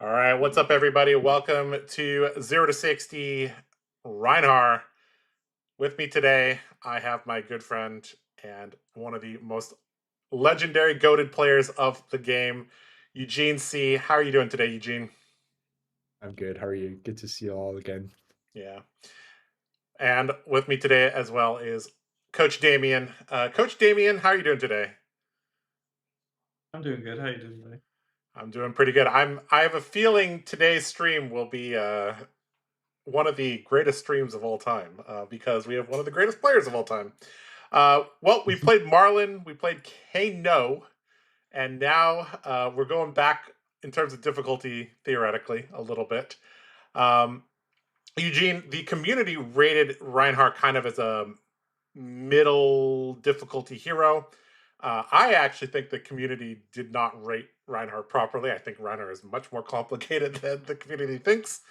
All right, what's up, everybody? Welcome to 0 to 60 Rhinar. With me today, I have my good friend and one of the most legendary goated players of the game, Eugene C. How are you doing today, Eugene? I'm good. How are you? Good to see you all again. Yeah. And with me today as well is Coach Damien. Coach Damien, how are you doing today? I'm doing good. How you doing today? I'm doing pretty good. I have a feeling today's stream will be one of the greatest streams of all time because we have one of the greatest players of all time. Well, we played Marlin, we played Kano, and now we're going back in terms of difficulty, theoretically, a little bit. Um, Eugene, the community rated Reinhardt kind of as a middle difficulty hero. I actually think the community did not rate Reinhardt properly. I think Reinhardt is much more complicated than the community thinks.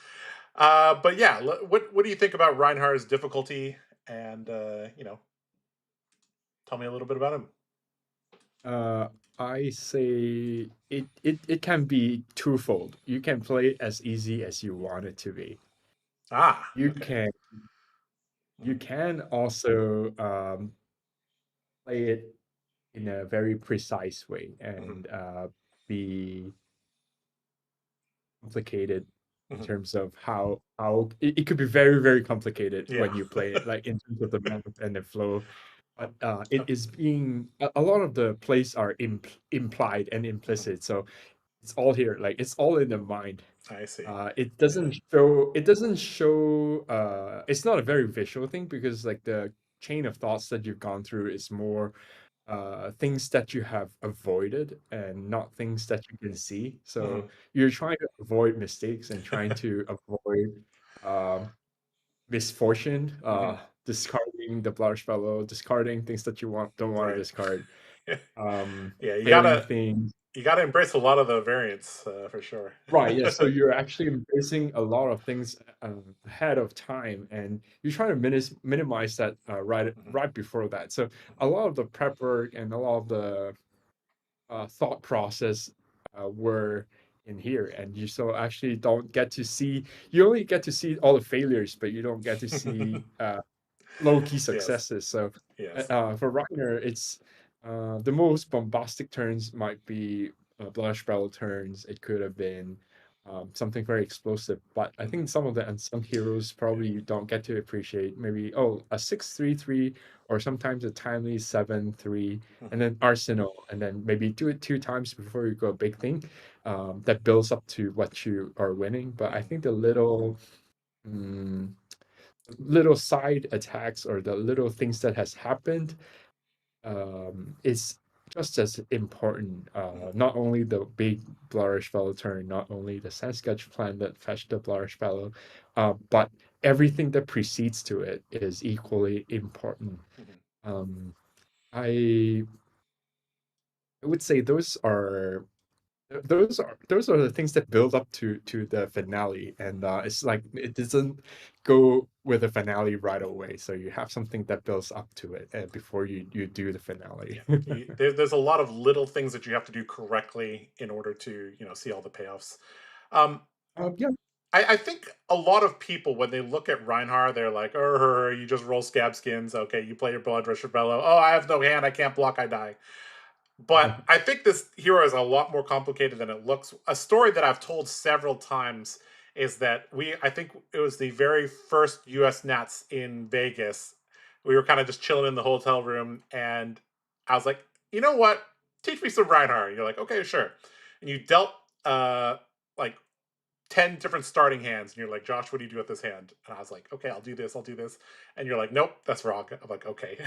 But yeah, what do you think about Reinhardt's difficulty? And tell me a little bit about him. Uh, I say it can be twofold. You can play it as easy as you want it to be. Ah, You okay. can you Mhm. can also play it in a very precise way Mhm. and be complicated in Mhm. terms of how it could be very complicated Yeah. when you play it, like in terms of the map and the flow. But it Okay. is being a lot of the plays are implied and Mhm. implicit. So it's all here, like it's all in the mind. I see. It Yeah. doesn't show it's not a very visual thing because like the chain of thoughts that you've gone through is more things that you have avoided and not things that you can see. So Mhm. you're trying to avoid mistakes and trying to avoid misfortune, Mhm. discarding the blush fellow, discarding things that you don't want to Right. discard, Yeah, you failing gotta things. you gotta embrace a lot of the variants for sure. Right, yeah. So you're actually embracing a lot of things ahead of time, and you're trying to minimize that Mhm. right before that. So a lot of the prep work and a lot of the thought process were in here, and you so actually don't get to see. You only get to see all the failures, but you don't get to see low key Yes. successes. So Yes. for Reiner, it's the most bombastic turns might be blush battle turns. It could have been something very explosive, but I Mhm. think some of the unsung heroes probably Yeah. you don't get to appreciate. Maybe oh a 6-3-3 or sometimes a timely 7-3, and Mhm. then Arsenal, and then maybe do it two times before you go a big thing that builds up to what you are winning. But I Mhm. think the mm, little side attacks or the little things that has happened is just as important. Mhm. Not only the big Flourish Fellow turn, not only the Sasquatch plan that fetched the Flourish Fellow, but everything that precedes to it is equally important. Mhm. Um, I I would say those are the things that build up to the finale, and it's like it doesn't go with the finale right away. So you have something that builds up to it before you do the finale. Yeah, there's a lot of little things that you have to do correctly in order to see all the payoffs. Um, Yeah. I think a lot of people when they look at Reinhardt, they're like, "Oh, you just roll Scabskins. Okay, you play your Blood Rusher Bellow. Oh, I have no hand. I can't block. I die." But I think this hero is a lot more complicated than it looks. A story that I've told several times is that I think it was the very first US Nats in Vegas. We were kind of just chilling in the hotel room, and I was like, you know what? Teach me some Reinhardt. And you're like, okay, sure. And you dealt like 10 different starting hands, and you're like, Josh, what do you do with this hand? And I was like, okay, I'll do this. And you're like, nope, that's wrong. I'm like, okay.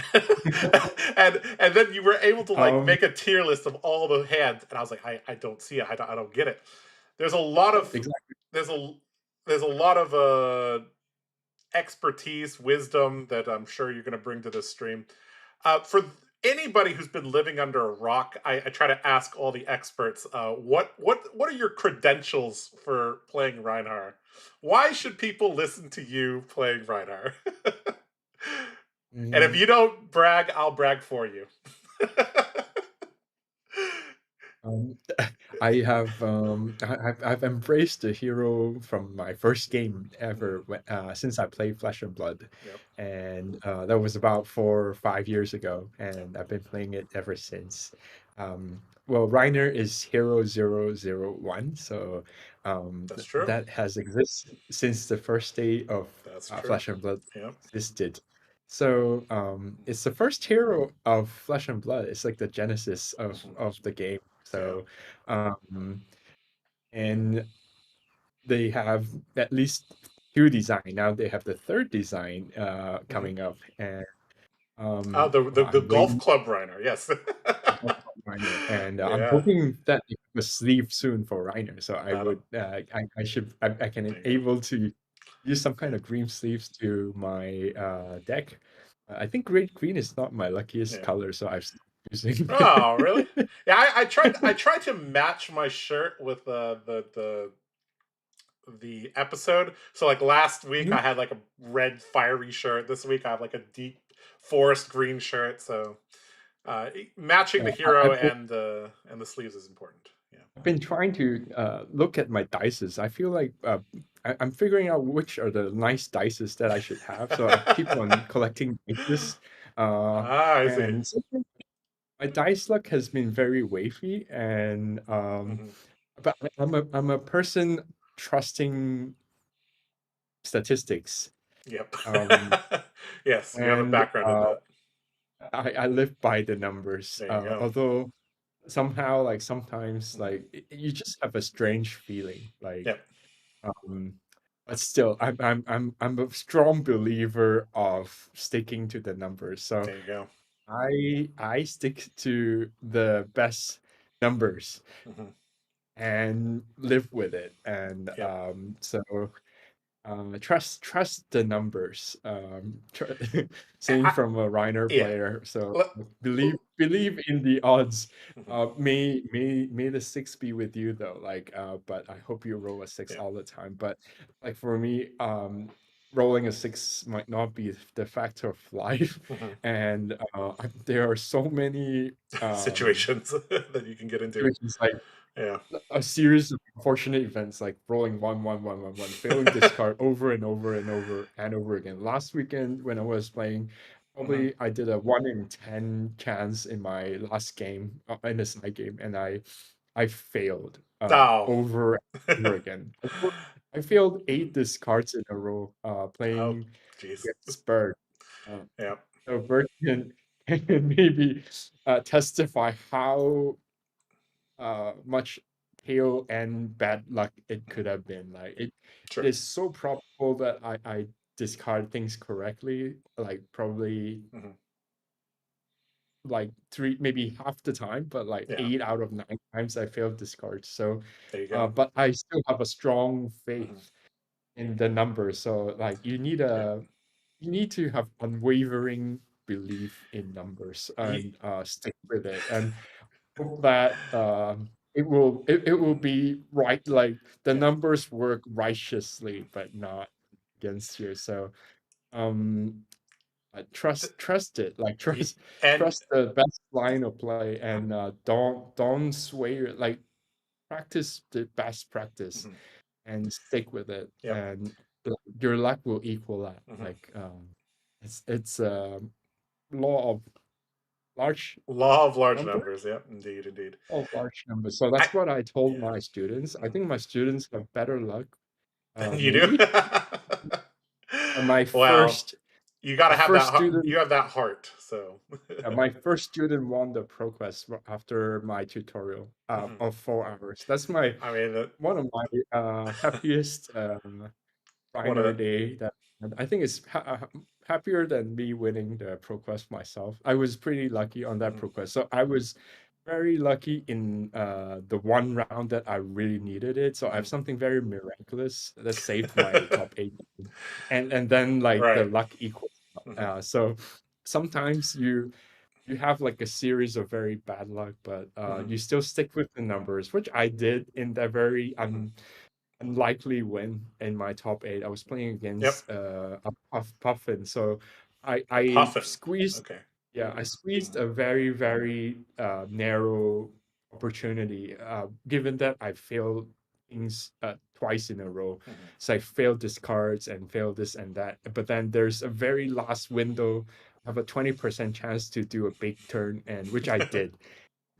And then you were able to like um make a tier list of all the hands, and I was like, I don't see it. I don't get it. There's a lot of exactly. there's a there's a lot of expertise, wisdom that I'm sure you're gonna bring to this stream. For anybody who's been living under a rock, I try to ask all the experts, what are your credentials for playing Reinhardt? Why should people listen to you playing Reinhardt? And if Mm, you don't brag, I'll brag for you. um, I've embraced the hero from my first game ever since I played Flesh and Blood, Yep. and that was about 4 or 5 years ago, and I've been playing it ever since. Well, Rhinar is Hero 001, so That's true. that has existed since the first day of That's true. Flesh and Blood Yep. existed. So it's the first hero of Flesh and Blood. It's like the genesis of the game. So and they have at least 2 design. Now they have the 3rd design coming up, and Oh, the I'm golf waiting club Reiner. Yes. for Reiner, and I'm Yeah. hoping that they have a sleeve soon for Reiner. So I That'll, would I can there you go. able to use some kind Yeah. of green sleeves to my deck. I think green is not my luckiest Yeah. color, so I've stopped using. Oh, really? Yeah, I tried to match my shirt with the episode. So like last week Mhm. I had like a red fiery shirt. This week I have like a deep forest green shirt. So matching the hero I've been and the sleeves is important. Yeah. I've been trying to look at my dices. I feel like I'm figuring out which are the nice dices that I should have. So I keep on collecting dices, Ah, I see. and sometimes my dice luck has been very wavy. And Hmm. but I'm a person trusting statistics, Yep. um, Yes, you have a and background in that. I live by the numbers. There you go. Although somehow, like sometimes, Mhm. like you just have a strange feeling, like. Yep. Um, but still, I'm a strong believer of sticking to the numbers. So There you go. I stick to the best numbers Hmm. and live with it. And Yep. so trust the numbers. Saying I, from a Reiner yeah. player. So Let- believe in the odds. mhm. May the 6 be with you though. Like, but I hope you roll a 6 Yeah. all the time. But like for me, rolling a 6 might not be the factor of life, Mhm. and there are so many Situations that you can get into. situations like Yeah. a series of unfortunate events like rolling 1 1 1 1 1, failing discard over and over and over and over again. Last weekend when I was playing, Hmm. probably I did a 1 in 10 chance in my last game, in the side game, and I failed Oh. over and over again. I failed 8 discards in a row Oh, playing jeez. against Bird. Uh, Yeah. so Bird can maybe testify how much hail and bad luck it could have been. Like it Sure. is so probable that I discard things correctly, like probably Hmm. like 3, maybe half the time, but like Yeah. 8 out of 9 times I failed discards. So, There you go. but I still have a strong Hmm. faith in the numbers. So like Yeah. you need to have unwavering belief in numbers Ye- and stick with it. And hope that it will be right, like the yeah. numbers work righteously but not against you. So um Th- trust it, like ye- and trust the best line of play, and don't sway like practice the best practice mhm. and stick with it, Yep. and your luck will equal that. Hmm. Like it's a law of large Law of large number. numbers. Yep. Indeed. Indeed. Oh, large numbers. So I that's what I told yeah. my students. I Mhm. think my students have better luck. You do. Maybe my Well, first you got to my have first you student have that heart. So. my first student won the ProQuest after my tutorial Mhm. of 4 hours. That's my I mean, one of my happiest one of Rhinar day. That and I think it's happier than me winning the ProQuest myself. I was pretty lucky on that mhm. ProQuest. So I was very lucky in the one round that I really needed it. So I have Mhm. something very miraculous that saved my top 8, and then like the Right. luck equals. Mhm. So sometimes you have like a series of very bad luck, but Mhm. you still stick with the numbers, which I did in that very Mhm. unlikely win in my top 8. I was playing Yep. against a Puffin, so I Puffin. squeezed. Okay. Yeah, I squeezed a very narrow opportunity, given that I failed things twice in a row. Mhm. So I failed discards and failed this and that. But then there's a very last window. I have a 20% chance to do a big turn, and which I did.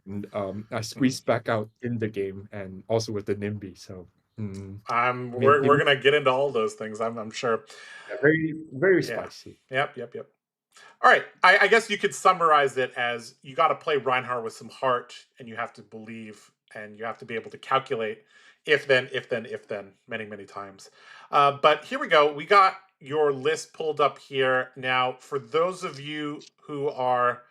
And I squeezed back out in the game, and also with the NIMBY. So We're gonna get into all those things, I'm sure. very, very Yeah. spicy. Yep. All right. I guess you could summarize it as you got to play Reinhardt with some heart, and you have to believe, and you have to be able to calculate if then, many, many times. But here we go. We got your list pulled up here. Now, for those of you who are,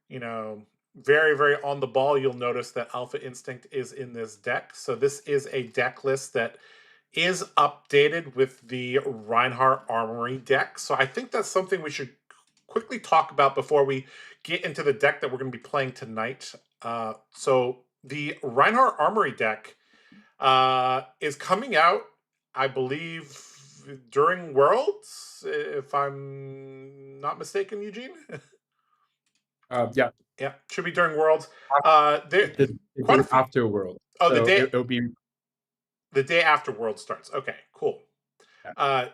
you know, very, very on the ball, you'll notice that Alpha Instinct is in this deck. So this is a deck list that is updated with the Reinhardt Armory deck. So I think that's something we should quickly talk about before we get into the deck that we're going to be playing tonight. So the Reinhardt Armory deck is coming out, I believe, during Worlds, if I'm not mistaken, Eugene. Yeah, Yeah, should be during Worlds. There the quite a day few. after World. Oh, So it'll be. the day after World starts. Okay, cool. Yeah.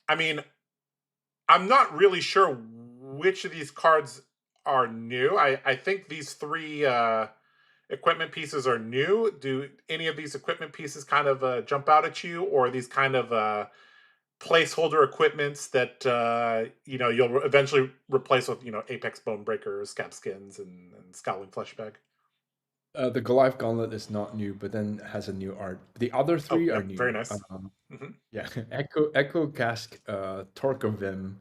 I mean, I'm not really sure which of these cards are new. I think these three equipment pieces are new. Do any of these equipment pieces kind of jump out at you, or are these kind of placeholder equipments that you'll eventually replace with Apex Bonebreakers, Scabskins, and Scowling Fleshbag? The Goliath Gauntlet is not new, but then has a new art. The other Oh, three are yep, very new. nice. Mm-hmm. Yeah, Echo Cask, Torkovim,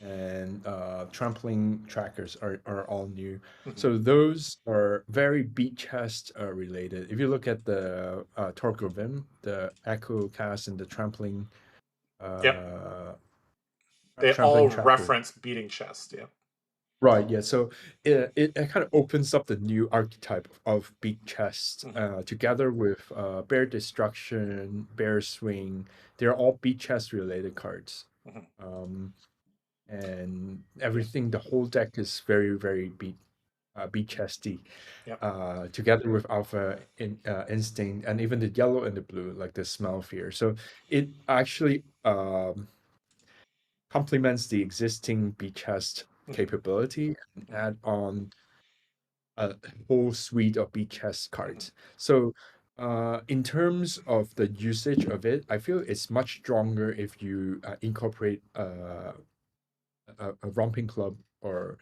and Trampling Trackers are all new. Mm-hmm. So those are very beat chest related. If you look at the Torkovim, the Echo Cask, and the Trampling, Yep, uh, they all Trampling Tracker. reference beating chest. Yeah. Right, yeah. So it kind of opens up the new archetype of beat chest together with Bear Destruction, Bear Swing. They're all beat chest related cards. And everything, the whole deck is very, very beat chesty. Yep. Together with Alpha Instinct and even the yellow and the blue, like the Smell Fear. So it actually complements the existing beat chest capability and add on a whole suite of beat chest cards. So in terms of the usage of it, I feel it's much stronger if you incorporate a romping club or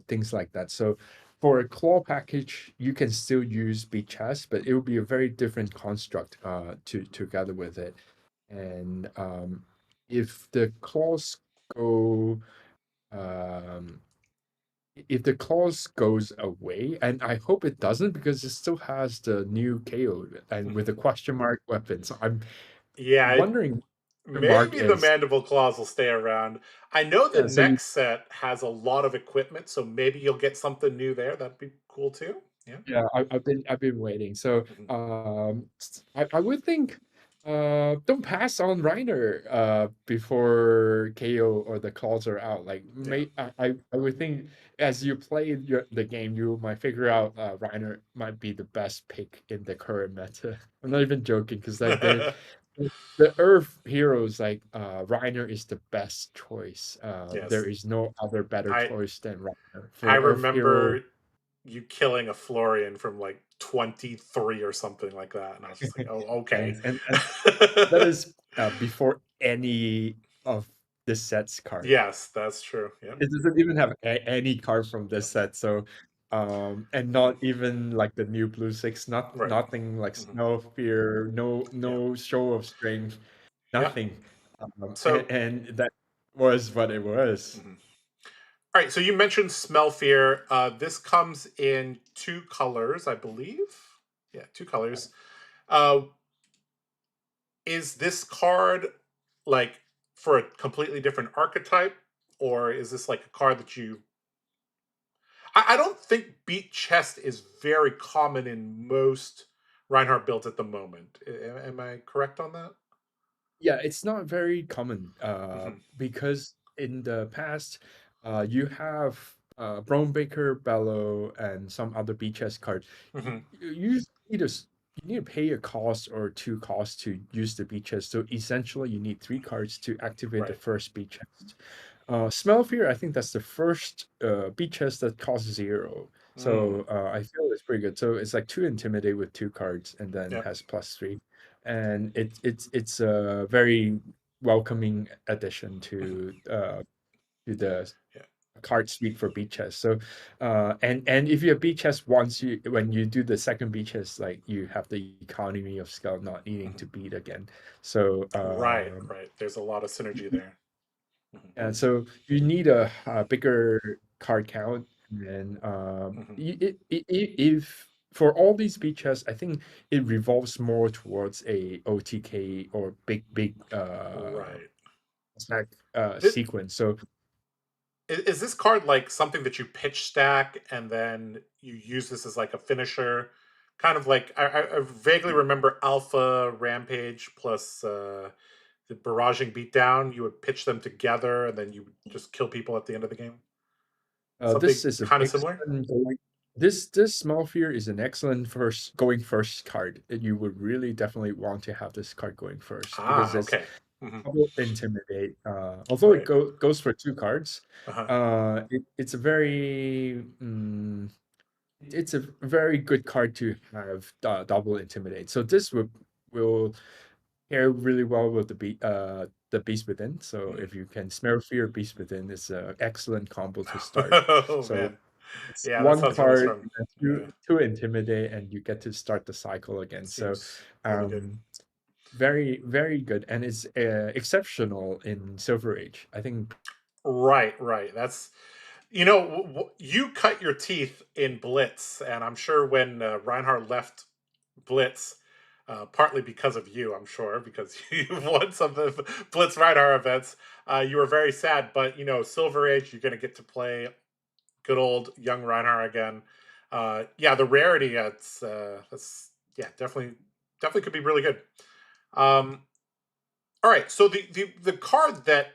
things like that. So for a claw package, you can still use beat chest, but it will be a very different construct together with it. And if the claws go if the clause goes away, and I hope it doesn't because it still has the new KO and with the question mark weapon. So I'm Yeah, wondering what the mark maybe the is. mandible claws will stay around. I know the Yeah, so next set has a lot of equipment, so maybe you'll get something new there. That'd be cool too. Yeah. yeah, I've been waiting. So I would think don't pass on Reiner before KO or the calls are out. Like I would think as you play the game, you might figure out Reiner might be the best pick in the current meta. I'm not even joking because like the Earth heroes like Reiner is the best choice. There Yes. is no other better I choice than Reiner I for Earth hero. remember you killing a Florian from like 23 or something like that, and I was just like, oh, okay. Thanks. And that is before any of the set's card. Yes, that's true. Yep. It doesn't even have any card from this set. So, and not even like the new blue six, Right. nothing like Snow Fear, Yeah. no show of strength, Yeah. nothing. So, And that was what it was. all right. So you mentioned Smell Fear. This comes in two colors, I believe. Yeah, two colors. Uh, is this card like for a completely different archetype, or is this like a card that you? I don't think Beat Chest is very common in most Reinhardt builds at the moment. Am I correct on that? Yeah, it's not very common Mm-hmm. because in the past, you have Brownbaker, Bellow, and some other beachhead cards. Mm-hmm. You need a you need to pay a cost or two costs to use the beachhead. So essentially, you need three cards to activate the Right. first beachhead. Smell Fear, I think that's the first beachhead that costs 0. Mm. So I feel it's pretty good. So it's like 2 Intimidate with 2 cards, and then Yep. has +3, and it's a very welcoming addition Mm-hmm. to the Yeah. card suite for beachhead. So and if you have beachhead once, you when you do the second beachhead, like you have the economy of scale not needing Mm-hmm. to beat again. So Right. Right. There's a lot of synergy there. Mm-hmm. and so you need a bigger card count, and Mm-hmm. if for all these beachheads, I think it revolves more towards a OTK or big Right. attack Th- sequence. So is this card like something that you pitch stack and then you use this as like a finisher? Kind of like I vaguely remember Alpha Rampage plus the barraging beatdown. You would pitch them together and then you would just kill people at the end of the game. this Something is an kind of similar. excellent this small fear is an excellent first card. You would really definitely want to have this card going first because Ah, it's okay. Hmm. double intimidate. Although it Right. goes for 2 cards, Uh-huh. it's a very it's a very good card to have double intimidate. So this will pair really well with the Beast Within. So Mhm. if you can Smell Fear Beast Within, it's an excellent combo to start. Oh So man. it's Yeah, that one sounds really card strong. and then Yeah. two intimidate, and you get to start the cycle again. So Seems really good. um, very good, and it's exceptional in Silver Age. I think. Right, right. That's you cut your teeth in Blitz, and I'm sure when Reinhardt left Blitz, partly because of you, I'm sure, because you won some of the Blitz Reinhardt events, you were very sad. But Silver Age, you're going to get to play good old young Reinhardt again. Yeah, the rarity, that's yeah, definitely could be really good. Um, all right, so the card that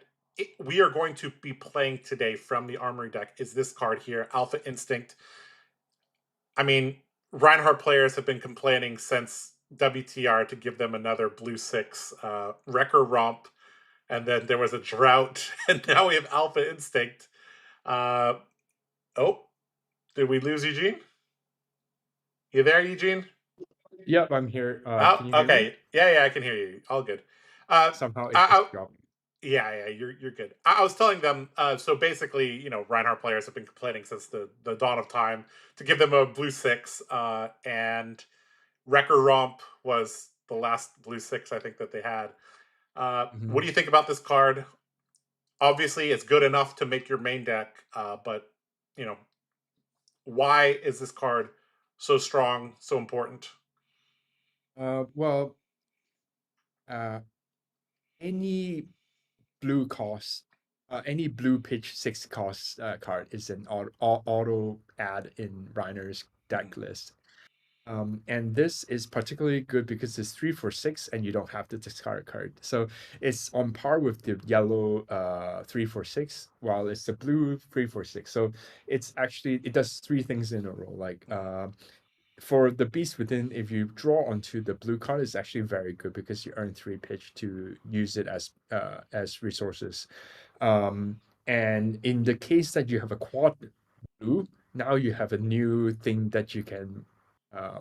we are going to be playing today from the Armory deck is this card here, Alpha Instinct. I mean, Reinhardt players have been complaining since WTR to give them another blue 6 Wrecker Romp, and then there was a drought, and now we have Alpha Instinct. Uh, oh, did we lose Eugene? You there, Eugene? Yep, I'm here. Oh, Can you hear me? okay. Yeah, I can hear you. All good. Uh, Somehow it I, just dropped. Yeah, you're good. I was telling them. So basically, Reinhardt players have been complaining since the dawn of time to give them a blue 6, and Wrecker Romp was the last blue 6 I think that they had. What do Mhm. you think about this card? Obviously, it's good enough to make your main deck, but you know, why is this card so strong, so important? Well, uh, any blue cost, any blue pitch 6 cost card is an auto add in Reiner's Mhm, deck list. And this is particularly good because it's 3 for 6 and you don't have to discard a card. So it's on par with the yellow 3 for 6, while it's the blue 3 for 6. So it does 3 things in a row. Like mhm, for the Beast Within, if you draw onto the blue card, it's actually very good because you earn 3 pitch to use it as resources. Um, and in the case that you have a quad blue, now you have a new thing that you can uh,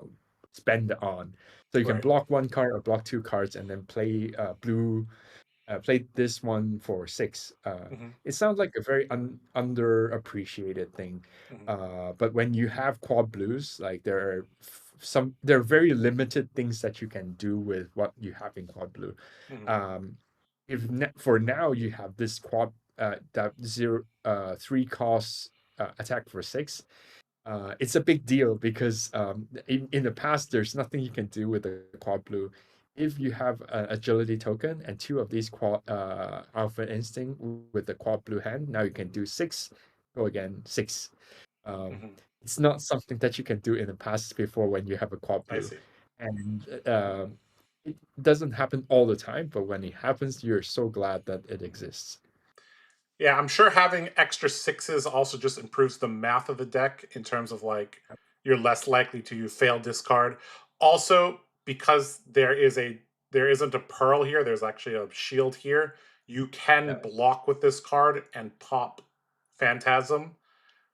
spend on. So you can right. block 1 card or block 2 cards and then play blue played this one for 6. Hmm. It sounds like a very underappreciated thing, Hmm. but when you have quad blues, like there are very limited things that you can do with what you have in quad blue. Hmm. Um, for now you have this quad that 3 costs attack for 6. It's a big deal because in the past there's nothing you can do with the quad blue. If you have an agility token and 2 of these quad alpha instinct with the quad blue hand, now you can do 6, go again 6. Um, Hmm. it's not something that you can do in the past before when you have a quad I blue, see. and it doesn't happen all the time. But when it happens, you're so glad that it exists. Yeah, I'm sure having extra sixes also just improves the math of the deck in terms of like you're less likely to fail discard. Also, because there isn't a pearl here, there's actually a shield here. You can Yes. block with this card and pop Phantasm.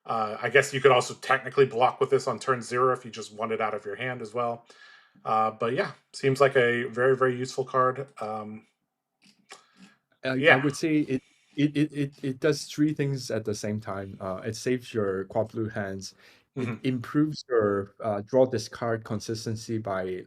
I guess you could also technically block with this on turn 0 if you just want it out of your hand as well. But yeah, seems like a very, very useful card. I Yeah. would say it does three things at the same time. It saves your quad blue hands. It Mhm. improves your draw discard consistency by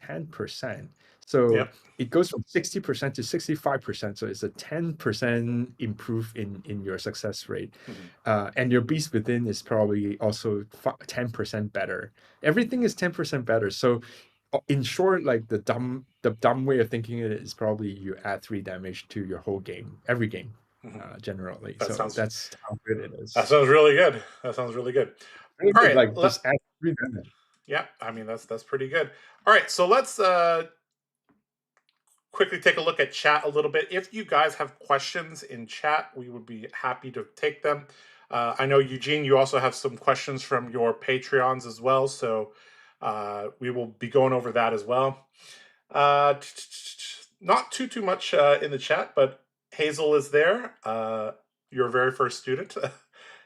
10%. So Yep. it goes from 60% to 65%. So it's a 10% improve in your success rate. Mhm. And your beast within is probably also 10% better. Everything is 10% better. So in short, like the dumb way of thinking it is probably you add 3 damage to your whole game, every game, Mhm. generally. That So sounds that's how good it that is. sounds really good. That sounds really good. Really All good, right, like just add 3 damage. yeah, I mean that's pretty good. All right, so let's quickly take a look at chat a little bit. If you guys have questions in chat, we would be happy to take them. I know Eugene, you also have some questions from your Patreons as well, so we will be going over that as well. Not too much in the chat, but Hazel is there. Your very first student,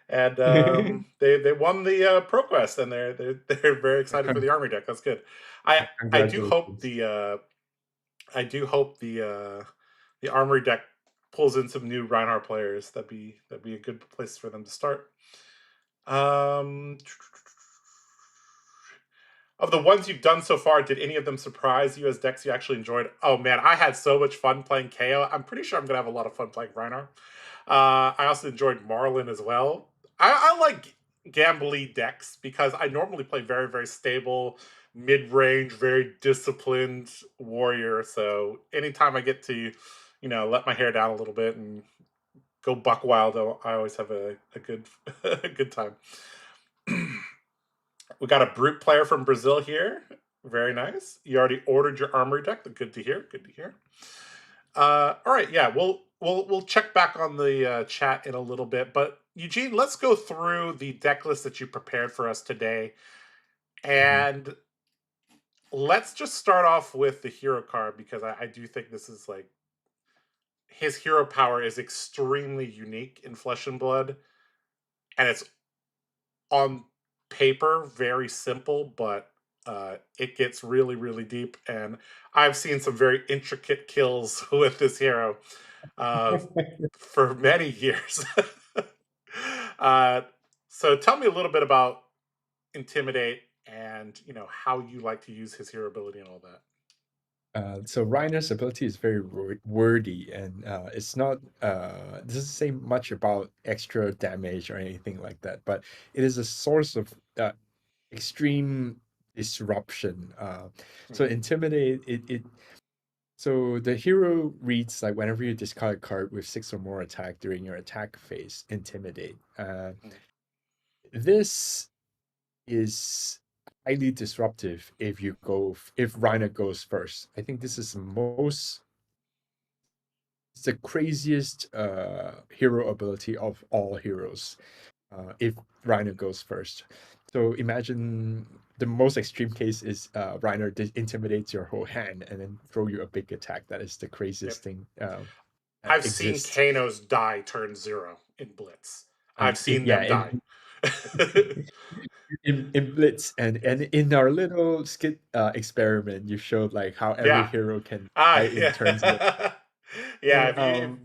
and they won the ProQuest, and they're very excited for the army deck. That's good. I do hope Congratulations. the armory deck pulls in some new Rhinar players. That'd be a good place for them to start. Of the ones you've done so far, did any of them surprise you as decks you actually enjoyed? Oh man, I had so much fun playing KO. I'm pretty sure I'm gonna have a lot of fun playing Rhinar. I also enjoyed Marlin as well. I like gambly decks because I normally play very, very stable, mid-range, very disciplined warrior. So anytime I get to, let my hair down a little bit and go buck wild, I always have a good a good time. We got a brute player from Brazil here. Very nice. You already ordered your armory deck. Good to hear. Good to hear. All right, yeah, we'll check back on the chat in a little bit. But Eugene, let's go through the deck list that you prepared for us today, and let's just start off with the hero card because I do think this is like his hero power is extremely unique in Flesh and Blood, and it's on paper very simple, but it gets really, really deep. And I've seen some very intricate kills with this hero uh, for many years. uh, so tell me a little bit about Intimidate and how you like to use his hero ability and all that. So Reiner's ability is very wordy, and it's not doesn't say much about extra damage or anything like that. But it is a source of extreme disruption. So intimidate it. So the hero reads like whenever you discard a card with 6 or more attack during your attack phase, intimidate. This is highly disruptive if Reiner goes first. I think this is the craziest hero ability of all heroes. If Reiner goes first, so imagine the most extreme case is Reiner intimidates your whole hand and then throw you a big attack. That is the Yep. craziest thing I've seen exists. Kanos die turn 0 in Blitz. I've seen them die. In Blitz and in our little skit experiment, you showed like how every Yeah. hero can die in turns. Yeah. Yeah, So,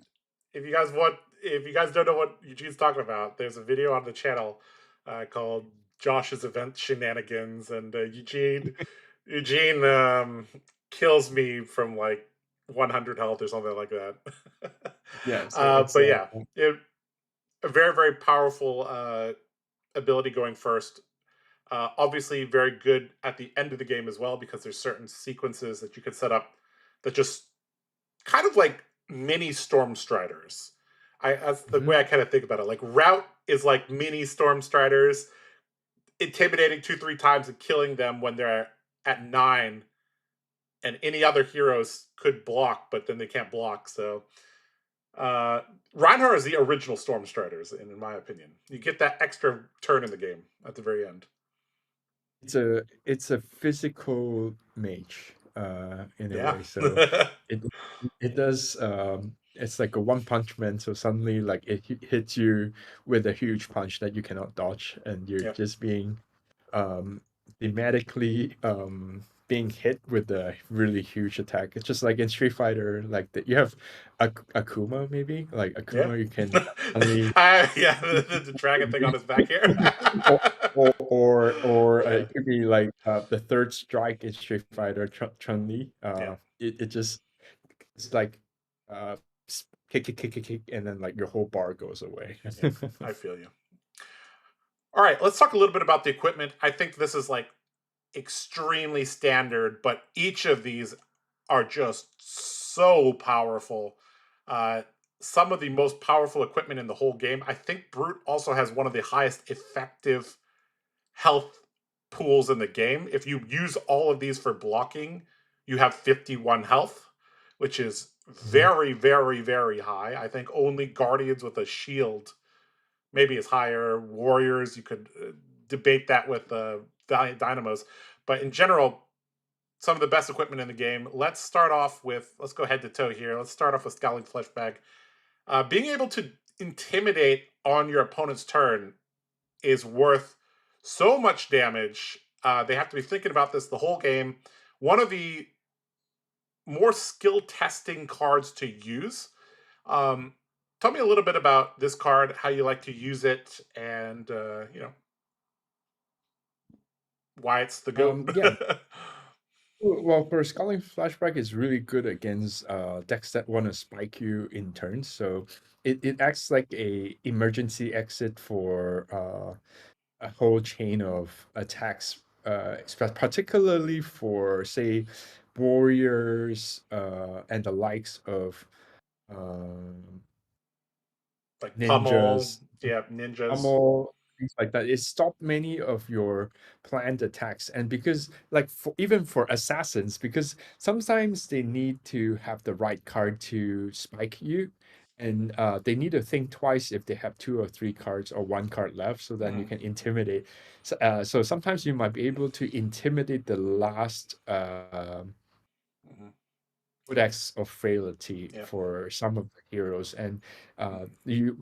if you guys don't know what Eugene's talking about, there's a video on the channel called Josh's Event Shenanigans, and Eugene kills me from like 100 health or something like that. yeah, so it's But yeah, a very, very powerful ability going first. Obviously, very good at the end of the game as well because there's certain sequences that you could set up that just kind of like mini Storm Striders. That's the way I kind of think about it. Like Route is like mini Storm Striders, intimidating 2-3 times and killing them when they're at 9, and any other heroes could block, but then they can't block. So Rhinar is the original Storm Striders, in my opinion. You get that extra turn in the game at the very end. It's a physical mage, in a Yeah. way. So it it does it's like a one punch man, so suddenly like it hits you with a huge punch that you cannot dodge, and you're Yeah. just being um thematically being hit with a really huge attack. It's just like in Street Fighter, like you have Akuma, maybe like Yeah. Akuma, you can suddenly Yeah, the dragon thing on his back here. or Yeah. it could be like the third strike in Street Fighter, Chun-Li. Yeah. It just it's like kick, and then like your whole bar goes away. Yeah, I feel you. All right, let's talk a little bit about the equipment. I think this is like extremely standard, but each of these are just so powerful. Uh, some of the most powerful equipment in the whole game. I think Brute also has one of the highest effective health pools in the game. If you use all of these for blocking, you have 51 health, which is very, very, very high. I think only Guardians with a shield maybe is higher. Warriors, you could debate that with Valiant Dynamos. But in general, some of the best equipment in the game. Let's go head to toe here. Let's start off with Scowling Fleshbag. Being able to intimidate on your opponent's turn is worth so much damage. They have to be thinking about this the whole game. One of the more skill testing cards to use. Tell me a little bit about this card, how you like to use it, and why it's the goat. Yeah. Well, for Scowling Flashback is really good against decks that want to spike you in turns. So it acts like a emergency exit for a whole chain of attacks, particularly for say warriors and the likes of um, Like pummel, ninjas, yeah, ninjas. things like that. It stopped many of your planned attacks, and because like even for assassins, because sometimes they need to have the right card to spike you, and they need to think twice if they have two or three cards or one card left, so then you can intimidate. So sometimes you might be able to intimidate the last codex of frailty Yeah. for some of the heroes, and you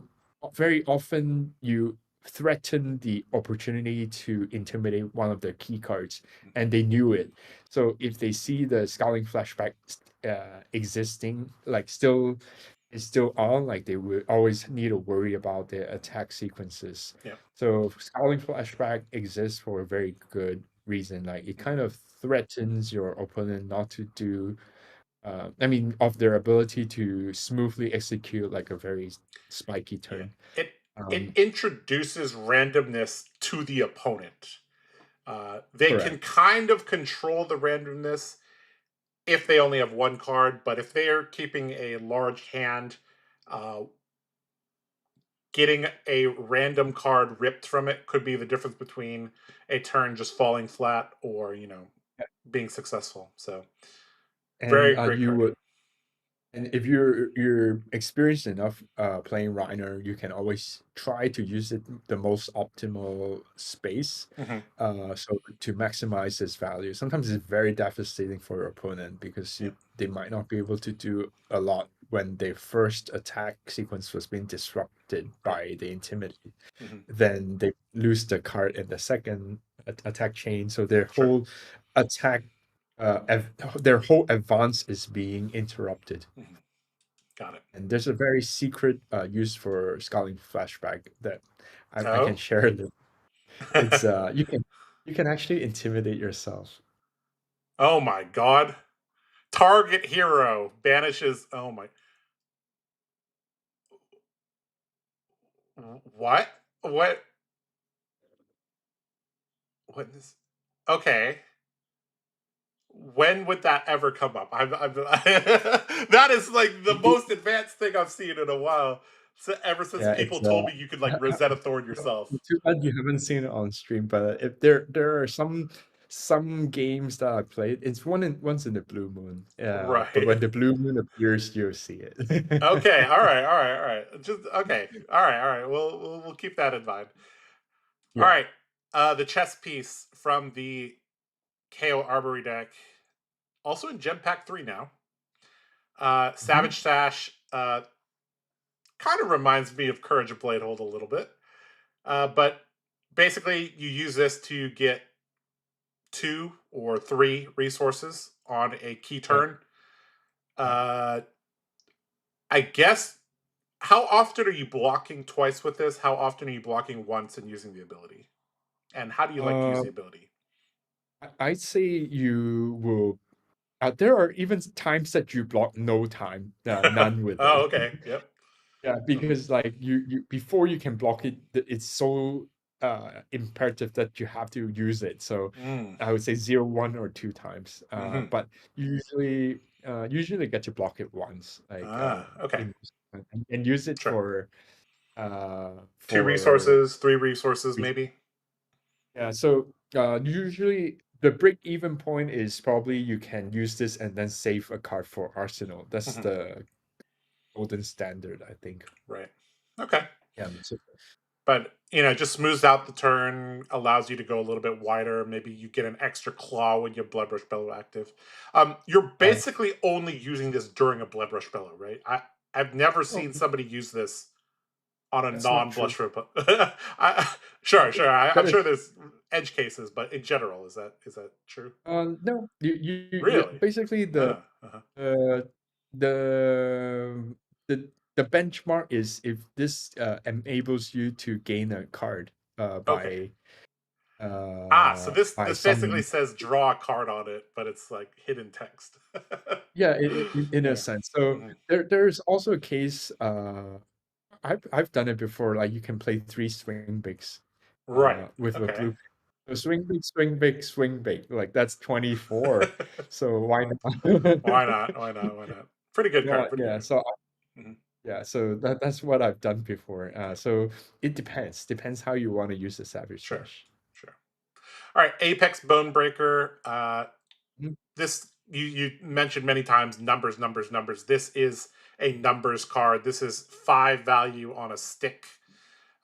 very often you threaten the opportunity to intimidate one of their key cards, and they knew it. So if they see the Scowling Flashback existing, like still is still on, like they would always need to worry about their attack sequences. Yeah. So Scowling Flashback exists for a very good reason. Like it kind of threatens your opponent not to do of their ability to smoothly execute like a very spiky turn. Yeah. It introduces randomness to the opponent. They Correct. can kind of control the randomness if they only have one card, but if they are keeping a large hand, getting a random card ripped from it could be the difference between a turn just falling flat or being successful. So very And great card. and if you're experienced enough playing Rhinar, you can always try to use it the most optimal space, so to maximize its value. Sometimes it's very devastating for your opponent because they might not be able to do a lot when their first attack sequence was being disrupted by the intimidate. Then they lose the card in the second attack chain, so their whole attack their whole advance is being interrupted. Got it. And there's a very secret use for Scowling Flashback that I can share. It's you can actually intimidate yourself. Oh my god. Target hero banishes. Oh my. What? What? What is? Okay. When would that ever come up? That is like the most advanced thing I've seen in a while. So ever since people told me you could like Rosetta Thorn yourself. Too bad you haven't seen it on stream, but if there are some some games that I played, it's once in the blue moon. But Right. when the blue moon appears, you'll see it. Okay. All right. All right. All right. Just okay. All right. All right. We'll keep that in mind. All Yeah. right. The chess piece from the KO Armory deck, also in Gem Pack 3 now. Mhm. Savage Sash kind of reminds me of Courage of Bladehold a little bit. But basically, you use this to get 2 or 3 resources on a key Yeah. turn. I guess, how often are you blocking twice with this? How often are you blocking once and using the ability? And how do you like to use Uh, the ability? I'd say you will. There are even times that you block none with Oh, it. okay. Yep. Yeah, because like you before you can block it, it's so imperative that you have to use it. So Mm. I would say 0, 1, or 2 times. Hmm. But usually get to block it once, like Okay. and use it Sure. Two for resources, 3 resources, maybe. yeah. So usually the break even point is probably you can use this and then save a card for Arsenal. That's Hmm. the golden standard, I think. Right. Okay. Yeah. So, But it just smooths out the turn, allows you to go a little bit wider. Maybe you get an extra claw when your Bloodrush Bellow active. You're uh, basically only using this during a Bloodrush Bellow, right? I've never oh, seen somebody use this on a that's not true. non-blush. Sure. I'm That sure is there's edge cases, but in general, is that true? no. You Really? basically Uh-huh. uh the the benchmark is if this enables you to gain a card Okay. So by this basically some. says draw a card on it, but it's like hidden text. Yeah, in a Yeah. sense. So Mhm. there's also a case. I've done it before. Like you can play 3 swing bigs, Right. with a Okay. blue. So swing big, swing big, swing big. Like that's 24. So why not? Why not? Why not? Why not? Pretty good card. Pretty good Yeah. card. So Mhm. yeah. So that's what I've done before. Yep. So it depends how you want to use the Savage Sure. Dash. Sure. All right. Apex Bonebreaker. Mhm. This you mentioned many times. Numbers, numbers, numbers. This is a numbers card. This is 5 value on a stick.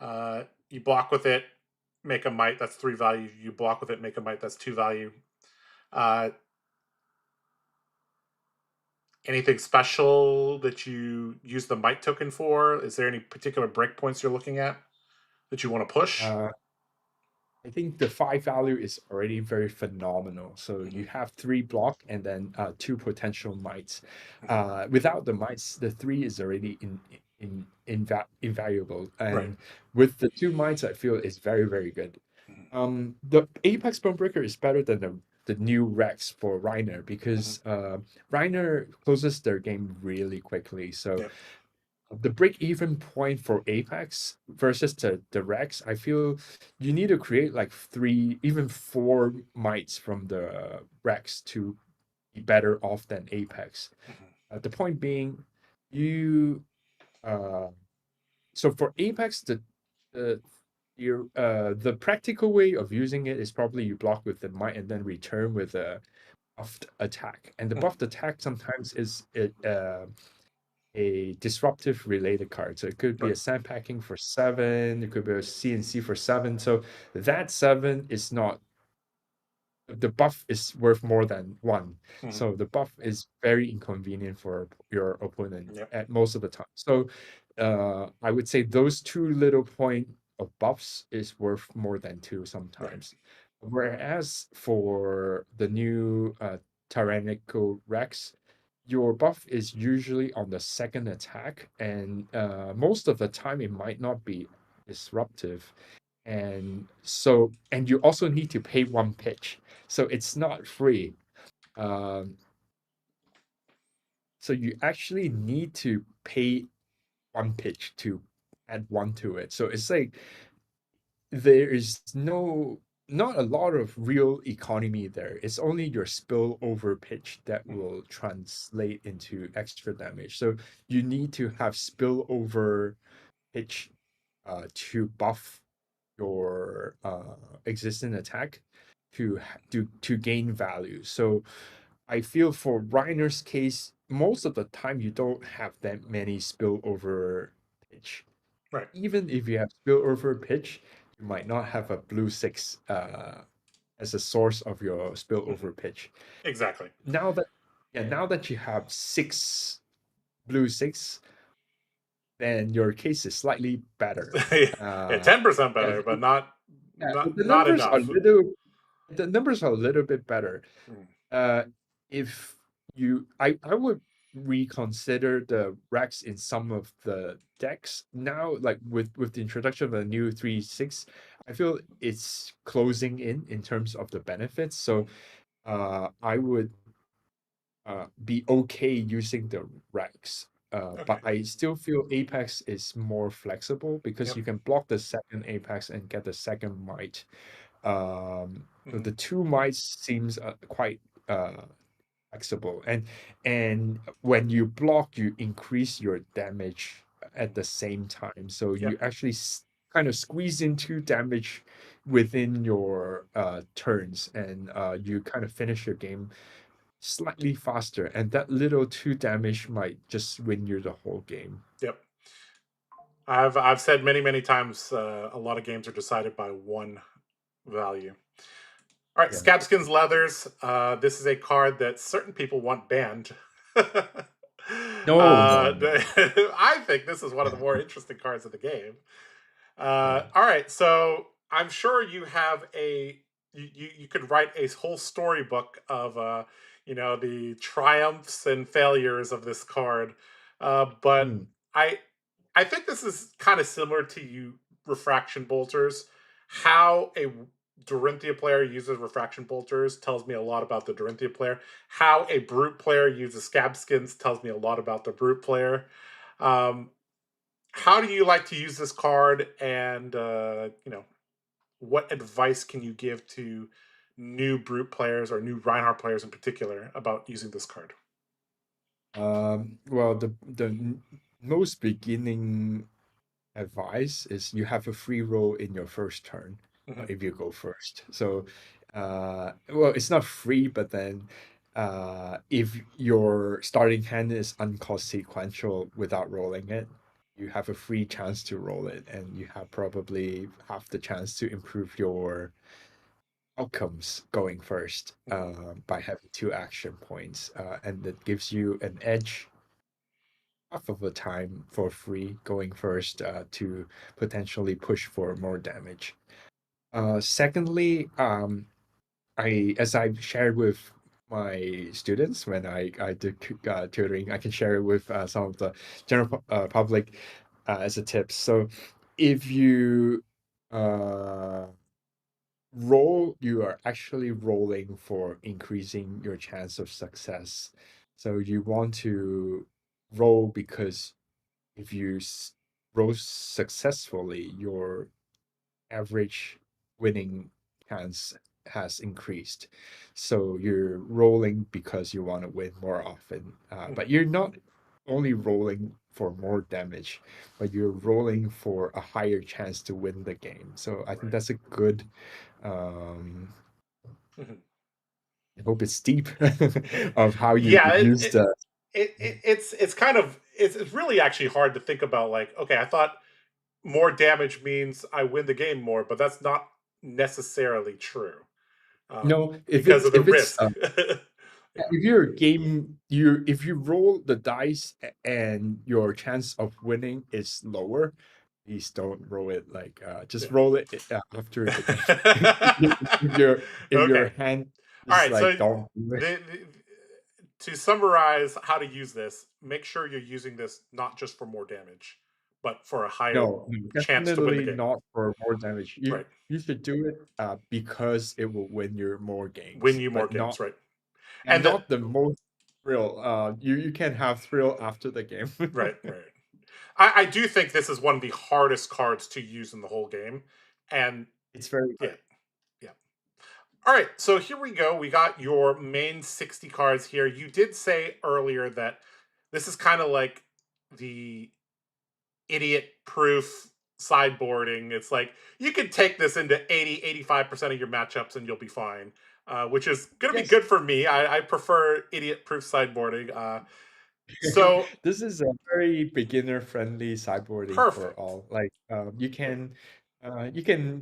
You block with it, make a might. That's 3 value. You block with it, make a might. That's 2 value. Uh, Anything special that you use the might token for? Is there any particular breakpoints you're looking at that you want to push? Uh, I think the 5 value is already very phenomenal. So Hmm. you have 3 block and then 2 potential mites. Hmm. Without the mites, the 3 is already invaluable. Right. And with the 2 mites, I feel it's very, very good. Hmm. The Apex Bonebreaker is better than the new Rex for Rhinar Hmm. because Rhinar closes their game really quickly. So Yep. the break even point for Apex versus the Rex, I feel you need to create like 3, even 4 mites from the Rex to be better off than Apex. Hmm. The point being, you so for Apex, the the practical way of using it is probably you block with the might and then return with a buffed attack. And the Hmm. buffed attack sometimes is a disruptive related card. So it could be Right. a sandpacking for 7, it could be a CNC for 7. So that 7 is not the buff is worth more than 1. Hmm. So the buff is very inconvenient for your opponent Yep. at most of the time. So I would say those 2 little point of buffs is worth more than 2 Right. sometimes. Whereas for the new Tyrannical Rex, your buff is usually on the second attack, and most of the time it might not be disruptive. And you also need to pay 1 pitch, so it's not free. Um, so you actually need to pay 1 pitch to add 1 to it. So it's like there is not a lot of real economy there. It's only your spillover pitch that Hmm. will translate into extra damage. So you need to have spillover pitch to buff your existing attack. to gain value. So I feel for Rhiner's case, most of the time you don't have that many spillover pitch. Right. Even if you have spillover pitch, you might not have a blue 6 as a source of your spillover pitch. Exactly. Now that you have 6 blue 6, then your case is slightly better. Yeah, 10% better, but not the not numbers are enough. the numbers are a little bit better. If I would reconsider the Rex in some of the decks now, like with the introduction of the new 3/6, I feel it's closing in terms of the benefits. So I would be okay using the Rex. Okay. But I still feel Apex is more flexible because Yep. you can block the second Apex and get the second might. So the 2 mites seems quite flexible, and when you block, you increase your damage at the same time. So you Yep. actually kind of squeeze in 2 damage within your turns, and you kind of finish your game slightly faster, and that little 2 damage might just win you the whole game. Yep. I've said many times a lot of games are decided by one value. All right, Yeah. Scabskins Leathers. This is a card that certain people want banned. No. I think this is one of the more interesting cards of the game. All right, so I'm sure you have you could write a whole storybook of the triumphs and failures of this card. But Mm. I think this is kind of similar to you refraction bolters. How a Dorinthia player uses refraction bolters tells me a lot about the Dorinthia player. How a brute player uses Scabskins tells me a lot about the brute player. Um, how do you like to use this card, and what advice can you give to new brute players or new Reinhardt players in particular about using this card? Well, the most beginning advice is you have a free roll in your first turn if you go first. So, well, it's not free, but then if your starting hand is unconsequential without rolling it, you have a free chance to roll it, and you have probably half the chance to improve your outcomes going first by having 2 action points, and that gives you an edge half of the time for free going first to potentially push for more damage. Secondly, as I've shared with my students when I do tutoring, I can share it with some of the general public as a tip. So if you roll, you are actually rolling for increasing your chance of success. So you want to roll because if you roll successfully, your average winning chance has increased. So you're rolling because you want to win more often. But you're not only rolling for more damage, but you're rolling for a higher chance to win the game. So I think that's a good I hope it's deep of how you Yeah, use the it's kind of it's really actually hard to think about. Like, okay, I thought more damage means I win the game more, but that's not necessarily true if because it's of the risk. Yeah, if you're a game if you roll the dice and your chance of winning is lower, please don't roll it like just yeah. roll it after the game. If your Okay. hand All is right. So like don't do it. to summarize how to use this, make sure you're using this not just for more damage, but for a higher No, chance to win the definitely game. not for more damage. Right. You should do it because it will win you more Win games, you more but games, not right? and And the not the most thrill. You can have thrill after the game. right. I do think this is one of the hardest cards to use in the whole game. And It's very yeah, hard. yeah. All right, so here we go. We got your main 60 cards here. You did say earlier that this is kind of like the idiot proof sideboarding. It's like you can take this into 80-85% of your matchups and you'll be fine, which is going to be Yes. good for me. I prefer idiot-proof sideboarding. So This is a very beginner-friendly sideboarding for perfect. all. Like you can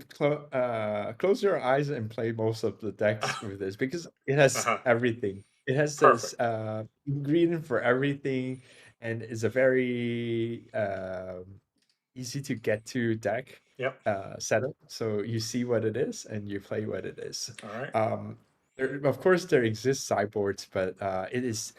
close your eyes and play most of the decks with this because it has Uh-huh. everything. It has this Perfect. ingredient for everything, and it's a very easy to get to deck Yep. setup. So you see what it is and you play what it is. All right. Of course, there exist sideboards, but it is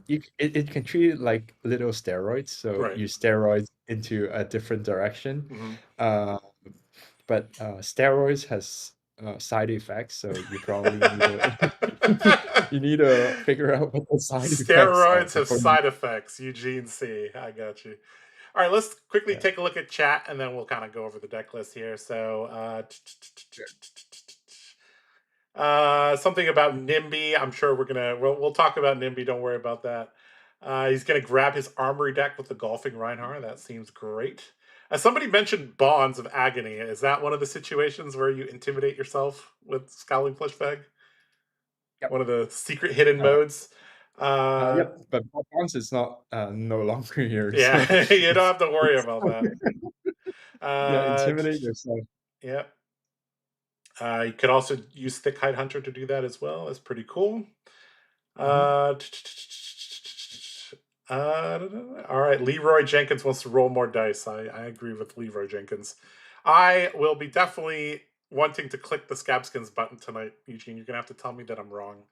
it can treat it like little steroids. So Right. you steroids into a different direction. But steroids has side effects, so you probably need to you need to figure out what the side effects are Steroids have before you. side effects. Eugene C. I got you. All right, let's quickly Yeah. take a look at chat, and then we'll kind of go over the deck list here. So, something about NIMBY. I'm sure we'll talk about NIMBY. Don't worry about that. He's gonna grab his armory deck with the golfing Rhinar. That seems great. Somebody mentioned Bonds of Agony. Is that one of the situations where you intimidate yourself with Scowling Fleshbag? Yep. One of the secret hidden modes. Yep, but Bonds is not no longer here. Yeah, So you don't have to worry about that. yeah, intimidate yourself. Yeah. You could also use Thick-Hide Hunter to do that as well. That's pretty cool. All right, Leroy Jenkins wants to roll more dice. I agree with Leroy Jenkins. I will be definitely wanting to click the Scabskins button tonight, Eugene. You're going to have to tell me that I'm wrong.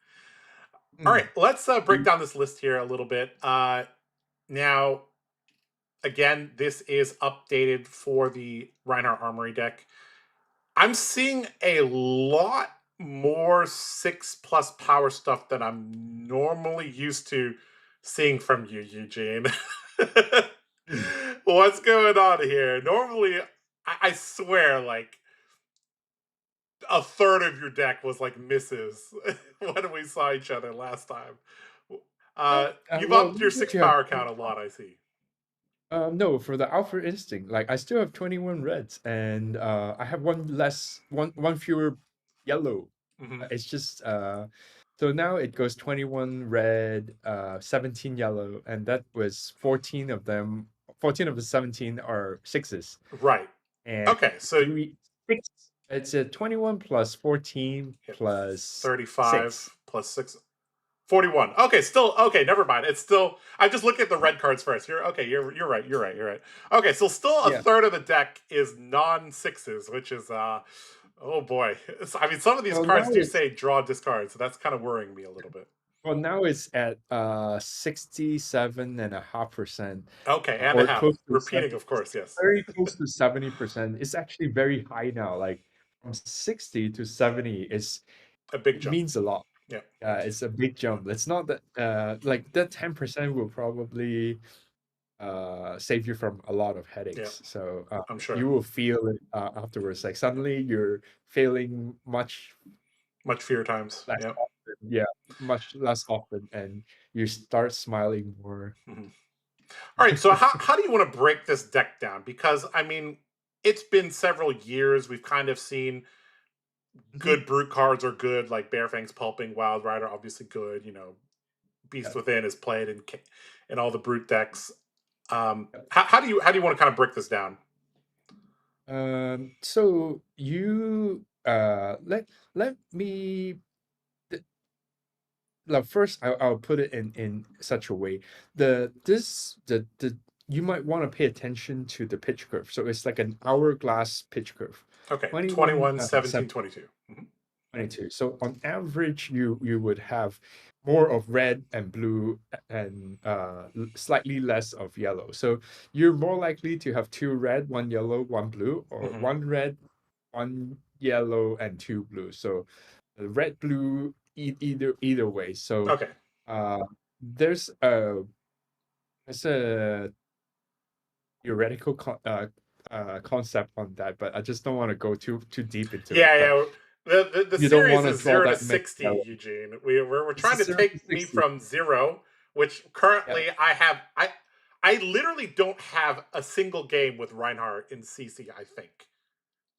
All right, let's break down this list here a little bit. Now, again, this is updated for the Rhinar Armory deck. I'm seeing a lot more 6+ power stuff than I'm normally used to seeing from you, Eugene. What's going on here? Normally, I swear, like, a third of your deck was like misses when we saw each other last time. You've Well, upped your 6 you have power count a lot, I see. no, for the Alpha Instinct, like I still have 21 reds, and I have one fewer yellow. It's just so now it goes 21 red, 17 yellow, and that was 14 of them. 14 of the 17 are sixes. Right. And okay, so 6. It's a 21 plus 14 plus 35 6. plus 6. 41. Okay, still okay. Never mind. It's still. I just look at the red cards first. You're okay. You're right. You're right. You're right. Okay, so still a third of the deck is non-6s, which is oh boy. I mean, some of these cards do say draw discard, so that's kind of worrying me a little bit. Well, now it's at 67.5%. Okay, and a half. Repeating, 70%, of course. Yes. very close to 70%. It's actually very high now. Like from 60 to 70 is a big jump. Means a lot. Yeah. It's a big jump. It's not that like that 10% will probably save you from a lot of headaches. Yeah. So I'm sure you will feel it afterwards. Like suddenly you're feeling much fewer times. Less often. Yeah, much less often, and you start smiling more. All right, so how do you want to break this deck down? Because I mean, it's been several years. We've kind of seen good brute cards are good, like Barefang's Pulping, Wild Rider, obviously good. You know, Beast Within is played in all the brute decks. How do you want to kind of break this down? So you let me. First, I'll put it in such a way. The you might want to pay attention to the pitch curve. So it's like an hourglass pitch curve. Okay, 21, 17, 22. 22. So on average, you would have more of red and blue and slightly less of yellow. So you're more likely to have 2 red, 1 yellow, 1 blue, or 1 red, 1 yellow, and 2 blue. So red, blue, either way. So okay, there's a theoretical concept on that, but I just don't want to go too deep into it. Yeah. The series is 0 to 60, yellow. Eugene. We're trying to take me from 0, which currently I I literally don't have a single game with Reinhardt in CC, I think.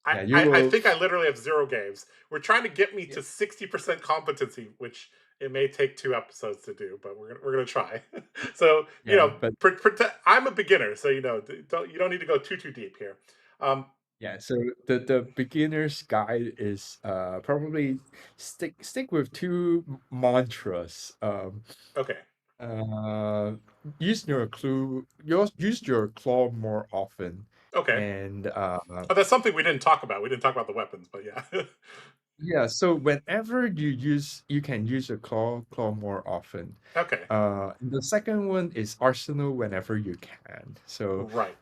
Yeah, you I will. think I literally have 0 games. We're trying to get me Yeah, to 60% competency, which it may take 2 episodes to do, but we're gonna try. So yeah, but I'm a beginner, so you don't need to go too deep here. Um, yeah. So the beginner's guide is probably stick with two mantras. okay, Uh, use your use your claw more often, okay. and Oh, that's something we didn't talk about. We didn't talk about the weapons, but yeah. yeah. So whenever you can use your claw more often. Okay, The second one is arsenal whenever you can. So right.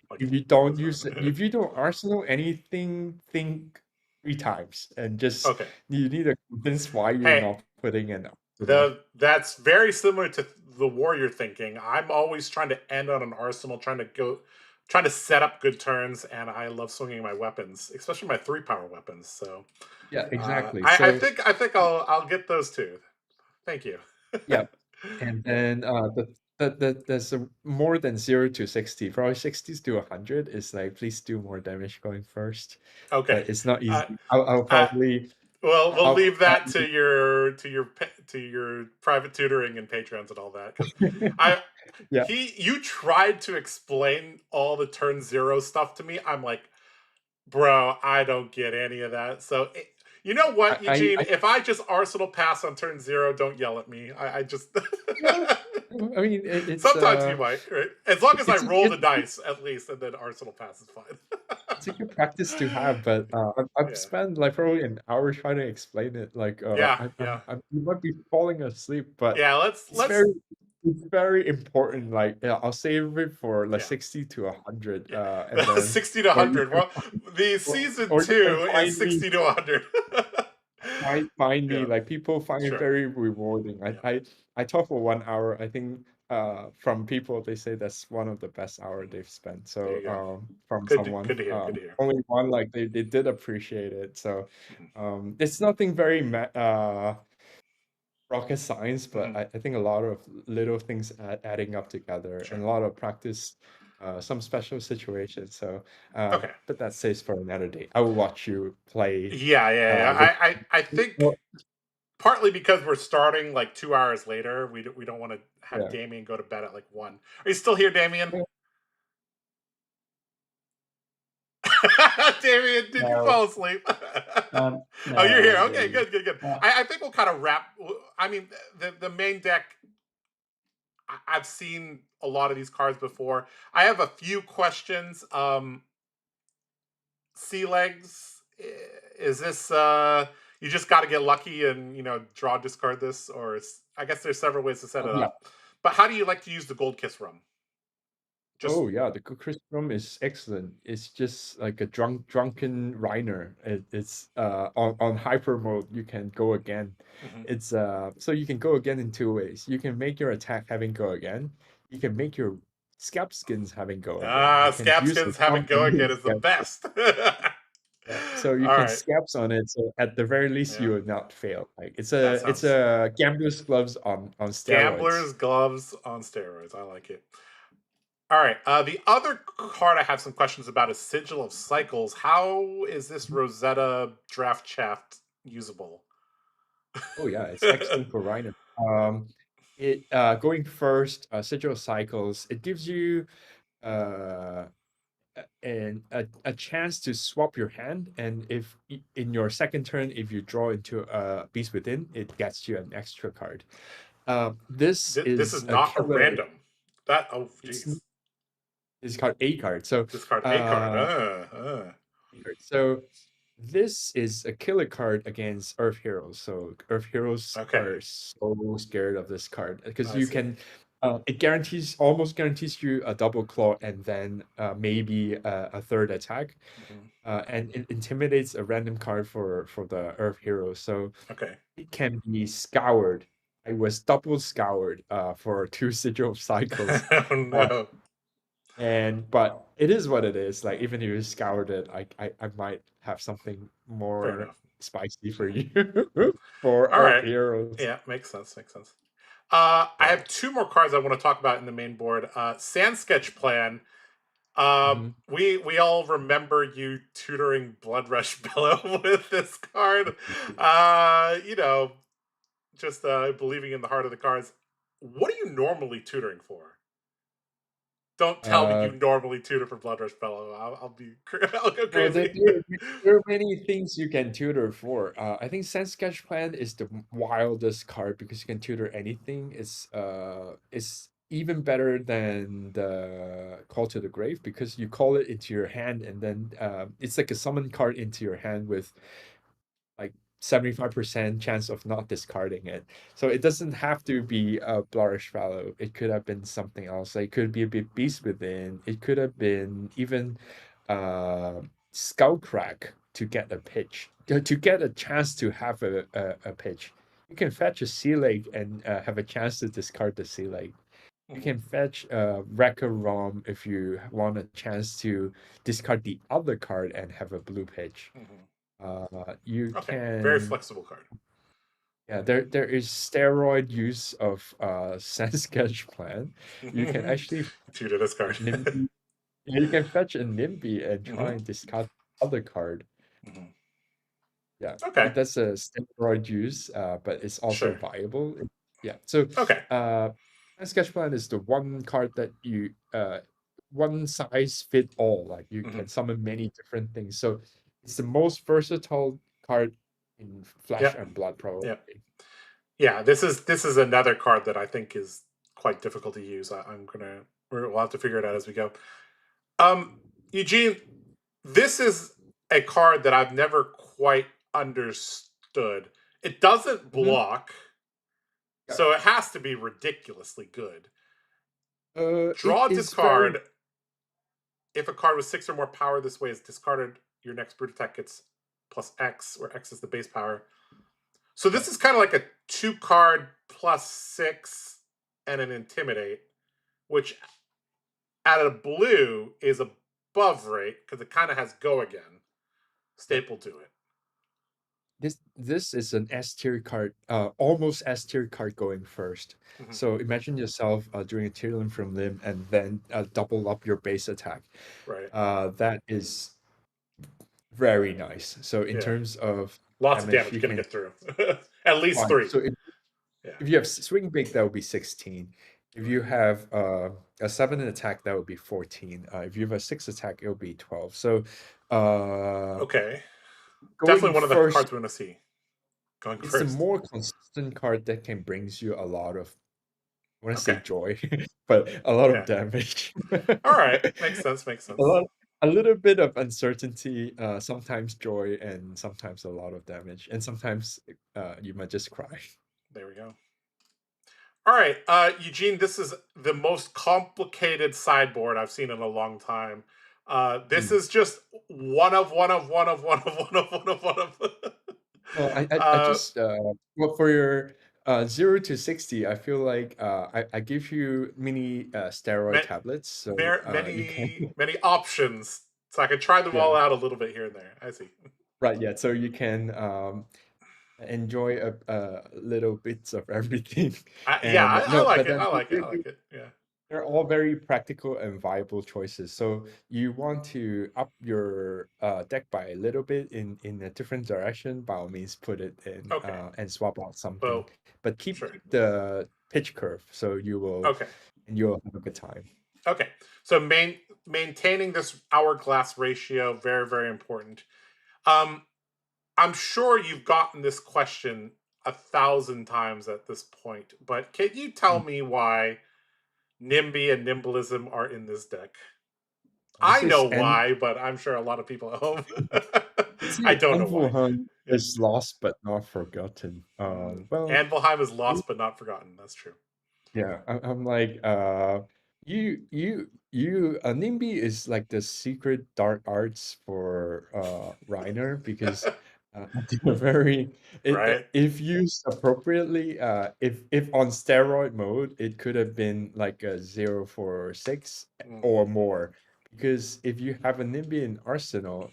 Like if you put don't this use it, on. if you don't arsenal anything, think 3 times and just Okay. you need to convince why you're Hey, not putting an arsenal. that's very similar to the warrior thinking. I'm always trying to end on an arsenal, trying to set up good turns, and I love swinging my weapons, especially my 3 power weapons. So Yeah, exactly. I So think I'll get those too. Thank you. yeah, and then there's a more than 0 to 60, probably 60s to 100 is like please do more damage going first, Okay. but it's not Uh, easy. I'll uh, probably well, we'll I'll, leave that to your private tutoring and patrons and all that because I yeah. you tried to explain all the turn 0 stuff to me. I'm like, bro, I don't get any of that. So, you know what, Eugene? I If I just Arsenal pass on turn 0, don't yell at me. I just. yeah, I mean Sometimes you might, right? As long as I it's a, roll it's the dice, at least, and then Arsenal pass is fine. it's a good practice to have, but I've Yeah. spent like probably an hour trying to explain it. Like Yeah, yeah. you might be falling asleep, but Yeah, it's very important. Like yeah, I'll save it for like yeah. 60 to 100, and Yeah. then 60 to or you 100. can Well, the season or you can 2 is find me 60 to 100. find me Yeah, like people find it sure. very rewarding. Yeah, I talk for 1 hour. I think from people they say that's one of the best hour they've spent. there So you go. from Good someone to hear. Good to hear. only one like they did appreciate it. So Mhm. it's nothing very rocket science, but Mhm. I think a lot of little things adding up together and Sure. a lot of practice, some special situations. So, Okay. but that stays for another day. I will watch you play Yeah. with. I think Well, partly because we're starting like 2 hours later, we don't want to have yeah. Damien go to bed at like 1. Are you still here, Damien? Damien, did you No, fall asleep? no, Oh, you're here. I'm Okay, good. good. Uh, I think we'll kind of wrap. I mean, the main deck. I've seen a lot of these cards before. I have a few questions. Sea legs. Is this you just got to get lucky and draw discard this, or I guess there's several ways to set it Yeah. up. But how do you like to use the Gold Kiss rum? Just Oh yeah, the Chris Rum is excellent. It's just like a drunken Rhinar. It's on hyper mode you can go again. mhm. It's so you can go again in 2 ways. You can make your attack having go again. You can make your Scabskins having go again. You can use the Scabskins having trump go on your again is the Scabskins. best. Yeah. So you All can right. scabs on it. So at the very least Yeah, you will not fail. Like that it's sounds a gambler's gloves on steroids. gamblers gloves on steroids. I like it. All right. The other card I have some questions about is Sigil of Cycles. How is this Rosetta Draft Shaft usable? Oh yeah, it's excellent for Rhino. It going first, Sigil Cycles. It gives you uh a chance to swap your hand, and if in your second turn, if you draw into a Beast Within, it gets you an extra card. This This is is a not a killer. random. That oh It's jeez. it's called a card. So Discard a card. uh, so this is a killer card against Earth Heroes. So Earth Heroes Okay. are so scared of this card because I you see. can. It almost guarantees you a double claw and then maybe a third attack, Mhm. and it intimidates a random card for the Earth Heroes. So Okay. it can be scoured. I was double scoured for 2 sigil cycles. Oh Uh, no. but it is what it is. Like even if you scoured it, I might have something Fair more enough. spicy for Mhm. you for All Earth right. Heroes. Yeah, makes sense. Makes sense. I have two more cards I want to talk about in the main board. Sand Sketch Plan. We all remember you tutoring Blood Rush Bellow with this card. Just believing in the heart of the cards. What are you normally tutoring for? Don't tell me you normally tutor for Blood Rush Bellow. I'll go crazy. There are many things you can tutor for. I think Sand Sketch Plan is the wildest card because you can tutor anything. It's even better than the Call to the Grave because you call it into your hand and then it's like a summon card into your hand with like 75% chance of not discarding it. So it doesn't have to be a Blourish Fallow. It could have been something else. Like, it could be a big Beast Within. It could have been even Skullcrack to get a pitch, to get a chance to have a pitch. You can fetch a Sea Lake and have a chance to discard the Sea Lake. You can fetch Wrecker Rom if you want a chance to discard the other card and have a blue pitch. You can very flexible card. Yeah, there is steroid use of Sand Sketch Plan. You can actually tutor this card. NIMBY. You can fetch a NIMBY and try and discard the other card. Yeah. Okay. That's a steroid use, but it's also viable. Yeah. So Sand Sketch Plan is the one card that you one size fit all. Like you can summon many different things. So it's the most versatile card in Flesh and Blood, probably. Yeah, this is another card that I think is quite difficult to use. We'll have to figure it out as we go. Eugene, this is a card that I've never quite understood. It doesn't block, so it has to be ridiculously good. Draw, discard. If a card with 6 or more power this way is discarded, your next brute attack gets plus X, where X is the base power. So this is kind of like a 2-card plus 6 and an Intimidate, which at a blue is above rate because it kind of has Go Again stapled to it. This is an S tier card, almost S tier card going first. So imagine yourself doing a tier limb from limb and then double up your base attack. Right. That is very nice. So in terms of lots of damage you're gonna get through. At least 3. So if you have Swing Big, that would be 16. If you have a 7 in attack, that would be 14. If you have a 6 attack, it will be 12. So okay. Definitely one of the cards we want to see. Going it's first. a more consistent card that can brings you a lot of, I want to say joy, but a lot of damage. All right, makes sense. A little bit of uncertainty, sometimes joy, and sometimes a lot of damage, and sometimes you might just cry. There we go. All right, Eugene, this is the most complicated sideboard I've seen in a long time. This is just one of. Well, I just well, for your 0 to 60, I feel like I give you mini steroid tablets. So many options, so I can try them all out a little bit here and there. I see. Right. Yeah. So you can enjoy a little bits of everything. I like it. Yeah. They're all very practical and viable choices. So you want to up your deck by a little bit in a different direction, by all means put it in and swap out something. But keep the pitch curve so you will and you'll have a good time. Okay. So maintaining this hourglass ratio, very, very important. I'm sure you've gotten this question 1,000 times at this point, but can you tell me why NIMBY and Nimblism are in this deck? I know why, but I'm sure a lot of people at home I don't know why. Is lost but not forgotten. Well, Anvilheim is lost but not forgotten. That's true. Yeah, I'm like NIMBY is like the secret dark arts for Rhinar because they're very if used appropriately, if on steroid mode, it could have been like a 0 for 6 or more. Because if you have a NIMBY in Arsenal,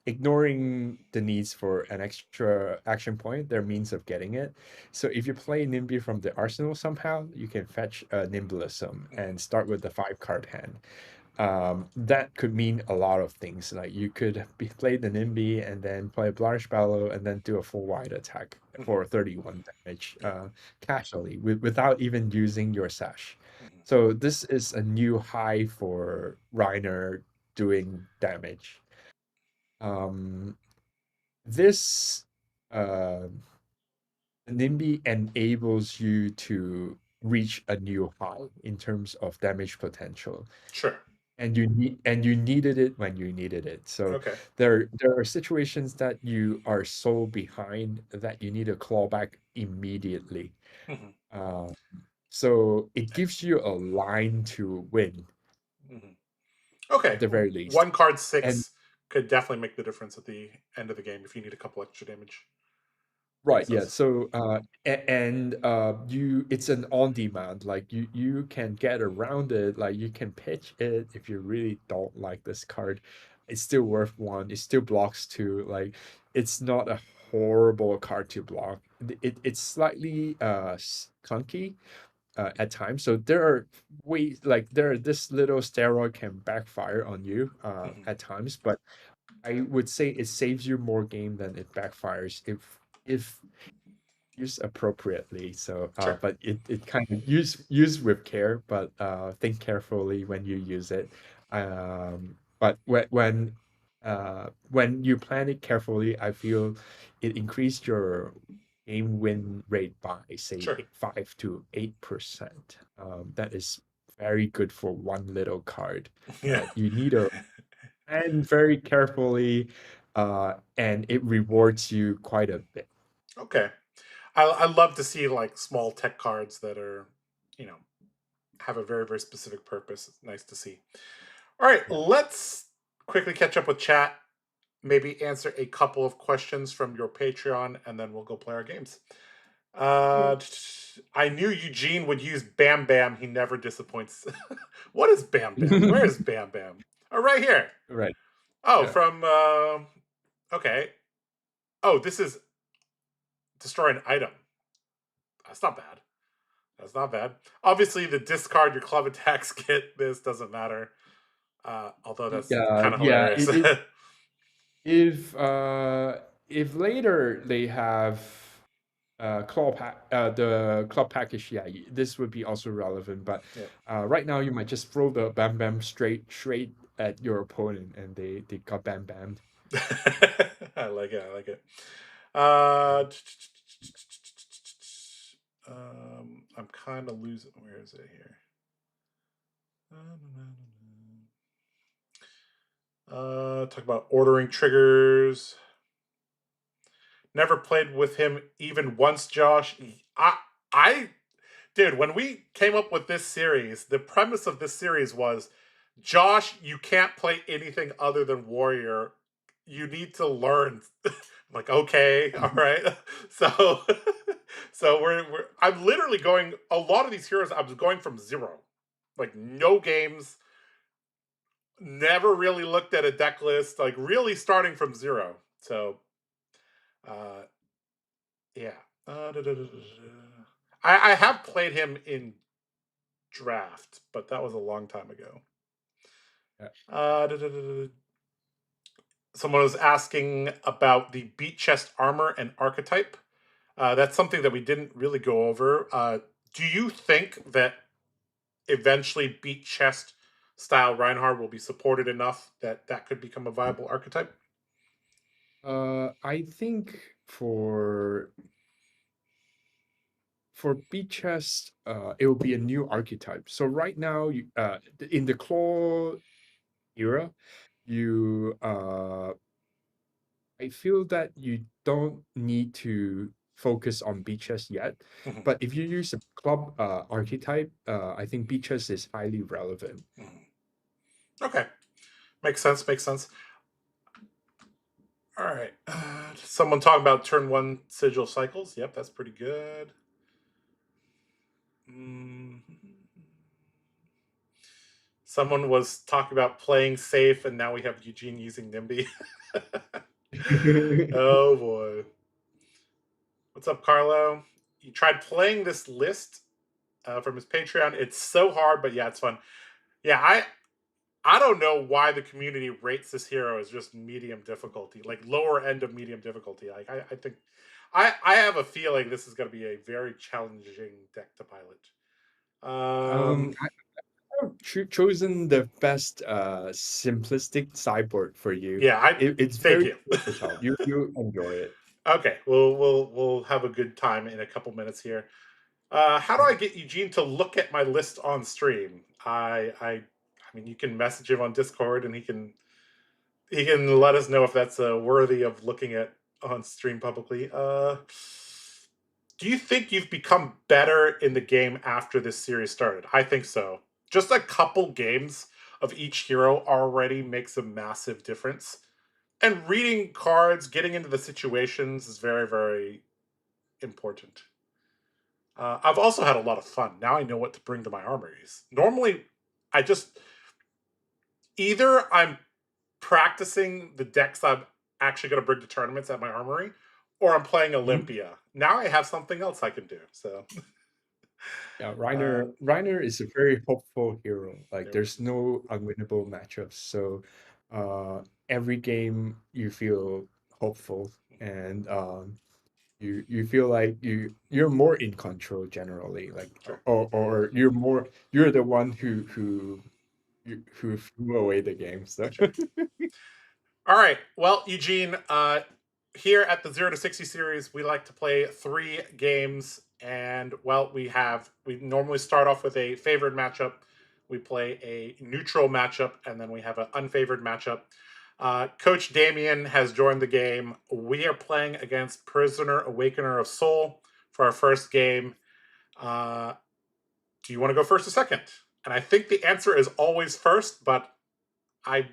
ignoring the needs for an extra action point, there are means of getting it. So if you play NIMBY from the arsenal somehow, you can fetch Nimblism and start with the 5-card hand. That could mean a lot of things. Like you could play the NIMBY and then play a Blarsh Bellow and then do a full wide attack for 31 damage casually without even using your sash. So this is a new high for Rhinar doing damage. This NIMBY enables you to reach a new high in terms of damage potential. Sure. And you needed it when you needed it. So Okay. there are situations that you are so behind that you need to claw back immediately. So it gives you a line to win. Okay. At the very least. 1 card 6 And could definitely make the difference at the end of the game if you need a couple extra damage. right, yeah. So you it's an on demand. Like you can get around it, like you can pitch it if you really don't like this card. It's still worth 1. It still blocks 2. Like it's not a horrible card to block. It's slightly clunky at times. So there are ways, like this little steroid can backfire on you at times, but I would say it saves you more game than it backfires if used appropriately. So Sure. but it kind of use with care, but think carefully when you use it. But when you plan it carefully, I feel it increased your game win rate by say Sure. 5 to 8%. That is very good for one little card. Yeah. You need to plan very carefully, and it rewards you quite a bit. Okay. I love to see like small tech cards that are, have a very, very specific purpose. It's nice to see. All right, let's quickly catch up with chat. Maybe answer a couple of questions from your Patreon, and then we'll go play our games. I knew Eugene would use Bam Bam. He never disappoints. What is Bam Bam? Where is Bam Bam? Oh, right here. Right. Oh, Yeah. from okay. Oh, this is destroy an item. That's not bad. That's not bad. Obviously, the discard your club attacks kit. This doesn't matter. Although that's kind of hilarious. If later they have the club package, yeah, this would be also relevant. But right now, you might just throw the Bam Bam straight at your opponent, and they got Bam Bammed. I like it. I like it. I'm kind of losing. Where is it here? Talk about ordering triggers. Never played with him even once, Josh. Dude, when we came up with this series, the premise of this series was, Josh, you can't play anything other than Warrior. You need to learn. I'm like, okay, all right. So I'm literally going, a lot of these heroes, I was going from 0. Like, no games. Never really looked at a deck list. Like, really starting from 0. So, yeah. I have played him in draft, but that was a long time ago. Someone was asking about the beat chest armor and archetype. That's something that we didn't really go over. Do you think that eventually beat chest style Reinhardt will be supported enough that that could become a viable archetype? I think for beat chest, it will be a new archetype. So right now, in the claw era, I feel that you don't need to focus on beat chest yet. But if you use a club archetype, I think beat chest is highly relevant. Okay, makes sense. Makes sense. All right. Someone talking about turn 1 sigil cycles. Yep, that's pretty good. Someone was talking about playing safe, and now we have Eugene using NIMBY. Oh boy. What's up, Carlo? You tried playing this list from his Patreon. It's so hard, but yeah, it's fun. Yeah, I don't know why the community rates this hero as just medium difficulty, like lower end of medium difficulty. Like I think I have a feeling this is going to be a very challenging deck to pilot. I've chosen the best simplistic sideboard for you. Yeah, It's thank very you. versatile. You enjoy it. Okay, we'll have a good time in a couple minutes here. How do I get Eugene to look at my list on stream? I mean, you can message him on Discord, and he can let us know if that's worthy of looking at on stream publicly. Do you think you've become better in the game after this series started? I think so. Just a couple games of each hero already makes a massive difference. And reading cards, getting into the situations is very, very important. I've also had a lot of fun. Now I know what to bring to my armories. Normally, I just either I'm practicing the decks I'm actually going to bring to tournaments at my armory, or I'm playing Olympia. Now I have something else I can do. So Yeah, Rhinar is a very hopeful hero. Like there we there's no unwinnable matchups. So every game you feel hopeful and you feel like you're more in control generally. Like Sure. or you're the one who threw away the game. So Sure. All right. Well, Eugene, here at the 0 to 60 series, we like to play 3 games. And, well, we normally start off with a favored matchup. We play a neutral matchup, and then we have an unfavored matchup. Coach Damien has joined the game. We are playing against Prisoner Awakener of Soul for our first game. Do you want to go first or second? And I think the answer is always first, but I'm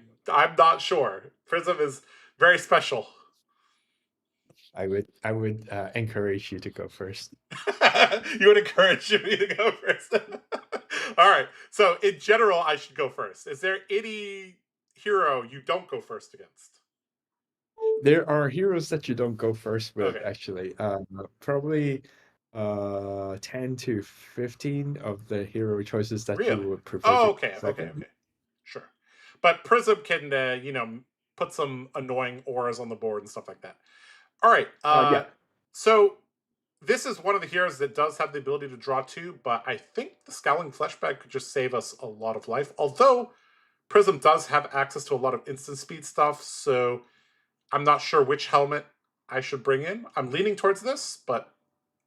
not sure. Prism is very special. I would encourage you to go first. You would encourage me to go first. All right. So in general, I should go first. Is there any hero you don't go first against? There are heroes that you don't go first with, Okay. actually. Probably 10 to 15 of the hero choices that you Really? would prefer Oh, to okay. second. Okay. Sure. But Prism can, put some annoying auras on the board and stuff like that. All right. Yeah. So this is one of the heroes that does have the ability to draw 2, but I think the Scowling Fleshbag could just save us a lot of life. Although Prism does have access to a lot of instant speed stuff, so I'm not sure which helmet I should bring in. I'm leaning towards this, but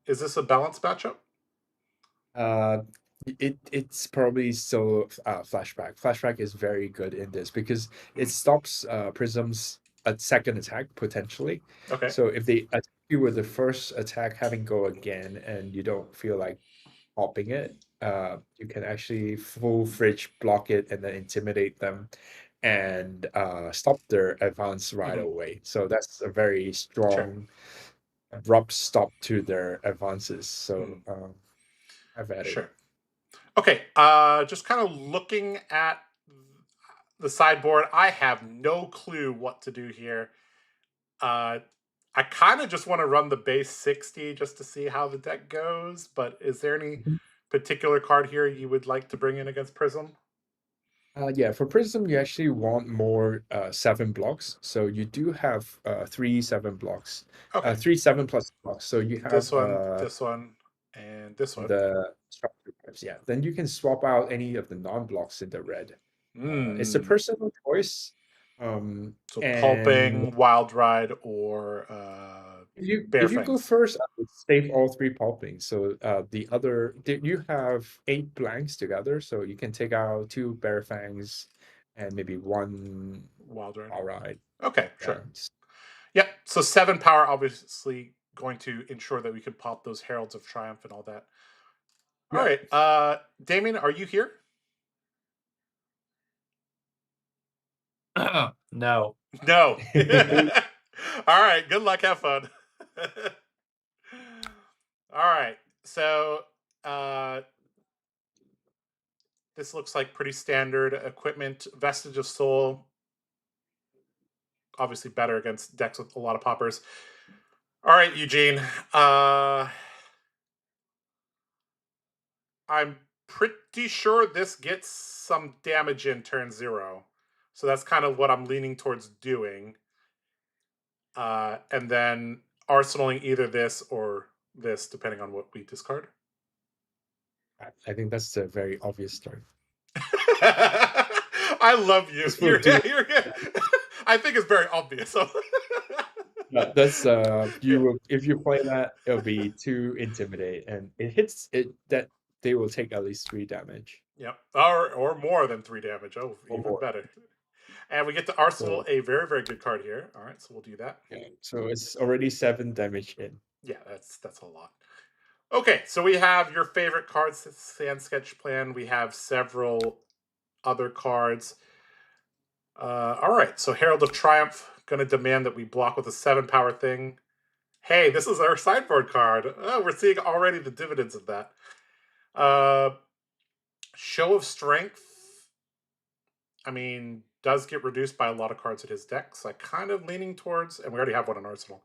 is this a balanced matchup? Uh, it's probably still Flashback. Flashback is very good in this because it stops Prism's second attack potentially. Okay. So if they attack you with the first attack, having go again, and you don't feel like popping it, you can actually full fridge block it and then intimidate them and stop their advance right away. So that's a very strong, abrupt stop to their advances. So I've added Sure. it. Okay. Just kind of looking at the sideboard, I have no clue what to do here. I kind of just want to run the base 60 just to see how the deck goes, but is there any particular card here you would like to bring in against Prism? Yeah, for Prism, you actually want more 7 blocks. So you do have 3 7 blocks, Okay. 3 7 plus blocks. So you have This one, and this one. the structure types. Yeah, then you can swap out any of the non-blocks in the red. It's a personal choice. So And Pulping, Wild Ride, or Bare if you go Fangs. first, I would save all 3 pulping. So you have 8 blanks together, so you can take out 2 bare fangs and maybe 1 Wild Ride. all right. Okay, sure. Yep. So 7 power, obviously going to ensure that we could pop those Heralds of Triumph and all that. All right. Damien, are you here? No. No. All right. Good luck. Have fun. All right. So This looks like pretty standard equipment. Vestige of Soul, obviously better against decks with a lot of poppers. All right, Eugene. I'm pretty sure this gets some damage in turn 0. So that's kind of what I'm leaning towards doing. And then arsenaling either this or this, depending on what we discard. I think that's a very obvious turn. I love you. This will do. I think it's very obvious. So. That's if you play that, it'll be 2 intimidate, and it hits it that they will take at least 3 damage. Yep, or more than 3 damage. Oh, Or even more. better. And we get to arsenal a very, very good card here. All right, so we'll do that. Yeah, so it's already 7 damage in. Yeah, that's a lot. Okay, so we have your favorite cards, Sand Sketch Plan. We have several other cards. All right, so Herald of Triumph, going to demand that we block with a 7 power thing. Hey, this is our sideboard card. Oh, we're seeing already the dividends of that. Show of Strength, I mean, does get reduced by a lot of cards in his deck. So I kind of leaning towards, and we already have one in Arsenal.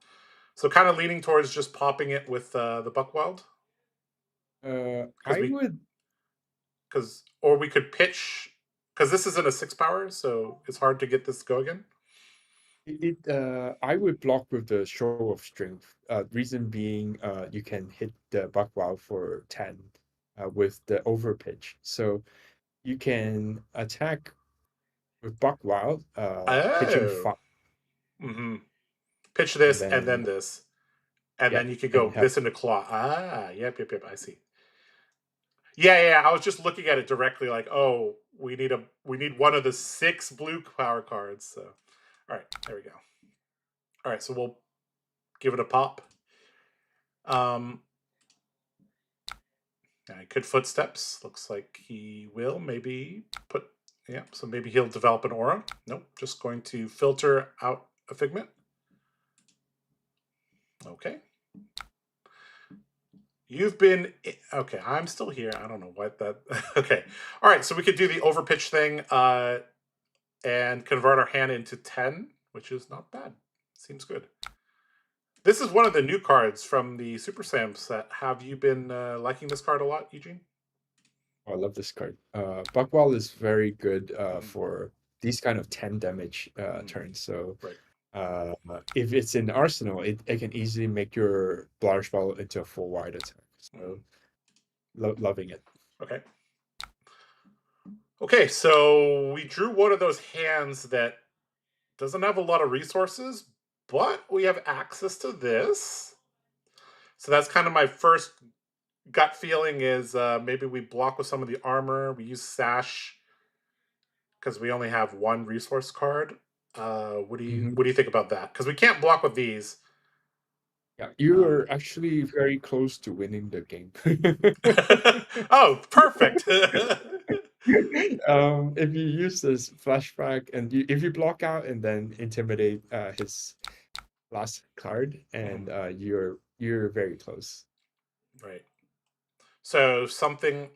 So kind of leaning towards just popping it with the Buckwild. Or we could pitch, because this isn't a 6 power, so it's hard to get this to go again. I would block with the Show of Strength. Reason being, you can hit the Buckwild for 10 with the overpitch. So you can attack with Buckwild, pitching 5. Mm-hmm. Pitch this and then this. And then you could go this into Claw. Yep, I see. Yeah, I was just looking at it directly like, oh, we need one of the 6 blue power cards. So, all right, there we go. All right, so we'll give it a pop. I could Footsteps. Looks like he will maybe put, yeah, so maybe he'll develop an aura. Nope, just going to filter out a Figment. Okay. You've been, okay, I'm still here. I don't know what that, okay. All right, so we could do the overpitch thing and convert our hand into 10, which is not bad. Seems good. This is one of the new cards from the Super Sam set. Have you been liking this card a lot, Eugene? Oh, I love this card. Buckwild is very good for these kind of 10 damage turns. So if it's in Arsenal, it can easily make your Blarish Ball into a full wide attack. So loving it. Okay. Okay, so we drew one of those hands that doesn't have a lot of resources, but we have access to this. So that's kind of my first gut feeling is maybe we block with some of the armor. We use Sash because we only have 1 resource card. What do you think about that? Because we can't block with these. Yeah, you are actually very close to winning the game. Oh, perfect. If you use this flashback and if you block out and then intimidate his last card, and you're very close. Right. So something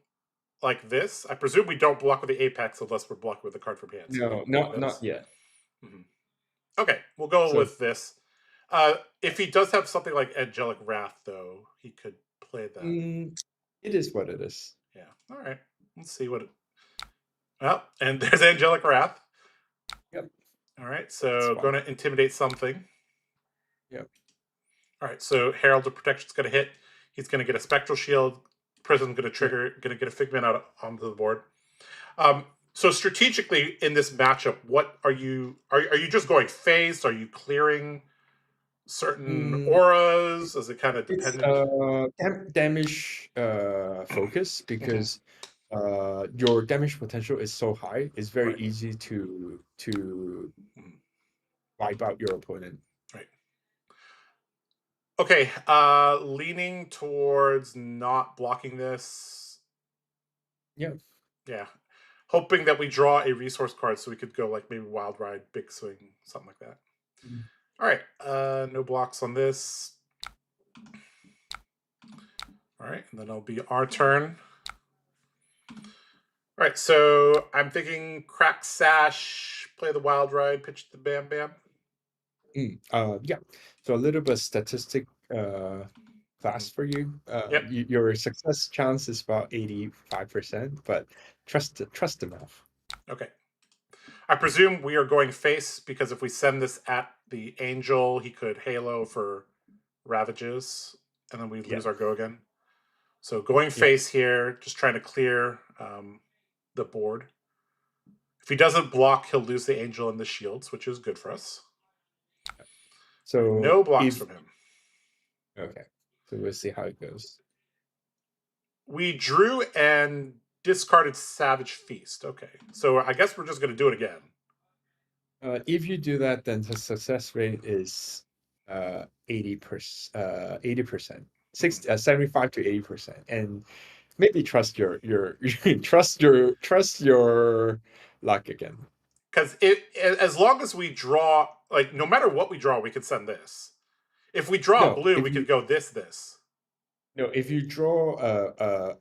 like this. I presume we don't block with the Apex unless we're blocking with the card from hand. So no, not yet. Okay, we'll go with this. If he does have something like Angelic Wrath, though, he could play that. It is what it is. Yeah. All right. Let's see what. Well, and there's Angelic Wrath. Yep. All right. So going to intimidate something. Yep. All right. So Herald of Protection's going to hit. He's going to get a Spectral Shield. Prism's going to trigger. Going to get a Figment out onto the board. So strategically in this matchup, what are you just going phased? Are you clearing certain auras? Is it kind of dependent? It's damage focus because your damage potential is so high. It's very easy to wipe out your opponent. Right. Okay. Leaning towards not blocking this. Yeah. Yeah. Hoping that we draw a resource card so we could go like maybe Wild Ride, Big Swing, something like that. All right. No blocks on this. All right. And then it'll be our turn. All All right, so I'm thinking crack sash, play the wild ride, pitch the bam bam. Yeah. So a little bit of statistic class for you. Yep. Your success chance is about 85%, but trust the math. Okay. I presume we are going face because if we send this at the angel, he could halo for ravages, and then we lose our go again. So going face here, just trying to clear the board. If he doesn't block, he'll lose the angel and the shields, which is good for us. So No blocks from him. Okay. So we'll see how it goes. We drew and discarded Savage Feast. Okay. So I guess we're just going to do it again. If you do that, then the success rate is 80%, 75 to 80%, and maybe trust your trust your luck again. Because as long as we draw, like no matter what we draw, we could send this. If we draw blue, we could go this. No, if you draw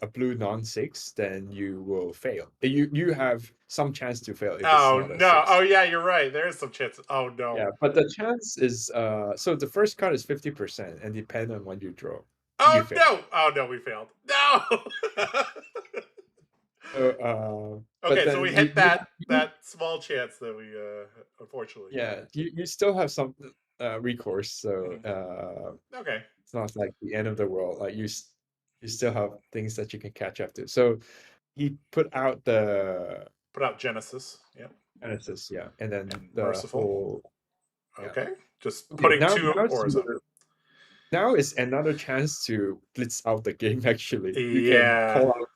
a blue non-6, then you will fail. You have some chance to fail if it's not a 6. Oh yeah, you're right. There is some chance. Oh no. Yeah, but the chance is so the first card is 50%, and depending on what you draw. Oh no! Oh no, we failed. No. Okay, so we hit that small chance that we unfortunately. Yeah, you still have some recourse, so okay. It's not like the end of the world. Like you still have things that you can catch up to. So he put out Genesis. Yeah. Genesis, yeah, and then the Merciful. whole. Okay, just putting two auras up. Now is another chance to blitz out the game. Actually, you can call out.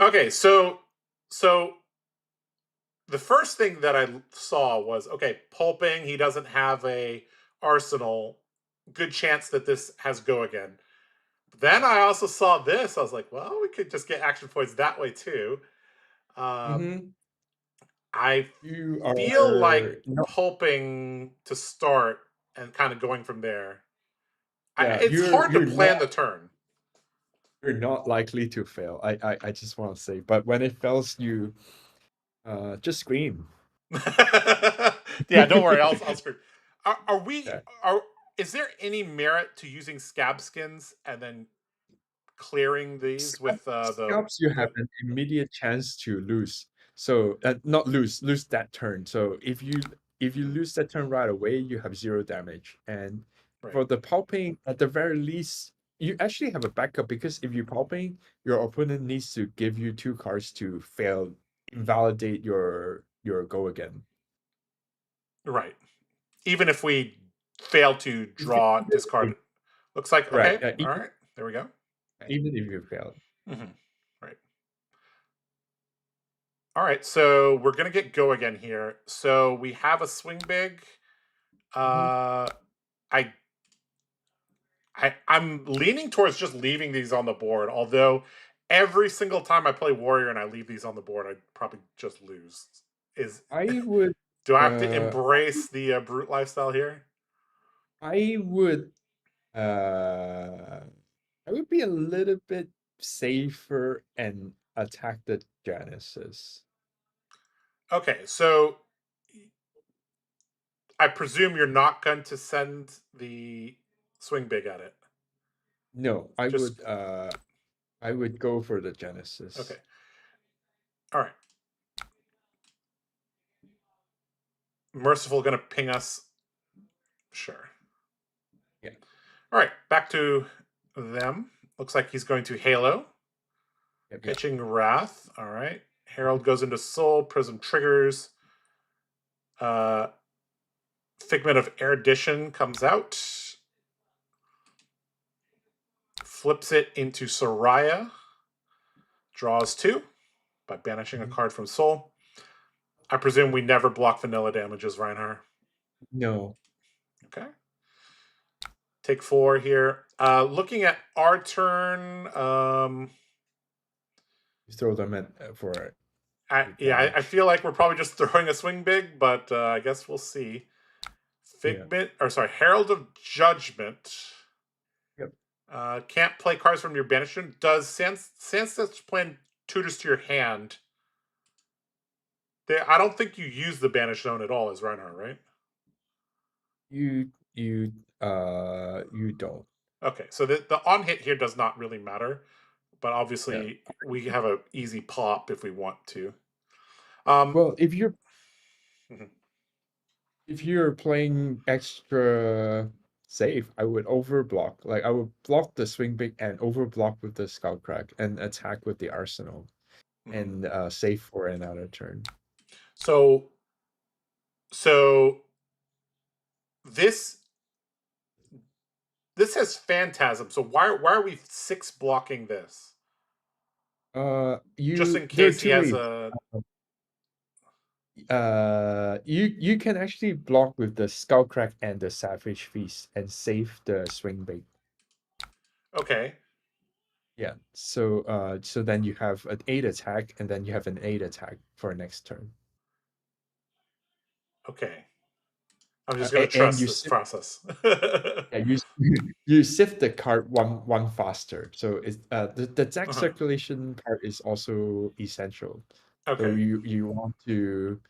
Okay, so the first thing that I saw was pulping. He doesn't have a arsenal. Good chance that this has go again. Then I also saw this. I was like, well, we could just get action points that way too. I feel like pulping to start and kind of going from there. Yeah, it's hard to plan the turn. You're not likely to fail. I just want to say, but when it fails, you just scream. Yeah, don't worry. I'll scream. Is there any merit to using Scabskins and then clearing these with Scabs? You have an immediate chance to lose. So not lose that turn. So if you lose that turn right away, you have 0 damage. And for the pulping, at the very least, you actually have a backup, because if you're pulping, your opponent needs to give you 2 cards to invalidate your go again. Right. Even if we fail to draw, discard. Looks like okay. All right. There we go. Even if you failed. Right. All right. So we're gonna get go again here. So we have a swing big. I'm leaning towards just leaving these on the board, although every single time I play warrior and I leave these on the board, I'd probably just lose. Do I have to embrace the brute lifestyle here? I would be a little bit safer and attack the Genesis. Okay, so I presume you're not going to send the swing big at it. No, I would go for the Genesis. Okay. All right. Merciful gonna ping us. Sure. Yeah. All right, back to them. Looks like he's going to Halo. Pitching Wrath. All right. Herald goes into Soul. Prism triggers. Figment of Erudition comes out. Flips it into Soraya. Draws 2 by banishing a card from Soul. I presume we never block vanilla damages, Rhinar. No. Okay. Take 4 here. Looking at our turn. You throw them in for it. I feel like we're probably just throwing a swing big, but I guess we'll see. Figment, Herald of Judgment. Yep. Can't play cards from your banishment. Does Sandstorm's Plan tutors to your hand. I don't think you use the banish zone at all as Rhinar, right? You don't. Okay, so the on hit here does not really matter, but obviously we have an easy pop if we want to. Well, if you're Mhm. if you're playing extra safe, I would overblock. Like I would block the swing big and overblock with the skull crack and attack with the arsenal, and save for another turn. So this has Phantasm. So why are we 6 blocking this? Just in There are case he two has ways. a. You can actually block with the skull crack and the savage feast and save the swing bait. Okay. Yeah. So then you have an 8 attack, and then you have an 8 attack for next turn. Okay. I'm just gonna trust you this process. Yeah, you sift the card one faster. So it's the deck circulation part is also essential. Okay. So you want to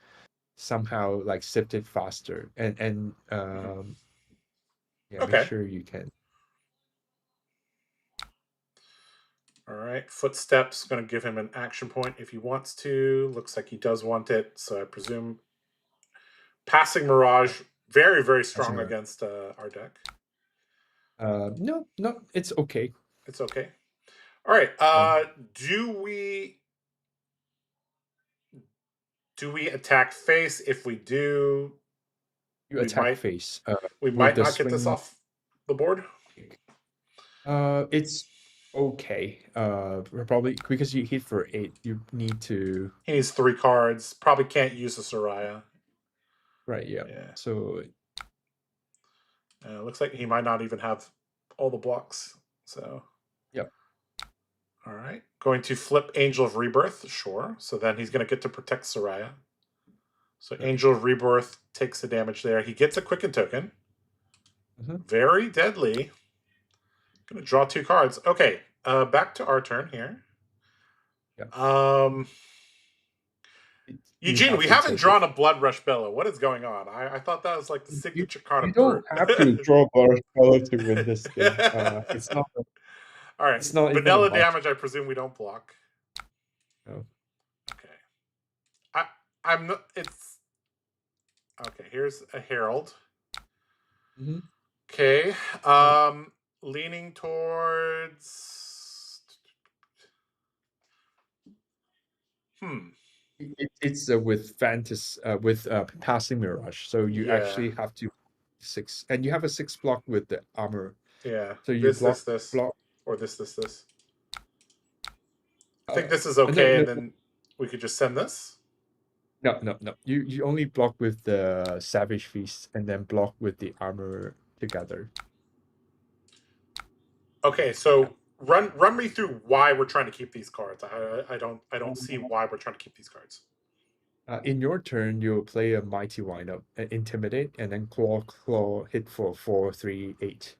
somehow like sift it faster and Okay. make sure you can. All right. Footsteps going to give him an action point if he wants to. Looks like he does want it, so I presume passing Mirage very, very strong against our deck. No, it's okay. It's okay. All right. Do we attack face? If we do, you attack face. We might not get this off the board. It's okay. Probably because you hit for 8, you need to. He needs 3 cards. Probably can't use the Soraya. Right. Yeah. So. Looks like he might not even have all the blocks. So. Yep. All right. Going to flip Angel of Rebirth. Sure. So then he's going to get to protect Soraya. So Angel of Rebirth takes the damage there. He gets a Quicken token. Very deadly. Going to draw 2 cards. Okay. Back to our turn here. Yeah. Eugene, we haven't drawn a Blood Rush Bellow. What is going on? I thought that was like the signature card. You don't have to draw Blood Rush Bellow to win this game. It's not. All right. It's not vanilla damage. I presume we don't block. No. Okay. I'm not. It's okay. Here's a Herald. Okay. Leaning towards. It's with passing Mirage, so you actually have to 6, and you have a 6 block with the armor. Yeah. So you block or this. I think this is okay, and then we could just send this. No. You only block with the Savage Feast, and then block with the armor together. Okay, so run me through why we're trying to keep these cards. I don't see why we're trying to keep these cards. In your turn, you'll play a Mighty Windup, Intimidate, and then Claw hit for 4, 3, 8.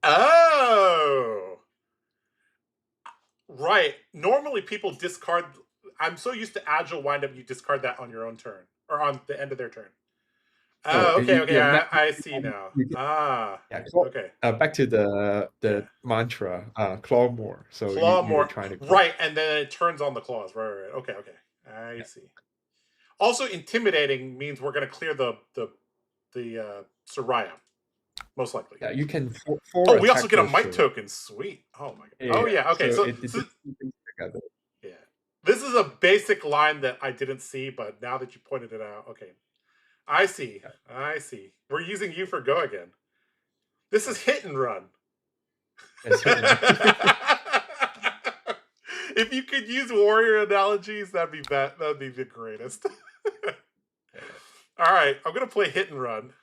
Oh, right. Normally people discard. I'm so used to Agile Windup, you discard that on your own turn or on the end of their turn. Oh, okay. I see now. Okay. Back to the mantra, claw more. So claw you more. were trying to right, and then it turns on the claws. Right. Okay. I see. Also, intimidating means we're going to clear the Soraya, most likely. Yeah, you can. We also get a might token. Sweet. Oh my god. Yeah. Okay. So together. Yeah, this is a basic line that I didn't see, but now that you pointed it out, okay. I see. We're using you for go again. This is hit and run. If you could use warrior analogies, that'd be the greatest. All right, I'm gonna play hit and run,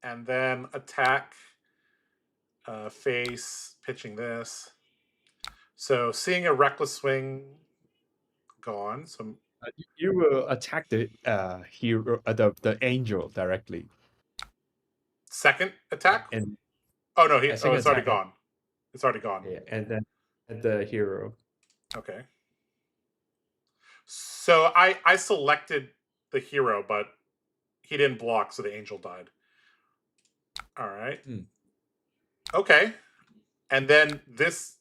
and then attack. Face pitching this. So seeing a reckless swing, gone. So you will attack the hero, the angel directly. second attack. And Oh no, second it's already attack, gone. It's already gone. yeah, and then at the hero. Okay. So I selected the hero, but he didn't block, so the angel died. All right. Okay. And then this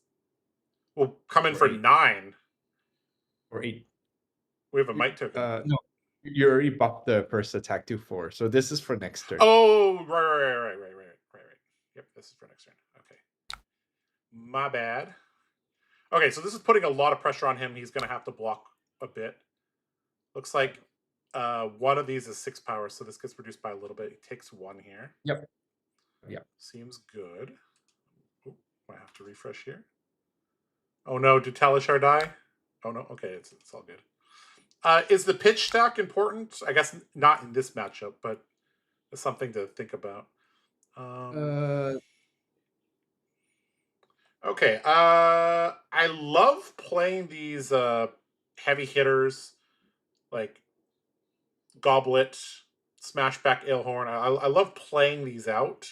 will come in Or for 8. 9. Or 8. We have a might token. No, you already buffed the first attack to 4, so this is for next turn. Oh, right. Yep, this is for next turn. Okay. My bad. Okay, so this is putting a lot of pressure on him. He's going to have to block a bit. Looks like one of these is 6 power, so this gets reduced by a little bit. He takes 1 here. Yep. Seems good. Ooh, might have to refresh here. Oh no, did Talishar die? Oh no, okay, it's all good. Is the pitch stack important? I guess not in this matchup, but it's something to think about. Okay. I love playing these heavy hitters like Goblet, Smashback, Alehorn. I love playing these out.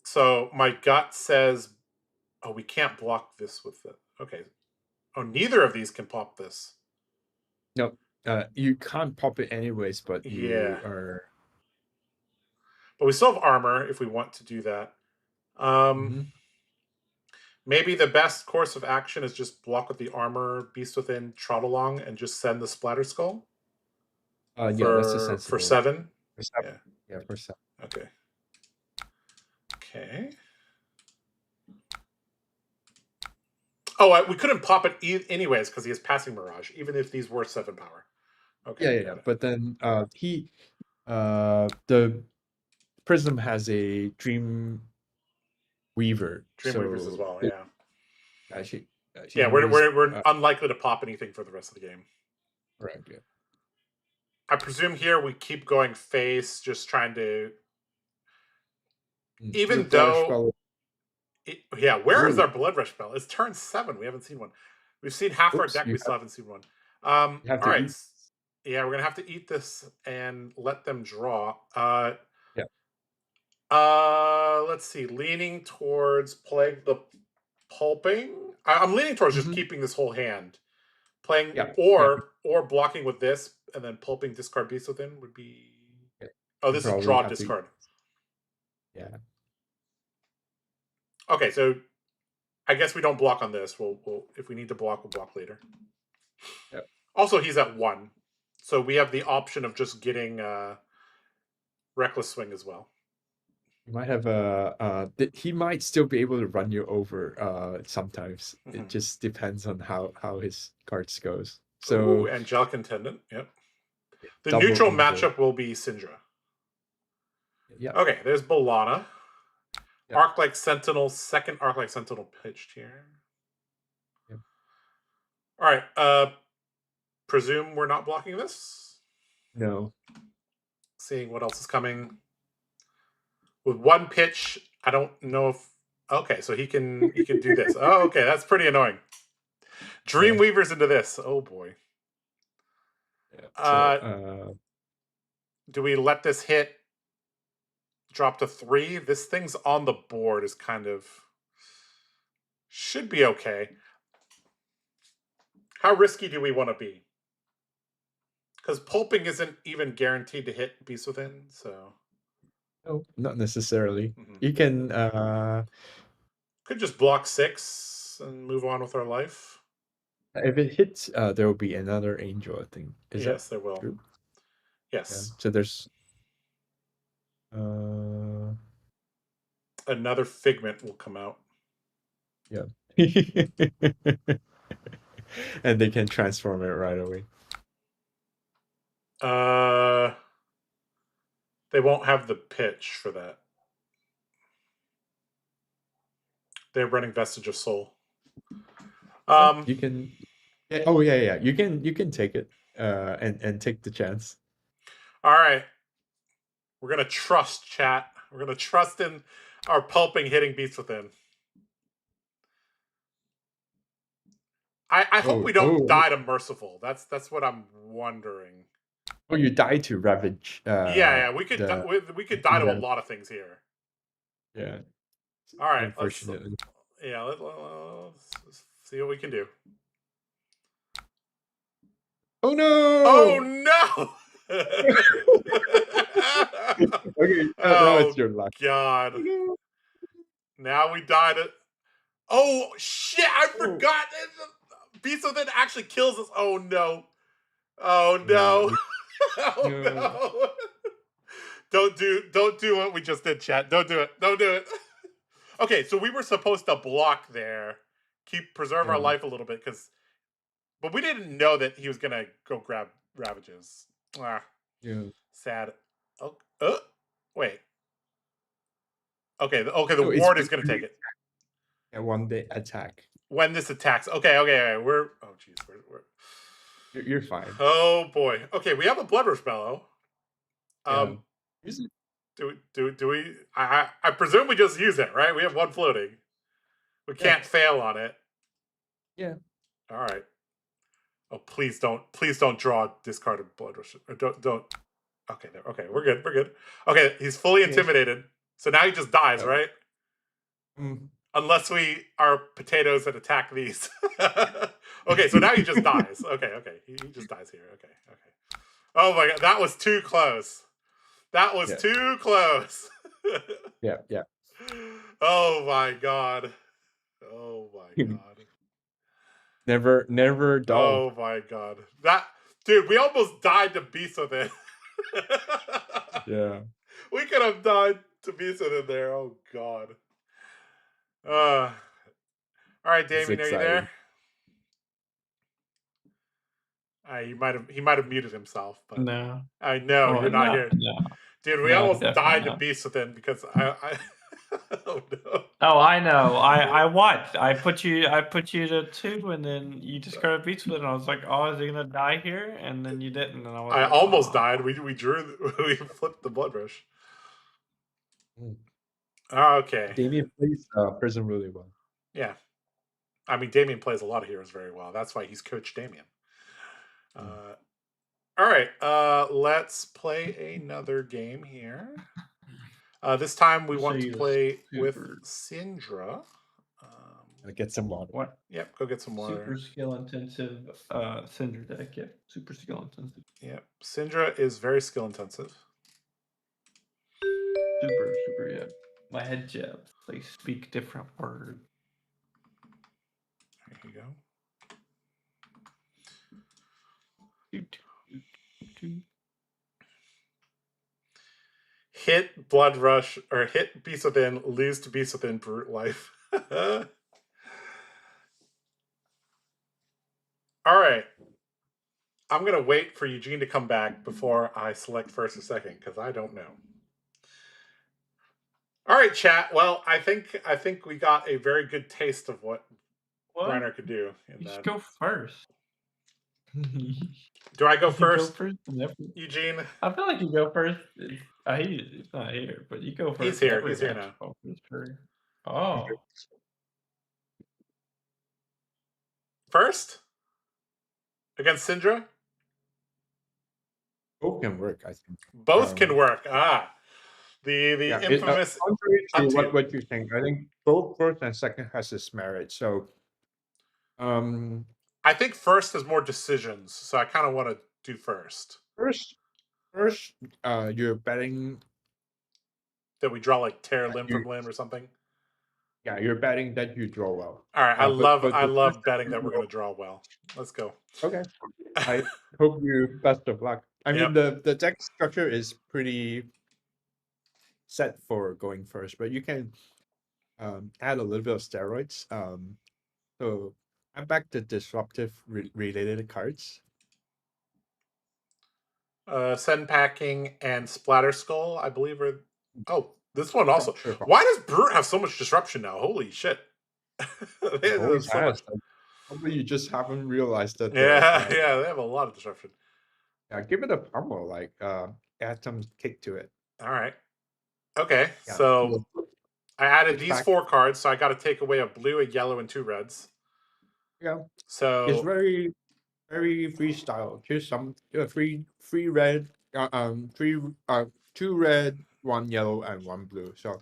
So my gut says, oh, we can't block this with it. Okay. Oh, neither of these can pop this. No, you can't pop it anyways, but you are. But we still have armor if we want to do that. Maybe the best course of action is just block with the armor, Beast Within, trot along, and just send the Splatter Skull. Yeah, that's a sensible. For 7. For 7. Yeah, for 7. Okay. Okay. Oh, we couldn't pop it anyways because he has Passing Mirage, even if these were 7 power. Okay. Yeah. But then the Prism has a Dream Weaver. Dream Weavers as well. Yeah. Actually, yeah, we're unlikely to pop anything for the rest of the game. Right. Yeah. I presume here we keep going face, just trying to. Even though. Where is our Blood Rush spell? It's turn 7. We haven't seen one. We've seen half our deck. We still haven't seen one. All right. Yeah, we're gonna have to eat this and let them draw. Let's see. Leaning towards playing the pulping. I'm leaning towards just keeping this whole hand. Playing or blocking with this and then pulping discard Beast Within would be. Oh, this is draw discard. Yeah. Okay, so I guess we don't block on this. We'll if we need to block, we'll block later. Yep. Also, he's at 1, so we have the option of just getting Reckless Swing as well. You might have he might still be able to run you over sometimes. It just depends on how his cards goes. So Angelic Intendant. Yep. The neutral matchup will be Syndra. Yeah. Okay, there's Bolana. Yep. Arc-like Sentinel, second Arc-like Sentinel pitched here. Yep. All right. Presume we're not blocking this? No. Seeing what else is coming. With 1 pitch, I don't know if. Okay, so he can do this. Oh, okay, that's pretty annoying. Dreamweaver's into this. Oh boy. Yeah, do we let this hit? Drop to 3. This thing's on the board is kind of should be okay. How risky do we want to be? Because pulping isn't even guaranteed to hit Beast Within, so. No, not necessarily. You can could just block 6 and move on with our life. If it hits, there will be another angel, I think. Yes, there will. True? Yes. Yeah. So there's another Figment will come out. Yeah. And they can transform it right away. They won't have the pitch for that. They're running Vestige of Soul. You can. Oh yeah. You can take it. And take the chance. All right. We're gonna trust, chat. We're gonna trust in our pulping hitting Beast Within. I hope we don't die to Merciful. That's what I'm wondering. Oh, you die to Ravage. Yeah, we could we could die to a lot of things here. Yeah. All right, Unfortunately. let's see what we can do. Oh no! Oh no! Okay, now it's your luck. God. Oh, no. Now we died at. Oh shit! I forgot. Beast of It actually kills us. Oh no! Oh no! Oh no! Don't do what we just did, chat. Don't do it. Don't do it. Okay, so we were supposed to block there, preserve our life a little bit, but we didn't know that he was gonna go grab Ravages. Sad. Oh, wait. Okay, the ward is gonna take it. And one day attack. When this attacks. Okay. We're. Oh jeez, You're fine. Oh boy. Okay, we have a Blood Rush Bellow. Do we? I presume we just use it, right? We have one floating. We can't fail on it. Yeah. All right. Oh, please don't draw discarded Blood Rush. Or don't. Okay, there. Okay, we're good. Okay, he's fully intimidated. So now he just dies, right? Unless we are potatoes that attack these. Okay, so now he just dies. Okay. He just dies here. Okay. Oh my god, that was too close. That was too close. Yeah. Oh my god. Never dull. Oh my god. Dude, we almost died to Beast of It. Yeah. We could have died to Beast of It there. Oh god. All right, Damien, are you there? He might have muted himself, but no. I know you're not here. No. Dude, we almost died to Beast with him because I oh no. Oh, I know. I watched. I put you to 2, and then you discarded Beast with it, and I was like, oh, is he gonna die here? And then you didn't, and I almost died. We we flipped the Blood Rush. Okay. Damien plays Prism really well. Yeah. I mean, Damien plays a lot of heroes very well. That's why he's Coach Damien. All right. Let's play another game here. This time we want to play with Syndra. Get some water. What? Yep, go get some water. Super skill intensive Syndra deck. Yep, super skill intensive. Yep, Syndra is very skill intensive. Super, yeah. My head jabs. They speak different words. There you go. Hit Blood Rush, or hit Beast Within, lose to Beast Within, Brute Life. All right. I'm going to wait for Eugene to come back before I select first or second, because I don't know. All right, chat. Well, I think we got a very good taste of what Rhinar could do. You should go first. Do I go first? Eugene? I feel like you go first. He's not here, but you go first. He's here. He's here now. Oh. First? Against Syndra? Both can work, I think. Both can work. The infamous. Contrary to what you think, I think both first and second has its merit. So, I think first has more decisions, so I kind of want to do first. First, you're betting that we draw like tear limb from limb or something. Yeah, you're betting that you draw well. All right, I love betting that we're going to draw well. Let's go. Okay. I hope you best of luck. I mean, the deck structure is pretty set for going first, but you can add a little bit of steroids. So I'm back to disruptive related cards. Send Packing and Splatter Skull, I believe, are. Oh, this one also. Why does Brute have so much disruption now? Holy shit! Probably you just haven't realized that. Yeah, they have a lot of disruption. Yeah, give it a pummel, like add some kick to it. All right. Okay, so I added these 4 cards, so I got to take away a blue, a yellow, and 2 reds. Yeah. So it's very Very freestyle. Just some three red, three 2 red, 1 yellow, and 1 blue. So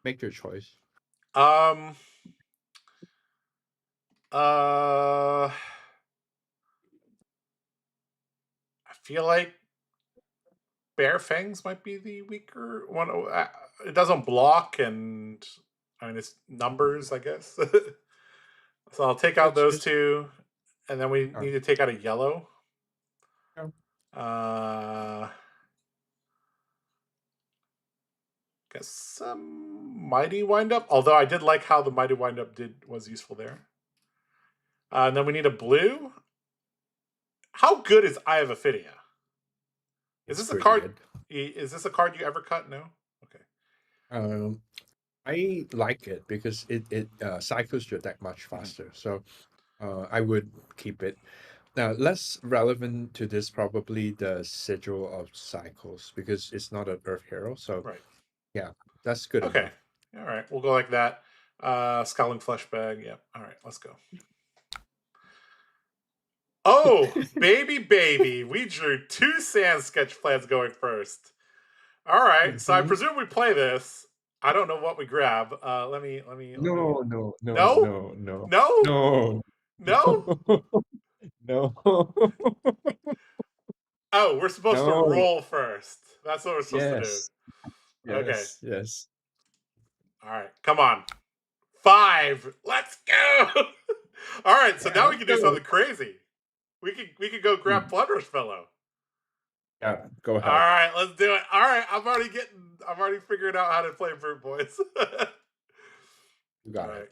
make your choice. Um. I feel like Bear Fangs might be the weaker one. It doesn't block, and I mean it's numbers, I guess. So I'll take out Let's those just two, and then we need to take out a yellow. yeah. Guess some Mighty Windup. Although I did like how the Mighty Windup was useful there. And then we need a blue. How good is Eye of Ophidia? Is It's this a pretty card? good. Is this a card you ever cut? No. Okay. I like it because it cycles your deck much faster. So I would keep it. Now, less relevant to this probably the Sigil of Cycles because it's not an Earth hero. So Right. yeah, that's good Okay. enough. All right. We'll go like that. Scowling Flesh Bag. Yep. All right. Let's go. Oh, baby. We drew 2 sand sketch plans going first. All right. So I presume we play this. I don't know what we grab. Let me. No. No? No. No? No? No. Oh, we're supposed to No. roll first. That's what we're supposed to do. Yes. Okay. Yes. All right. Come on. 5. Let's go. All right. So now we can do something crazy. We could go grab Bloodrush Fellow. Yeah, go All ahead. right, let's do it. All right, I'm already figuring out how to play Fruit Boys. You got All it. right.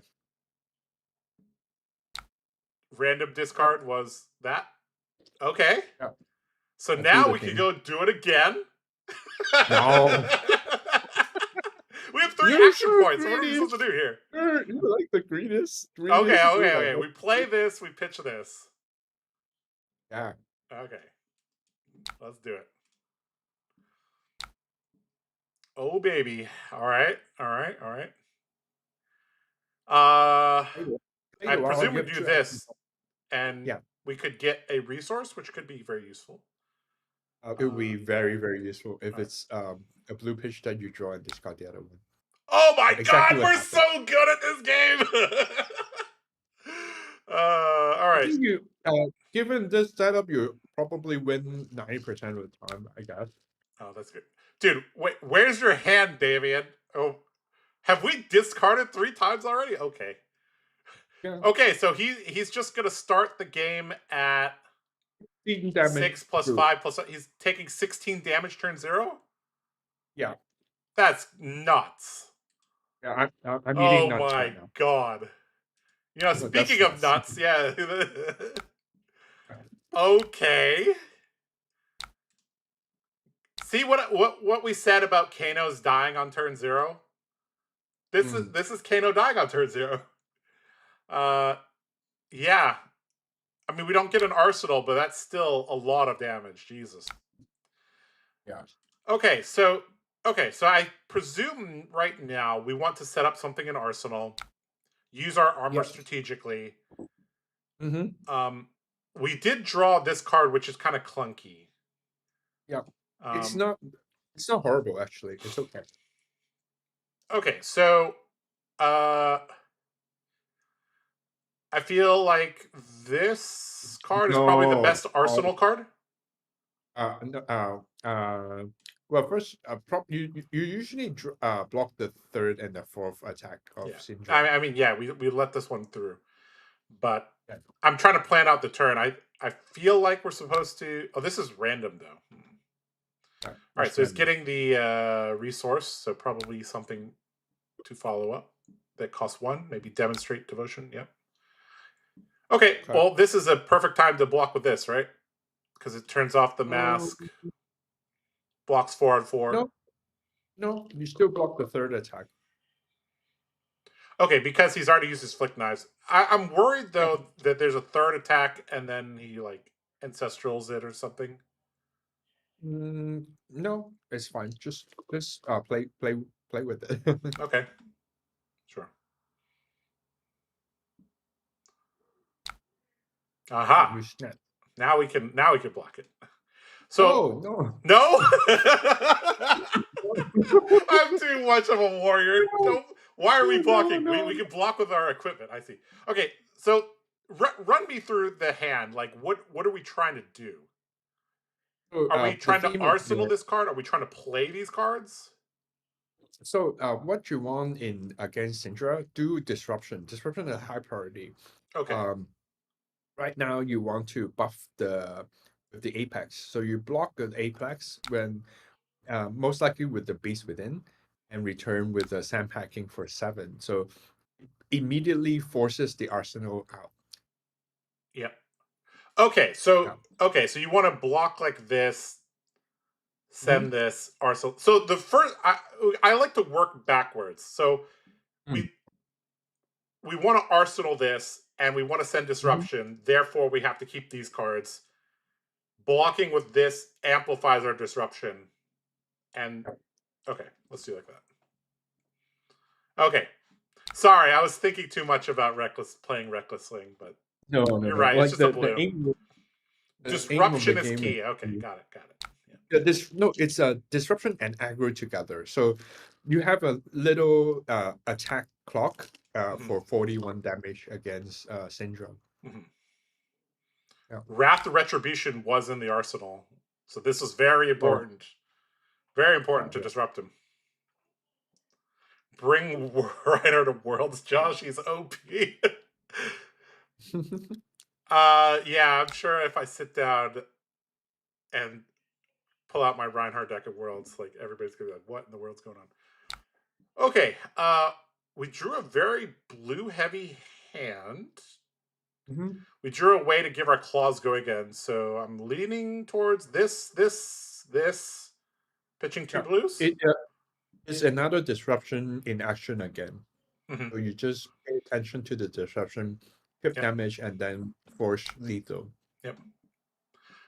Random discard was that. Okay. Yeah. So do now the we can thing. go do it again. No. We have 3 You're action so points. What are we greedy. supposed to do here? You like the greatest. Okay. We play this. We pitch this. Yeah. Okay. Let's do it. Oh baby. All right. I presume we do this, and we could get a resource, which could be very useful. It would be very, very useful if it's a blue pitch that you draw and discard the other one. Oh my Exactly god, we're so good at this game! All right. I think you, given this setup, you probably win 90% of the time, I guess. Oh, that's good. Dude, wait, where's your hand, Damien? Oh, have we discarded 3 times already? Okay. Yeah. Okay, so he's just gonna start the game at 6 plus 5 plus. He's taking 16 damage turn 0. Yeah. That's nuts. Yeah, I'm eating nuts my right now. god. You know, No, speaking of nuts. nuts, yeah. Okay. See what we said about Kano's dying on turn 0? This is Kano dying on turn 0. Yeah. I mean, we don't get an arsenal, but that's still a lot of damage. Jesus. Yeah. Okay, so I presume right now we want to set up something in arsenal, use our armor strategically. We did draw this card, which is kind of clunky. Yeah. It's not horrible, actually. It's okay. Okay, so I feel like this card is probably the best arsenal card. Well, first, you usually block the 3rd and the 4th attack of Syndrome. I mean, yeah, we let this one through, but I'm trying to plan out the turn. I feel like we're supposed to. Oh, this is random though. All right, so he's getting the resource, so probably something to follow up that costs 1. Maybe demonstrate devotion. Yep. Okay, well, this is a perfect time to block with this, right? Because it turns off the mask. Blocks 4 and 4. No, you still block the 3rd attack. Okay, because he's already used his flick knives. I'm worried though that there's a 3rd attack and then he like ancestrals it or something. No, it's fine. Just play with it. Okay, sure. Aha. Now we can block it. So no. I'm too much of a warrior. Why are we blocking? We can block with our equipment. I see. Okay, so run me through the hand. Like, what are we trying to do? So, Are we the trying to theme of arsenal this card? Are we trying to play these cards? So what you want in against Syndra, do disruption. Disruption is a high priority. Okay. Right now you want to buff the apex. So you block the apex when most likely with the beast within, and return with the sandpacking for 7. So immediately forces the arsenal out. Yep. Okay, so you want to block like this, send this arsenal. So the first, I like to work backwards. So we want to arsenal this, and we want to send disruption. Therefore, we have to keep these cards. Blocking with this amplifies our disruption. And okay, let's do like that. Okay, sorry, I was thinking too much about playing Reckless Sling, but no, you're right. Like it's just a blue. Disruption is game key. Okay, got it. Yeah, it's a disruption and aggro together. So you have a little attack clock for 41 damage against Syndrome. Yeah. Wrath Retribution was in the arsenal, so this was very important. Very important to disrupt him. Bring Rhinar to Worlds, Josh. He's OP. Yeah, I'm sure if I sit down and pull out my Reinhardt deck at Worlds, like everybody's gonna be like, "What in the world's going on?" Okay, we drew a very blue-heavy hand. We drew a way to give our claws go again, so I'm leaning towards this, pitching 2 blues. It's another disruption in action again. So you just pay attention to the disruption, crit damage, and then force lethal. Yep.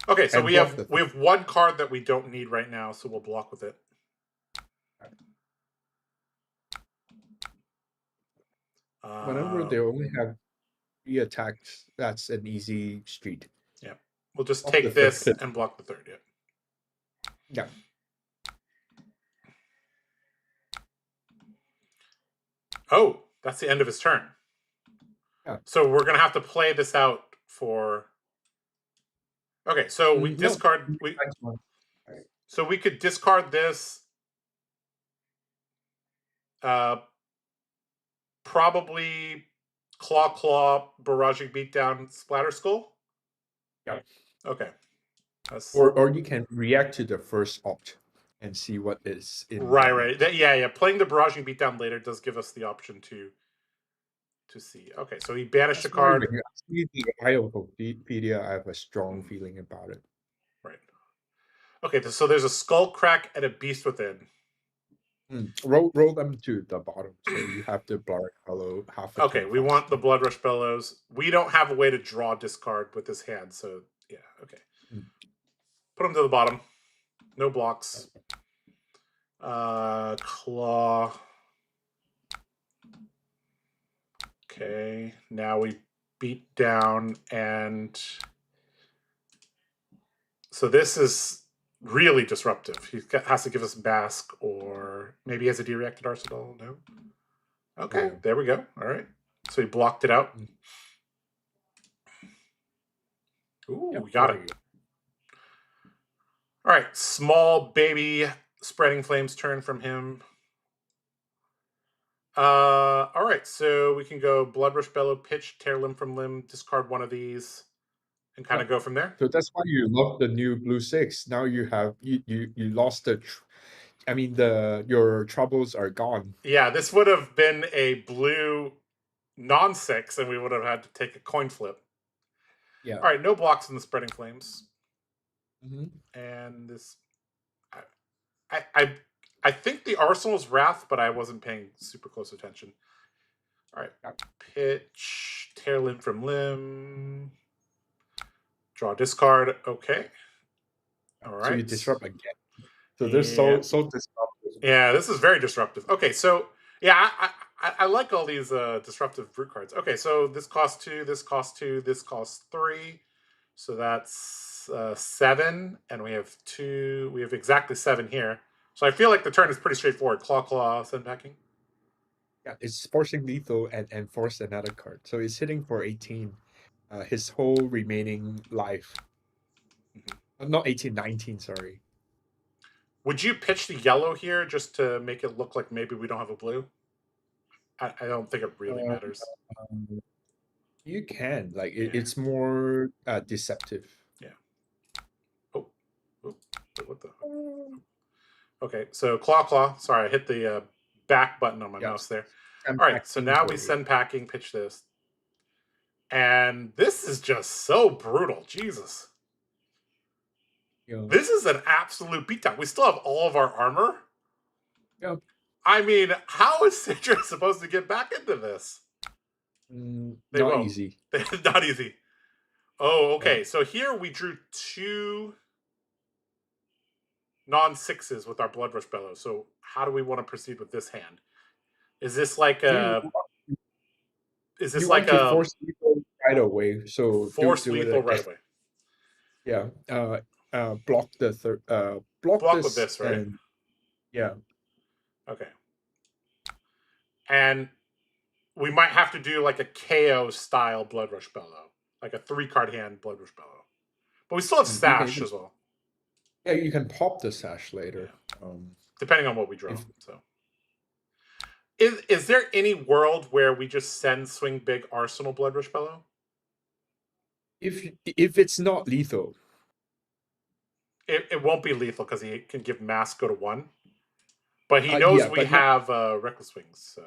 Okay, so we have 1 card that we don't need right now, so we'll block with it. Whenever they only have 3 attacks, that's an easy street. Yeah. We'll just take this and block the 3rd. Yeah. Oh, that's the end of his turn. Yeah. So we're going to have to play this out for... Okay, so we discard... So we could discard this. Probably Claw, Barraging Beatdown, Splatter Skull? Yeah. Okay. Or you can react to the first opt and see what is in. Right. Yeah. Playing the Barraging Beatdown later does give us the option to see. Okay, so he banished a card. When you see the Eye of Ophelia, I have a strong feeling about it. Right. Okay, so there's a Skull Crack and a Beast Within. Roll them to the bottom, so you have the Blood Bellow half. Okay, we want the Blood Rush Bellows. We don't have a way to draw discard with this hand, so yeah, okay. Put them to the bottom. No blocks. Claw. Okay, now we beat down, and so this is really disruptive. He has to give us Bask, or maybe he has a dereacted arsenal. No. Okay, there we go. All right. So he blocked it out. Ooh, we got it. All right, small baby Spreading Flames turn from him. All right, so we can go Blood Rush Bellow, pitch, tear limb from limb, discard one of these, and kind of go from there. So that's why you love the new blue 6. Now you have you lost the. I mean your troubles are gone. Yeah, this would have been a blue non-6, and we would have had to take a coin flip. Yeah. All right, no blocks in the Spreading Flames. And this, I think the Arsenal's Wrath, but I wasn't paying super close attention. All right, pitch, tear limb from limb, draw discard. Okay. All right. So you disrupt again. So they're so disruptive. Yeah, this is very disruptive. Okay, so yeah, I like all these disruptive root cards. Okay, so this costs 2, this costs 2, this costs 3. So that's 7, and we have 2. We have exactly 7 here. So I feel like the turn is pretty straightforward. Claw, send packing. Yeah, it's forcing lethal and force another card. So it's hitting for 18. His whole remaining life. Not 18, 19, sorry. Would you pitch the yellow here just to make it look like maybe we don't have a blue? I don't think it really matters. You can. Like, Yeah. it's more deceptive. Yeah. Oh, what the? Okay, so claw. Sorry, I hit the back button on my mouse there. All right, so now we send packing, pitch this. And this is just so brutal. Jesus. This is an absolute beatdown. We still have all of our armor. Yep. I mean, how is Citra supposed to get back into this? They not won't. easy. Not easy. Oh, okay. So here we drew 2 non-6s with our Blood Rush Bellow. So how do we want to proceed with this hand? Is this like a... Is this like a... force lethal right away. So force do lethal it right away. Yeah. Block the third. Block this with this, right? And, yeah. Okay. And we might have to do like a KO style Blood Rush Bellow, like a 3-card hand Blood Rush Bellow. But we still have Sash as well. Yeah, you can pop the Sash later. Yeah. Depending on what we draw. So, is there any world where we just send Swing Big Arsenal Blood Rush Bellow? If it's not lethal. It won't be lethal because he can give Mask go to 1. But he knows we have Reckless Wings, so...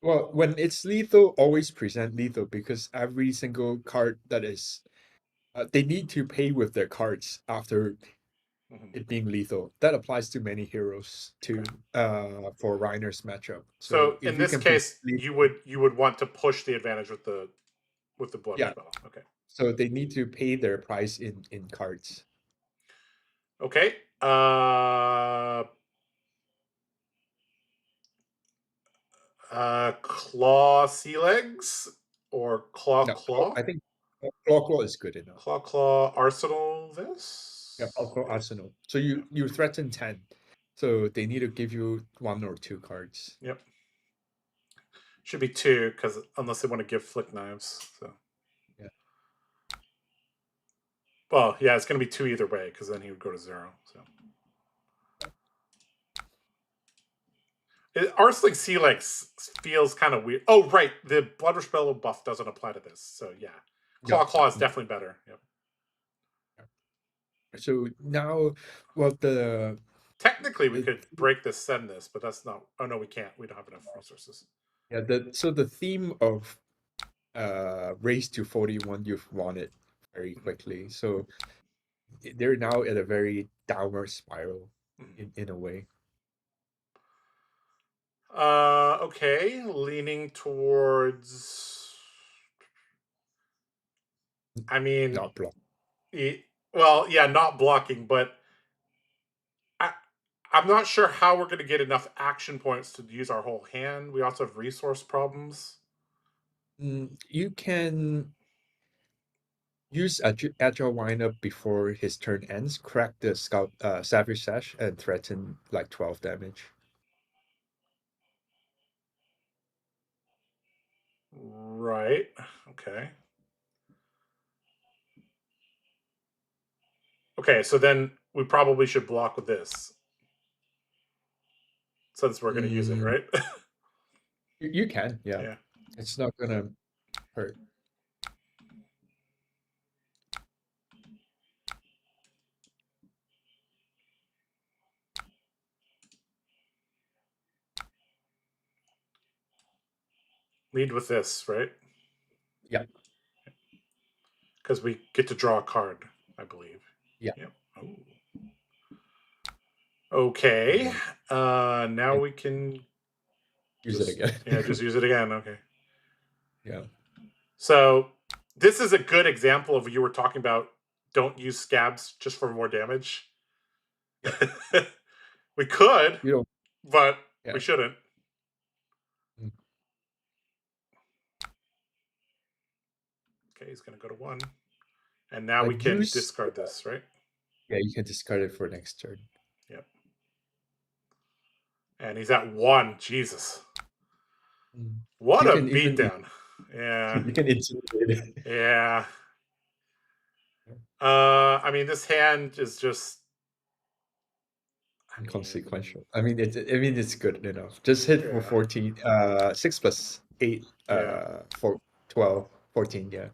Well, when it's lethal, always present lethal because every single card that is... they need to pay with their cards after it being lethal. That applies to many heroes too, for Rhinar's matchup. So in this case, you would want to push the advantage with the Blood Rush Bellow. Okay. So they need to pay their price in cards. Okay. Claw Sea Legs or Claw. I think Claw is good enough. Claw Arsenal this? Yeah, Claw Arsenal. So you threaten 10. So they need to give you 1 or 2 cards. Yep. Should be 2, because unless they want to give Flick Knives. So. Yeah. Well, yeah, it's going to be 2 either way, because then he would go to 0. So. Arsenal Sea Legs feels kind of weird. Oh, right. The Blood Rush Bellow buff doesn't apply to this. So, yeah. Claw is definitely better. Yep. So now, well, technically we could break this, send this, but that's not... Oh, no, we can't. We don't have enough resources. Yeah, so the theme of Race to 41, you've won it very quickly. So they're now at a very downward spiral in a way. Okay, leaning towards... I mean... Not blocking. Well, yeah, not blocking, but I'm not sure how we're going to get enough action points to use our whole hand. We also have resource problems. You can use Agile Windup before his turn ends, crack the Savage Sash, and threaten like 12 damage. Right. Okay. Okay, so then we probably should block with this. Since we're going to use it, right? You can, yeah. It's not going to hurt. Lead with this, right? Yeah. Because we get to draw a card, I believe. Yeah. Yep. Oh. Okay. Now we can use it again. Yeah, just use it again. Okay. Yeah. So this is a good example of what you were talking about. Don't use scabs just for more damage. We could, but we shouldn't. Okay, he's going to go to 1. And now we can use discard this, right? Yeah, you can discard it for next turn. Yep. And he's at 1. Jesus. What You a can even beatdown. Yeah. you can intimidate it. Yeah. I mean, this hand is just Inconsequential. I mean, it's good enough. Just hit for Yeah. 14. 6 plus 8. Yeah. For 12, 14. Yeah.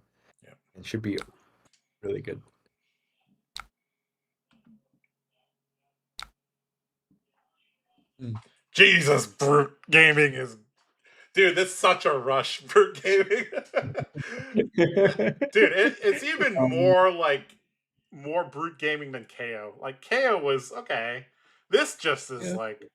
Yeah. It should be really good. Jesus, brute gaming is, dude. That's such a rush, brute gaming. Dude, it's even more like more brute gaming than KO. Like KO was okay. This just is Yeah. like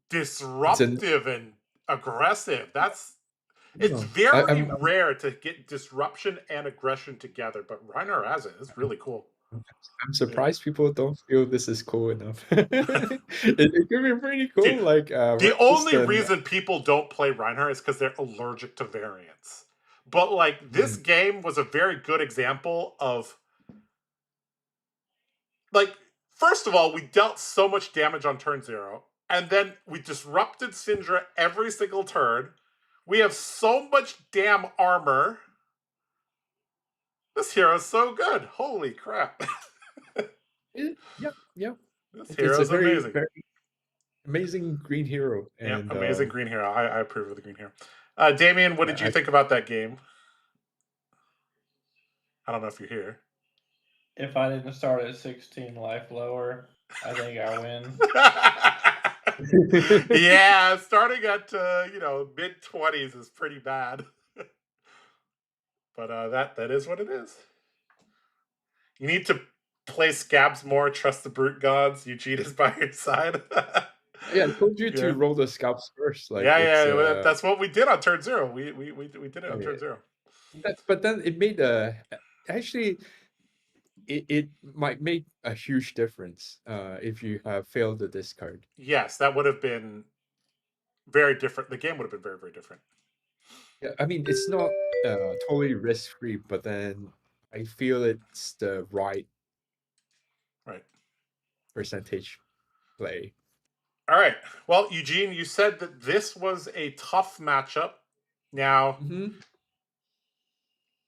disruptive and aggressive. It's very rare to get disruption and aggression together, but Rhinar has it. It's really cool. I'm surprised people don't feel this is cool enough. It could be pretty cool. Dude, like the only reason people don't play Rhinar is because they're allergic to variants. But like this game was a very good example of, like, first of all, we dealt so much damage on turn 0, and then we disrupted Syndra every single turn. We have so much damn armor. This hero is so good. Holy crap. Yeah. This hero is amazing. Very amazing green hero. Yeah, And amazing green hero. I approve of the green hero. Damien, what did you think about that game? I don't know if you're here. If I didn't start at 16 life lower, I think I win. Yeah, starting at mid 20s is pretty bad. But that is what it is. You need to play Scabs more, trust the brute gods. Eugene is by your side. Yeah, I told you to roll the scalps first. Like that's what we did on turn 0. We did it on turn 0. But then it made actually it might make a huge difference if you have failed the discard. Yes, that would have been very different. The game would have been very, very different. Yeah, I mean, it's not totally risk-free, but then I feel it's the right percentage play. All right. Well, Eugene, you said that this was a tough matchup. Now,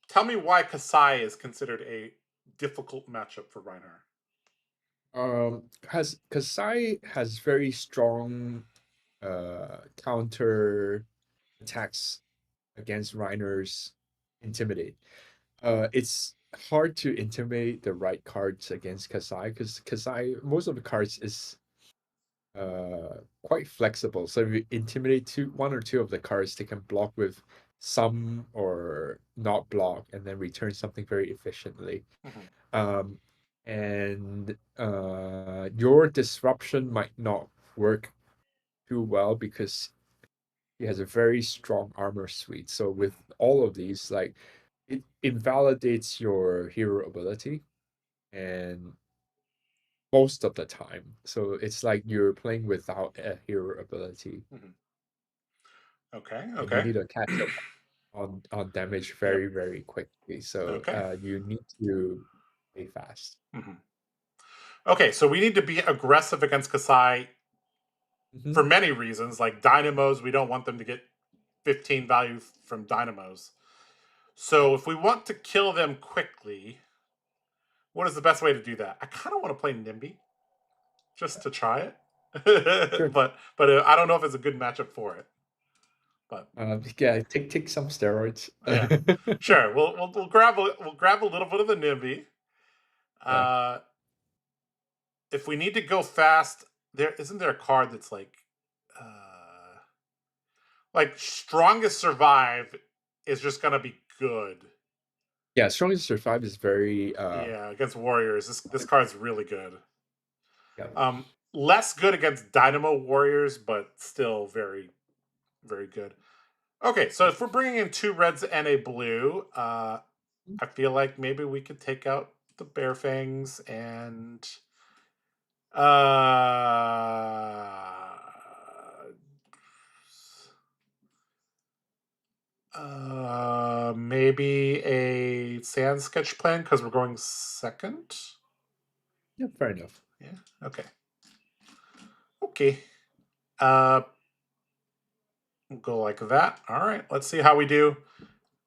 tell me why Kasai is considered a difficult matchup for Rhinar. Kasai has very strong counter attacks against Rhinar's Intimidate. It's hard to intimidate the right cards against Kasai because Kasai, most of the cards is quite flexible. So if you intimidate one or two of the cards, they can block with some or not block and then return something very efficiently. And your disruption might not work too well because he has a very strong armor suite. So with all of these, like, it invalidates your hero ability and most of the time. So it's like you're playing without a hero ability. Okay. And you need to catch up on damage very, very quickly. So you need to play fast. Okay, so we need to be aggressive against Kasai for many reasons. Like dynamos, we don't want them to get 15 value from dynamos. So if we want to kill them quickly, what is the best way to do that? I kind of want to play Nimby just to try it. Sure. but I don't know if it's a good matchup for it. But yeah, take some steroids. Yeah. Sure. We'll grab a little bit of the Nimby. If we need to go fast, isn't there a card that's like strongest survive is just gonna be good. Yeah, strongest survive is very against warriors. This card's really good. Yeah. Less good against dynamo warriors, but still very, very good. Okay, so if we're bringing in 2 reds and a blue, I feel like maybe we could take out the Bear Fangs and maybe a sand sketch plan because we're going second. Yeah, fair enough. Yeah. Okay. Okay. We'll go like that. All right. Let's see how we do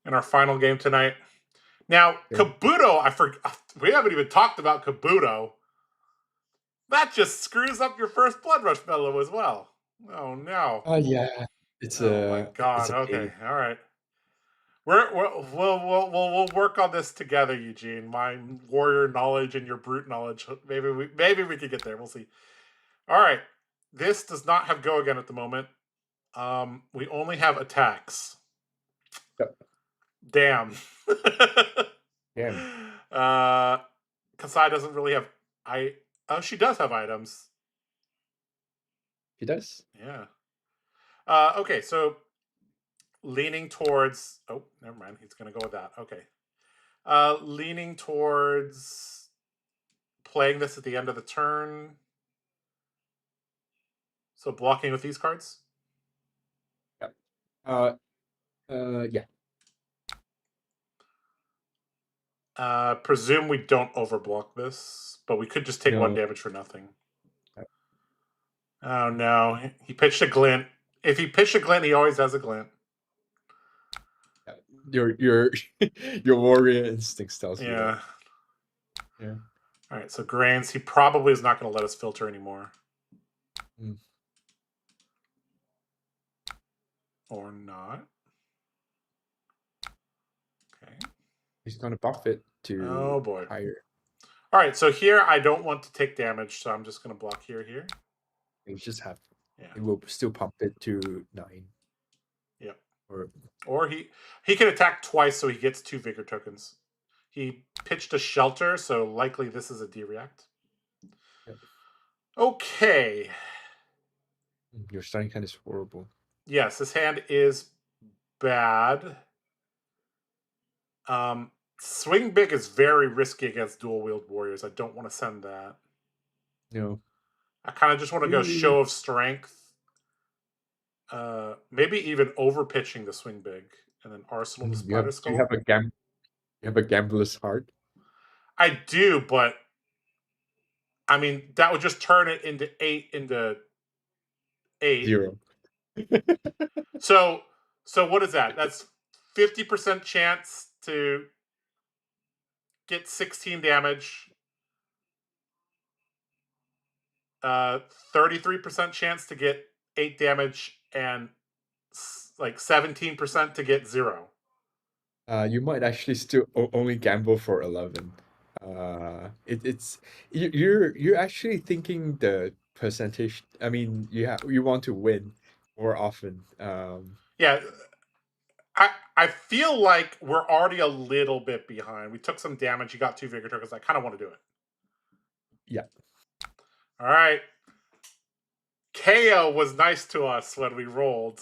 in our final game tonight. Now, Okay. Kabuto, we haven't even talked about Kabuto. That just screws up your first Blood Rush fellow as well. Oh no. Oh yeah, it's Oh my a god. Okay. All right. We'll work on this together, Eugene. My warrior knowledge and your brute knowledge. Maybe we could get there. We'll see. All right. This does not have go again at the moment. We only have attacks. Yep. Damn. Damn. Kasai doesn't really have oh, she does have items. He does. Yeah. Okay, so leaning towards oh, never mind. He's gonna go with that. Okay. Leaning towards playing this at the end of the turn. So blocking with these cards? Yep. Yeah. Presume we don't overblock this, but we could just take No. 1 damage for nothing. Oh no, he pitched a glint. If he pitched a glint, he always has a glint. Your your warrior instincts tells you Yeah. that. Yeah. All right, so Grains, he probably is not going to let us filter anymore. Or not. Okay. He's going to buff it to Oh boy. higher. All right, so here I don't want to take damage, so I'm just going to block here. You just have. Yeah. It will still pump it to 9. Yep. Or he can attack twice, so he gets 2 vigor tokens. He pitched a shelter, so likely this is a D-react. Yep. Okay. Your starting hand is horrible. Yes, this hand is bad. Swing big is very risky against dual wield warriors. I don't want to send that. No. I kind of just want to go show of strength. Maybe even over pitching the swing big, and then arsenal the spider skull. You have a gambler's heart. I do, but I mean that would just turn it into 8 into 8. 0. So what is that? That's 50% chance to get 16 damage. 33% chance to get 8 damage, and like 17% to get 0. You might actually still only gamble for 11. You're actually thinking the percentage. I mean, you want to win more often. Yeah, I feel like we're already a little bit behind. We took some damage. You got 2 vigor tokens. I kind of want to do it. Yeah. All right. KO was nice to us when we rolled.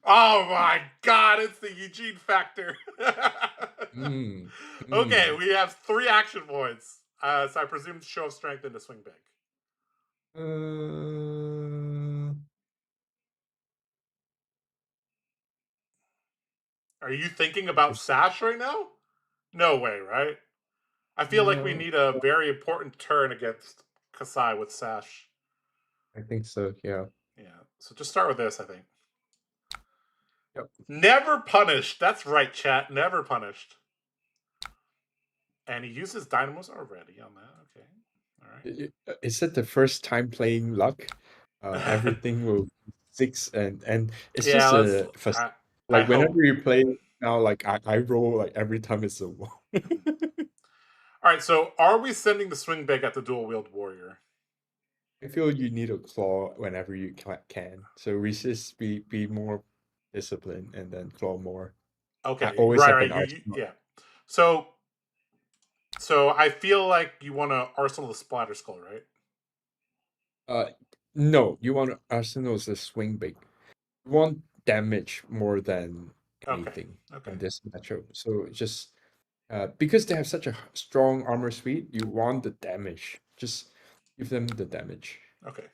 Oh my god, it's the Eugene factor. Okay, we have 3 action points. So I presume show of strength into swing big. Are you thinking about Sash right now? No way, right? I feel like we need a very important turn against Kasai with Sash. I think so, yeah. Yeah, so just start with this, I think. Yep. Never punished. That's right, chat. Never punished. And he uses dynamos already on that. Okay. All right. Is it the first time playing luck? Everything will 6 and it's just like whenever you play now, like I roll like every time it's a 1. All right, so are we sending the swing big at the dual wield warrior? I feel you need a claw whenever you can. So resist, be more disciplined, and then claw more. Okay, always right. Yeah. So I feel like you want to arsenal the splatter skull, right? No, you want to arsenal the swing big. You want damage more than anything in this matchup. So just because they have such a strong armor suite, you want the damage. Just give them the damage. Okay.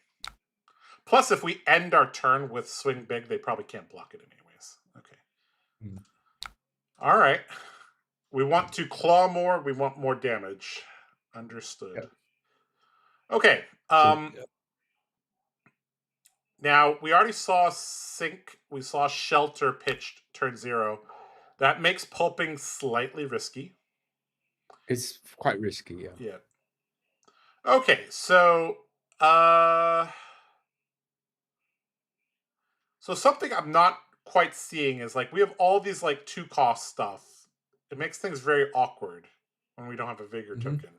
Plus, if we end our turn with swing big, they probably can't block it anyways. Okay. All right. We want to claw more. We want more damage. Understood. Yep. Okay. So, Now we already saw sink. We saw shelter pitched turn 0. That makes pulping slightly risky. it's quite risky, yeah. Yeah. Okay, so so something I'm not quite seeing is like we have all these like 2-cost stuff. It makes things very awkward when we don't have a vigor Mhm. token.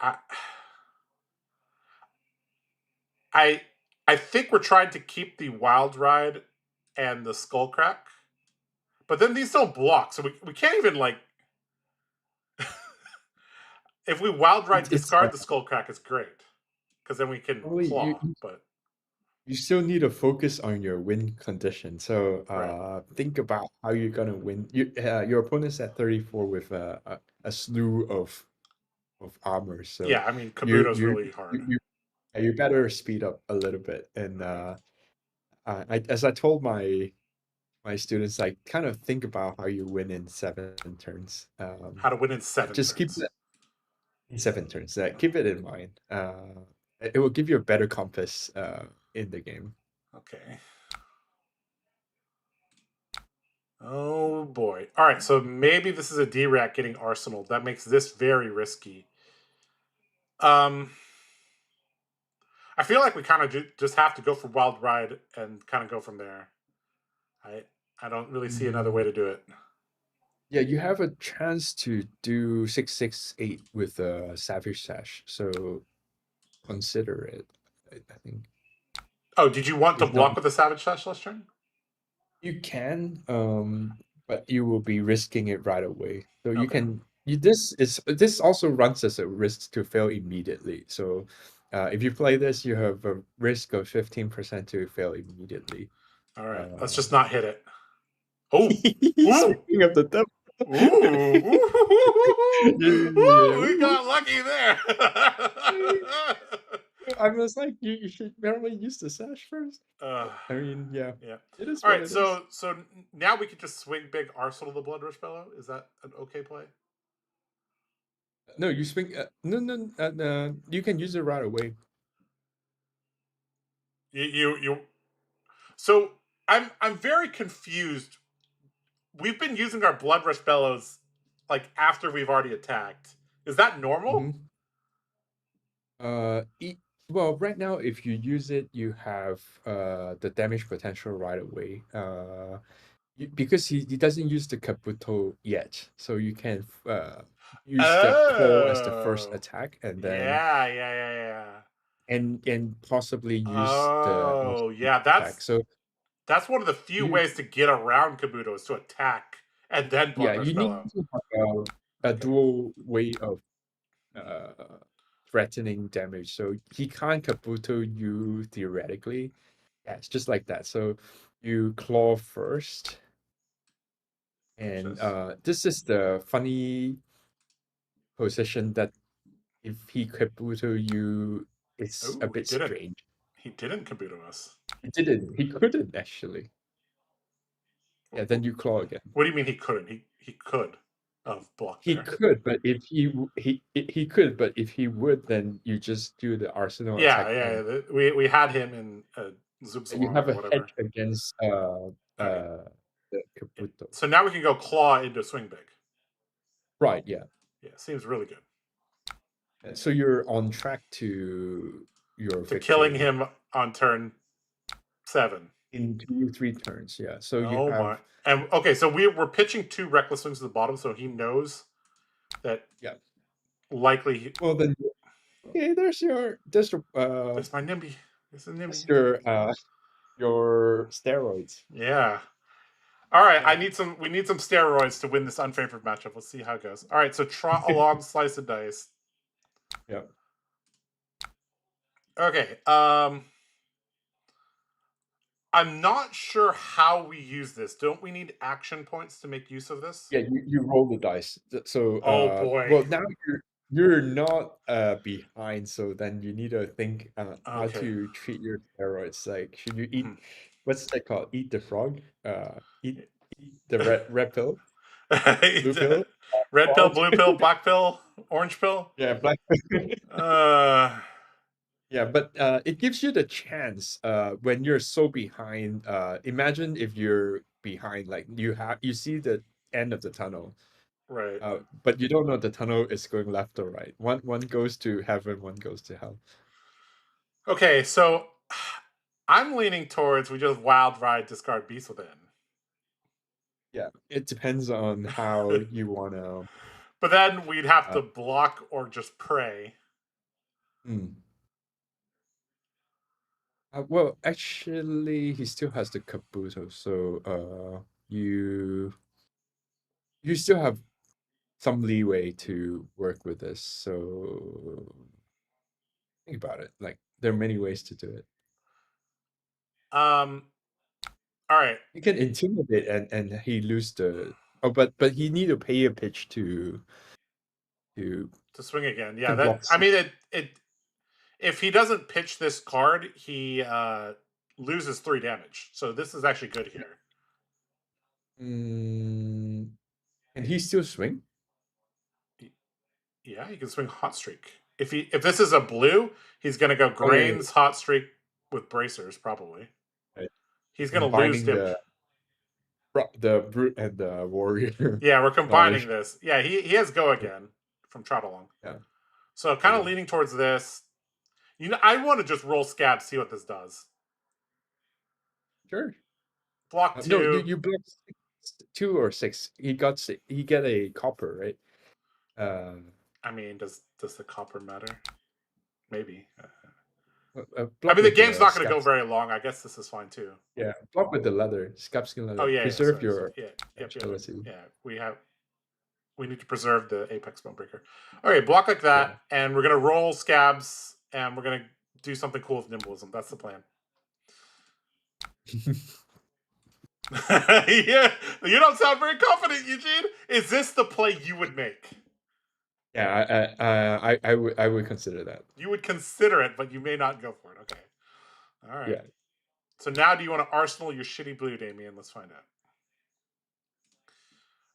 I I I think we're trying to keep the wild ride and the skull crack, but then these don't block, so we can't even like. If we wild ride It's discard the skull crack, it's great because then we can probably claw. But you still need to focus on your win condition. So right, think about how you're gonna win. Your opponent's at 34 with a slew of armor. So yeah, I mean you Kabuto's you really hard. you better speed up a little bit. And Okay. as I told my students, like kind of think about how you win in 7 turns. How to win in 7 Just keep turns. it in 7 turns. Keep it in mind. It will give you a better compass in the game. Okay. Oh boy. All right, so maybe this is a D-Rat getting Arsenal. That makes this very risky. I feel like we kind of just have to go for Wild Ride and kind of go from there. I don't really see another way to do it. Yeah, you have a chance to do 668 with a Savage Sash, so consider it. I think Oh, did you want to if not, block with the Savage Slash last turn? you can, but you will be risking it right away. So you Okay. can. This also runs as a risk to fail immediately. So if you play this, you have a risk of 15% to fail immediately. All right. Let's just not hit it. Oh. He's Ooh. thinking of the devil. Ooh. Yeah. We got lucky there. I was like, you should barely use the sash first. uh, I mean, yeah, yeah. it is All what right. it is. So now we could just swing big Arsenal the Blood Rush Bellow. Is that an okay play? No, you swing. No. You can use it right away. You. So I'm very confused. We've been using our Blood Rush Bellows like after we've already attacked. Is that normal? Mm-hmm. Well, right now, if you use it, you have the damage potential right away. Because he doesn't use the Kabuto yet, so you can use the claw as the first Oh. attack, and then Yeah. and possibly use the Oh, yeah. attack. So That's one of the few you ways to get around Kabuto is to attack and then Blood yeah, Rush you need Bellow. to have a Okay. dual way of threatening damage. So he can't Kabuto you theoretically. Yeah, it's just like that. So you claw first. And this is the funny position that if he Kabuto you, it's a Oh, he bit didn't. strange. He didn't Kabuto us. He didn't. He couldn't actually. Yeah, then you claw again. What do you mean he couldn't? He could have blocked He there. could, but if he could, but if he would, then you just do the Arsenal attack. Yeah. We had him in Zoop And you Salon have or a whatever. hedge against Okay. the Kabuto. So now we can go claw into swing big. Right, yeah. Yeah, seems really good. So you're on track to your To victory. killing him on turn 7. In 2-3 turns, yeah. So you Oh have my. And okay, so we're pitching 2 reckless swings to the bottom, so he knows that likely. Well then, okay. There's There's my NIMBY. There's a NIMBY. Your steroids. Yeah. All right, Yeah. we need some steroids to win this unfavored matchup. Let's see how it goes. All right, so trot along, slice and dice. Yeah. Okay. I'm not sure how we use this. Don't we need action points to make use of this? Yeah, you roll the dice. So Oh boy. well now you're not behind, so then you need to think how Okay. to treat your steroids. Like should you eat what's that called? Eat the frog. Eat the red pill, blue pill. Red pill, Frog. blue pill, black pill, orange pill. Yeah, black. Yeah, but it gives you the chance when you're so behind. Imagine if you're behind, like you see the end of the tunnel, right. but you don't know the tunnel is going left or right. One goes to heaven, one goes to hell. Okay, so I'm leaning towards we just wild ride, discard Beast Within. Yeah, it depends on how you want to. But then we'd have to block or just pray. Well, actually, he still has the Kabuto, so you still have some leeway to work with this. So think about it. Like there are many ways to do it. All right. You can intimidate and he lose the. Oh, but he need to pay a pitch to swing again. Yeah, can that block I mean it. If he doesn't pitch this card, he loses 3 damage. So this is actually good here. Can he still swing? Yeah, he can swing Hot Streak. If this is a blue, he's gonna go Grains, Hot Streak with bracers probably. Right. He's gonna lose the brute and the warrior. Yeah, we're combining this. Yeah, he has go again from Trot Along. Yeah. So kind of leaning towards this. You know, I want to just roll Scab, see what this does. Sure. Block 2. No, you block 2 or 6. He get a copper, right? I mean, does the copper matter? Maybe. I mean, the game's not going to go very long. I guess this is fine too. Yeah, block with the leather, Scabskin leather. Oh yeah, preserve agility. Yeah, we need to preserve the Apex Bonebreaker. Okay, block like that, and we're gonna roll Scabs, and we're gonna do something cool with Nimblism. That's the plan. Yeah, you don't sound very confident, Eugene. Is this the play you would make? Yeah, I would consider that. You would consider it, but you may not go for it. Okay. All right. Yeah. So now do you want to arsenal your shitty blue, Damien? Let's find out.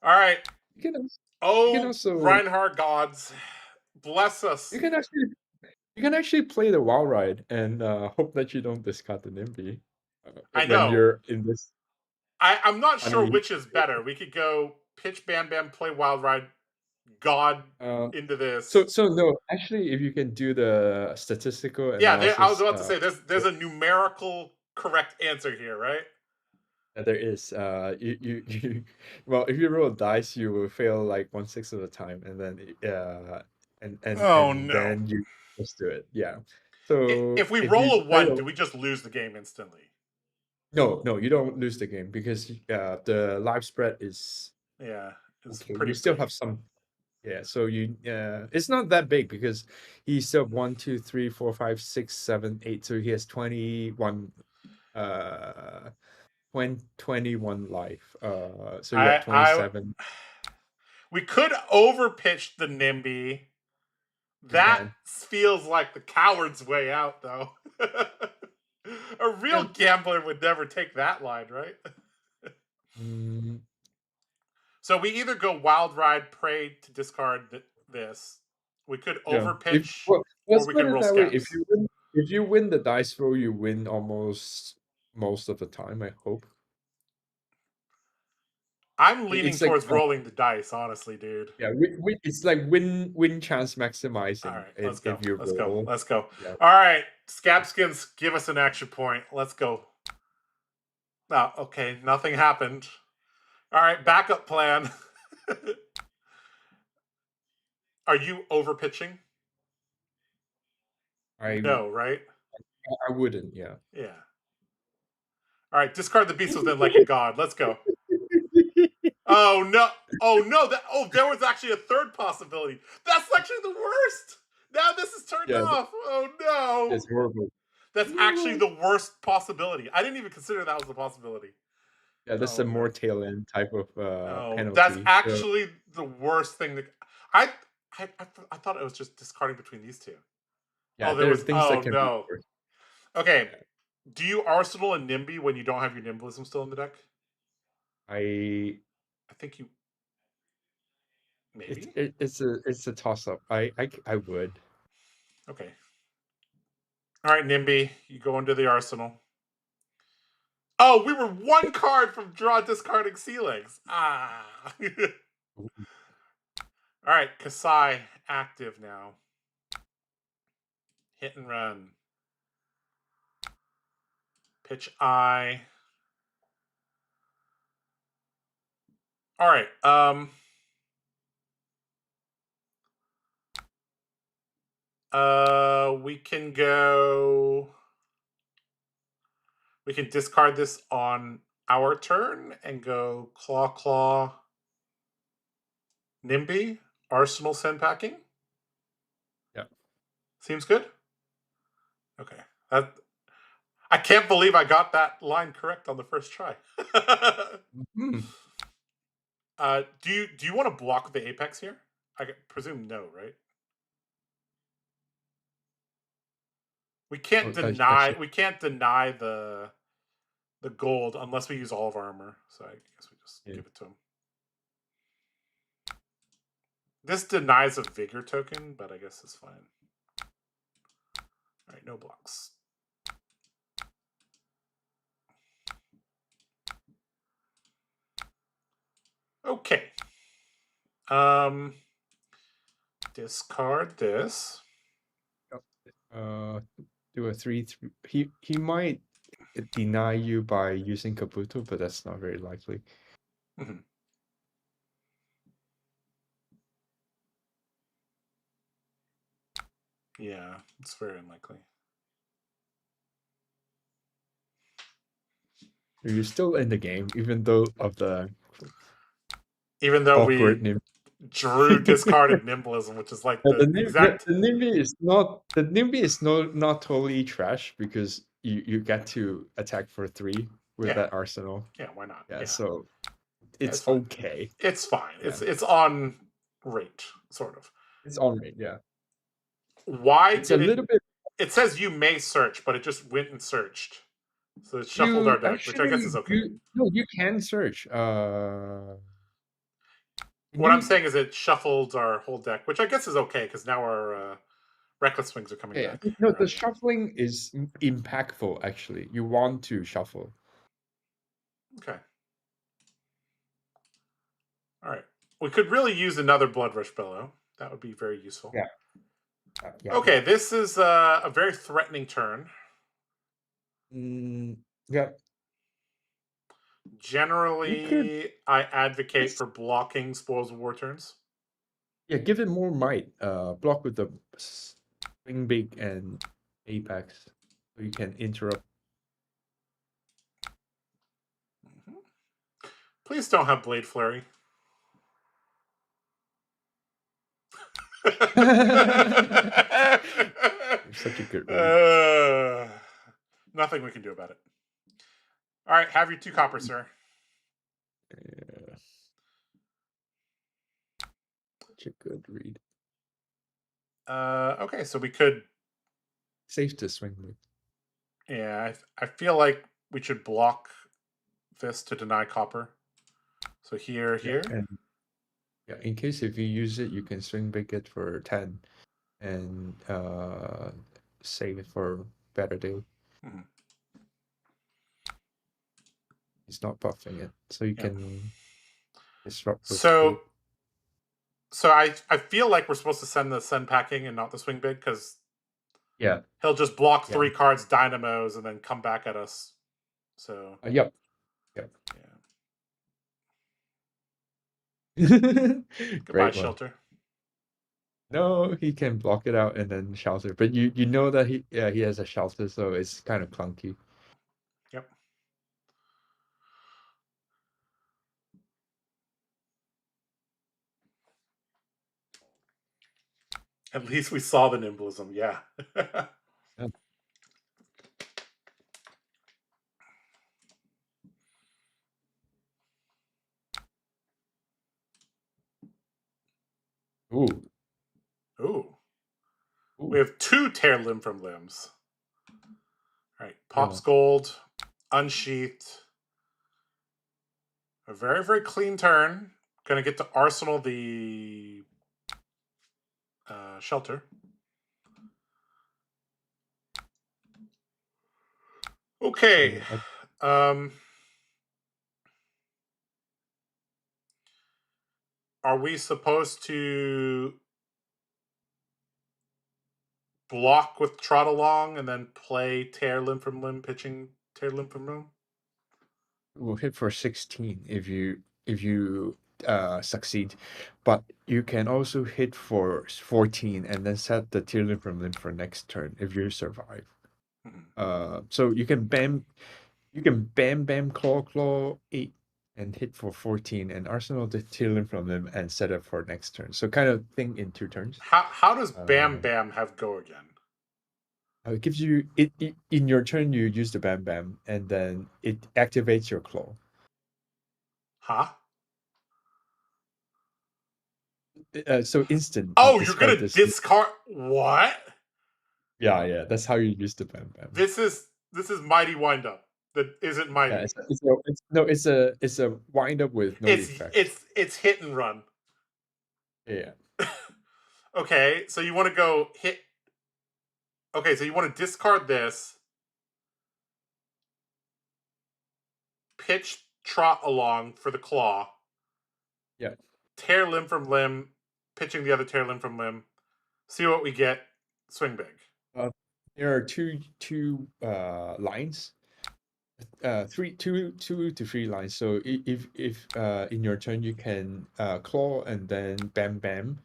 All right. You can also Rhinar gods, bless us. You can actually play the wild ride and hope that you don't discard the NIMBY. I know. When you're in this. I'm not sure which is better. We could go pitch Bam Bam, play wild ride, God into this. So no, actually, if you can do the statistical analysis, I was about to say there's a numerical correct answer here, right? There is. You well, if you roll dice, you will fail like 1/6 of the time, and then then you just do it. Yeah. So if we roll a 1, do we just lose the game instantly? No, you don't lose the game because the live spread is it's okay. pretty. You still have some. Yeah, so it's not that big because he still 1, 2, 3, 4, 5, 6, 7, 8. So he has 21 life. So you have 27. We could overpitch the NIMBY. That feels like the coward's way out, though. A real gambler would never take that line, right? So we either go wild ride, pray to discard this. We could overpitch, or we can roll Scabs. If you win the dice roll, you win almost most of the time, I hope. I'm leaning towards rolling the dice, honestly, dude. Yeah, it's like win chance maximizing. All right, let's go. Let's go. Yeah. All right, Scabskins, give us an action point. Let's go. Oh, okay, nothing happened. All right, backup plan. Are you overpitching? No, right? I wouldn't, yeah. Yeah. All right, discard the Beast Within like a god. Let's go. Oh no! There was actually a third possibility. That's actually the worst. Now this is turned off. Oh no! It's horrible. That's actually the worst possibility. I didn't even consider that was a possibility. Yeah, that's a more tail end type of penalty. That's actually the worst thing. I thought it was just discarding between these two. Yeah, there was things that can be worse. Okay, Do you Arsenal and Nimby when you don't have your Nimblism still in the deck? I think you maybe. It's a toss up. I would. Okay. All right, Nimby, you go into the Arsenal. Oh, we were one card from draw discarding Sea Legs. Ah. All right, Kasai active now. Hit and run. Pitch I. All right. We can go. We can discard this on our turn and go Claw Claw. Nimby, Arsenal send packing. Yeah. Seems good. Okay. I can't believe I got that line correct on the first try. Mm-hmm. Do you want to block the Apex here? I presume no, right? We can't deny the gold unless we use all of our armor. So I guess we just give it to him. This denies a vigor token, but I guess it's fine. All right, no blocks. Okay. Discard this. Do a 3/3. He might deny you by using Kabuto, but that's not very likely. Mm-hmm. Yeah, it's very unlikely. You're still in the game, even though of the we drew discarded Nimblism, which is like the Nimby is not totally trash because you get to attack for 3 with that arsenal. Yeah, why not? Yeah, so it's fine. okay. It's fine. Yeah. It's on rate, sort of. It's on rate, yeah. Why it's a little bit? It says you may search, but it just went and searched. So it shuffled our deck, which I guess is okay. You can search. What I'm saying is it shuffled our whole deck, which I guess is okay because now our Reckless Swings are coming back. No, the shuffling is impactful, actually. You want to shuffle. Okay. All right. We could really use another Blood Rush Bellow. That would be very useful. Yeah. Okay, this is a very threatening turn. Yeah. Generally, I advocate for blocking Spoils of War turns. Yeah, give it more might. Block with the Swing Big and Apex, so you can interrupt. Mm-hmm. Please don't have Blade Flurry. You're such a good read. Nothing we can do about it. All right, have your 2 copper, sir. Yeah. Such a good read. Okay, so we could... Safe to swing with. Yeah, I feel like we should block this to deny copper. So here. And yeah, in case if you use it, you can swing big it for 10 and save it for better deal. Mm-hmm. He's not buffing it, so you can disrupt. So I feel like we're supposed to send the send packing and not the swing big because he'll just block 3 cards, dynamos, and then come back at us. So yep. Goodbye, Shelter. No, he can block it out and then shelter, but you know that he has a shelter, so it's kind of clunky. Yep. At least we saw the Nimblism, yeah. Ooh. We have 2 tear limb from limbs. All right, Pops gold, unsheathed. A very, very clean turn. Gonna get to arsenal the shelter. Okay. Are we supposed to block with Trot Along and then play Tear Limb from Limb, pitching Tear Limb from Limb? We'll hit for 16 if you succeed, but you can also hit for 14 and then set the Tear Limb from Limb for next turn if you survive. So you can bam claw 8 and hit for 14 and arsenal the Tear Limb from Limb and set it for next turn. So kind of thing in 2 turns. How does Bam Bam have go again? It gives you it in your turn. You use the Bam Bam and then it activates your claw. Huh? So instant. Oh, you're gonna discard what? Yeah. That's how you use the Bam Bam. This is Mighty Wind Up. That isn't Mighty. Yeah, it's a wind up with no effect. It's hit and run. Yeah. Okay, so you want to go hit. Okay, so you want to discard this, pitch Trot Along for the claw. Yeah. Tear Limb from Limb, pitching the other Tear Limb from Limb. See what we get. Swing big. There are two lines. 2 to 3 lines. So if in your turn you can claw and then Bam Bam,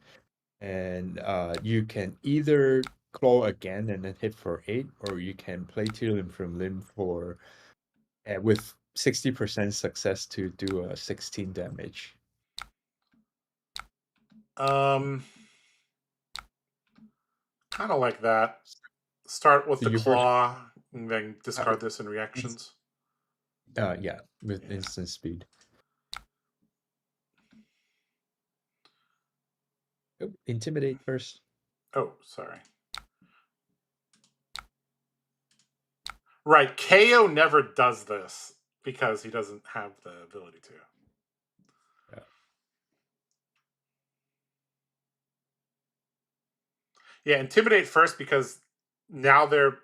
and you can either claw again and then hit for 8, or you can play Tear Limb from Limb for with 60% success to do a 16 damage. Kind of like that. Start with the claw and then discard this in reactions. Yeah, with instant speed. Oh, intimidate first. Oh, sorry. Right, KO never does this because he doesn't have the ability to. Yeah, intimidate first because now they're...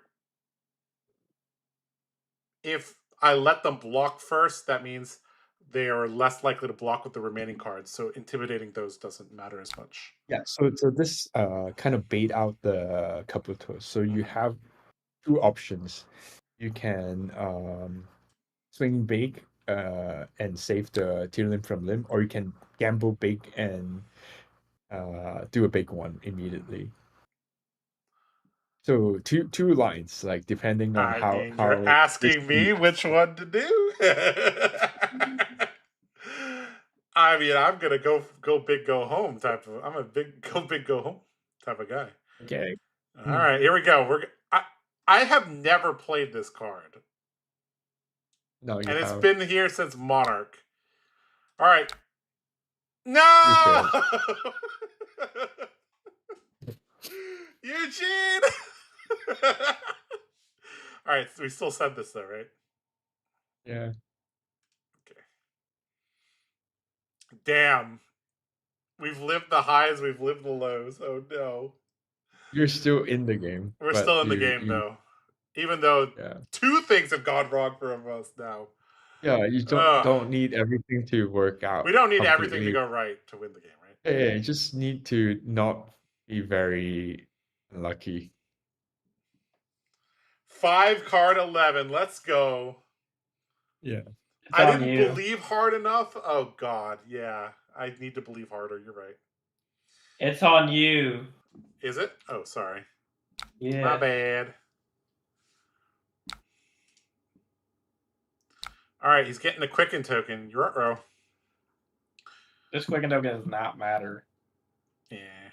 If I let them block first, that means they are less likely to block with the remaining cards. So intimidating those doesn't matter as much. Yeah, so this kind of bait out the Kabuto. So you have 2 options. You can swing big and save the Tear Limb from Limb, or you can gamble big and do a big one immediately. So two lines, like depending on how you're asking me which one to do. I mean, I'm gonna go big, go home type of. I'm a big go home type of guy. Okay. All right, here we go. I have never played this card. No, and it's been here since Monarch. All right. No. Eugene. All right, so we still said this though, right? Yeah. Okay. Damn. We've lived the highs, we've lived the lows. Oh no. You're still in the game. We're still in the game though. Even though 2 things have gone wrong for us now. Yeah, you don't need everything to work out. We don't need everything to go right to win the game, right? Yeah, you just need to not be very lucky. 5 card 11. Let's go. Yeah. I didn't believe hard enough. Oh God, yeah. I need to believe harder. You're right. It's on you. Is it? Oh, sorry. Yeah. My bad. All right, he's getting a Quicken token. You're up, row. This Quicken token does not matter. Yeah.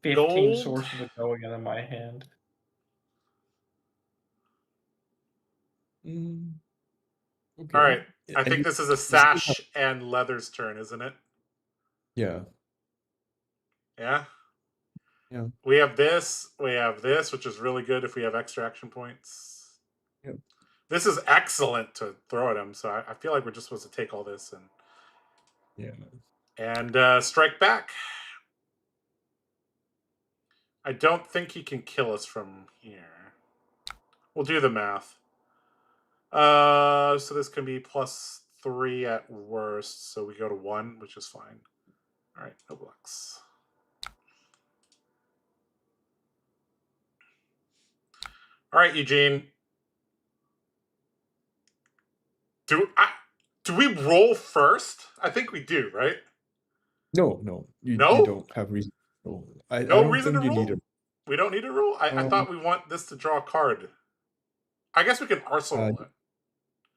15 Gold. sources of going in my hand. Okay. All right. I think this is a Sash and Leather's turn, isn't it? Yeah. Yeah? Yeah. We have this, which is really good if we have extra action points. Yep. This is excellent to throw at him, so I feel like we're just supposed to take all this and strike back. I don't think he can kill us from here. We'll do the math. So this can be +3 at worst, so we go to 1, which is fine. All right, no blocks. All right, Eugene. Do we roll first? I think we do, right? No, you No? don't have reason to roll. I No don't reason to think you roll? need a. We don't need to roll? I thought we want this to draw a card. I guess we can arsenal it.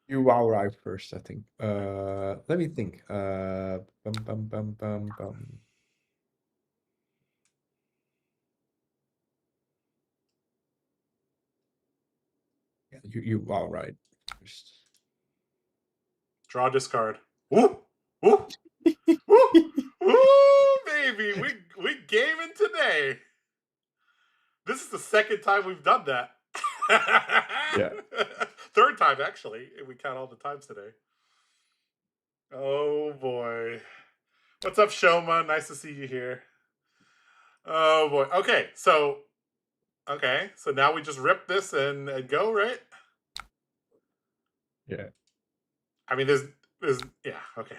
You wow right first, I think. Let me think. Bum. Yeah, you wow right first. Draw, discard. Ooh! Ooh! Ooh! Ooh, baby! We gaming today. This is the second time we've done that. Yeah. Third time, actually, if we count all the times today. Oh, boy. What's up, Shoma? Nice to see you here. Oh, boy. Okay, so now we just rip this and go, right? Yeah. I mean, there's yeah, okay.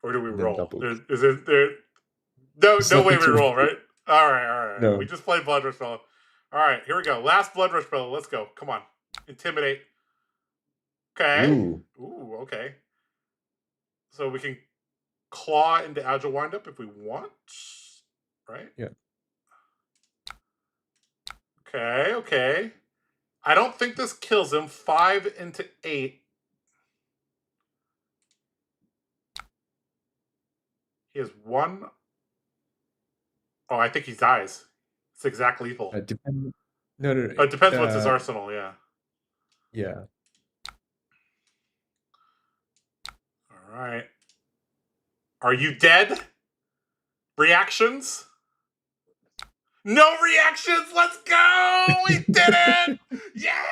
Or do we Then roll? double. Is there no way we to roll, right? All right. No. We just played Blood Rush Fellow. All right, here we go. Last Blood Rush Fellow. Let's go. Come on. Intimidate. Okay. Ooh. Okay. So we can claw into Agile Windup if we want. Right? Yeah. Okay. I don't think this kills him. 5 into 8. He has 1. Oh, I think he dies. It's exact lethal. No. Oh, it depends what's his arsenal, yeah. Yeah. All right. Are you dead? Reactions? No reactions. Let's go. We did it. Yeah.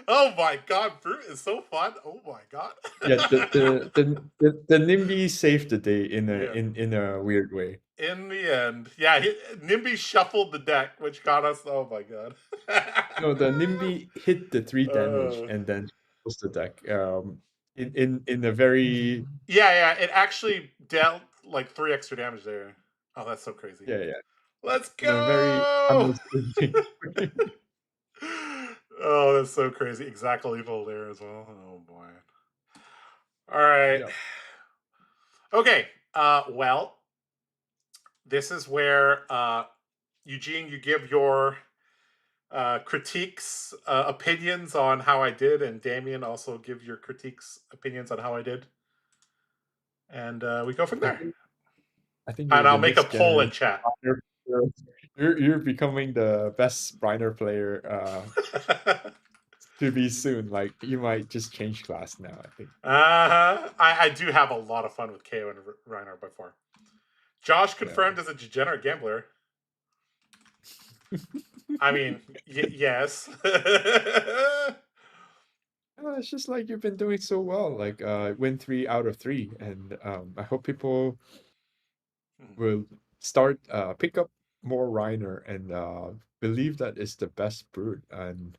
Oh my god, Brute is so fun. Oh my god. Yeah, the NIMBY saved the day in a weird way. In the end, yeah, NIMBY shuffled the deck, which got us. Oh my god. No, the NIMBY hit the 3 damage and then was the deck. In a very yeah, it actually dealt like 3 extra damage there. Oh, that's so crazy. yeah. Let's In a very go. Oh, that's so crazy. Exactly evil there as well. Oh boy. All right. Yeah. Okay. Well, this is where Eugene, you give your critiques, opinions on how I did, and Damien also give your critiques, opinions on how I did, and we go from there. I think and I'll make a poll in chat. You're becoming the best Rhinar player to be soon. Like you might just change class now, I think. I do have a lot of fun with KO and Rhinar by far. Josh confirmed as a degenerate gambler. I mean, yes. It's just like you've been doing so well. Like win 3 out of 3, and I hope people will start pick up more Rhinar and believe that it's the best brute. And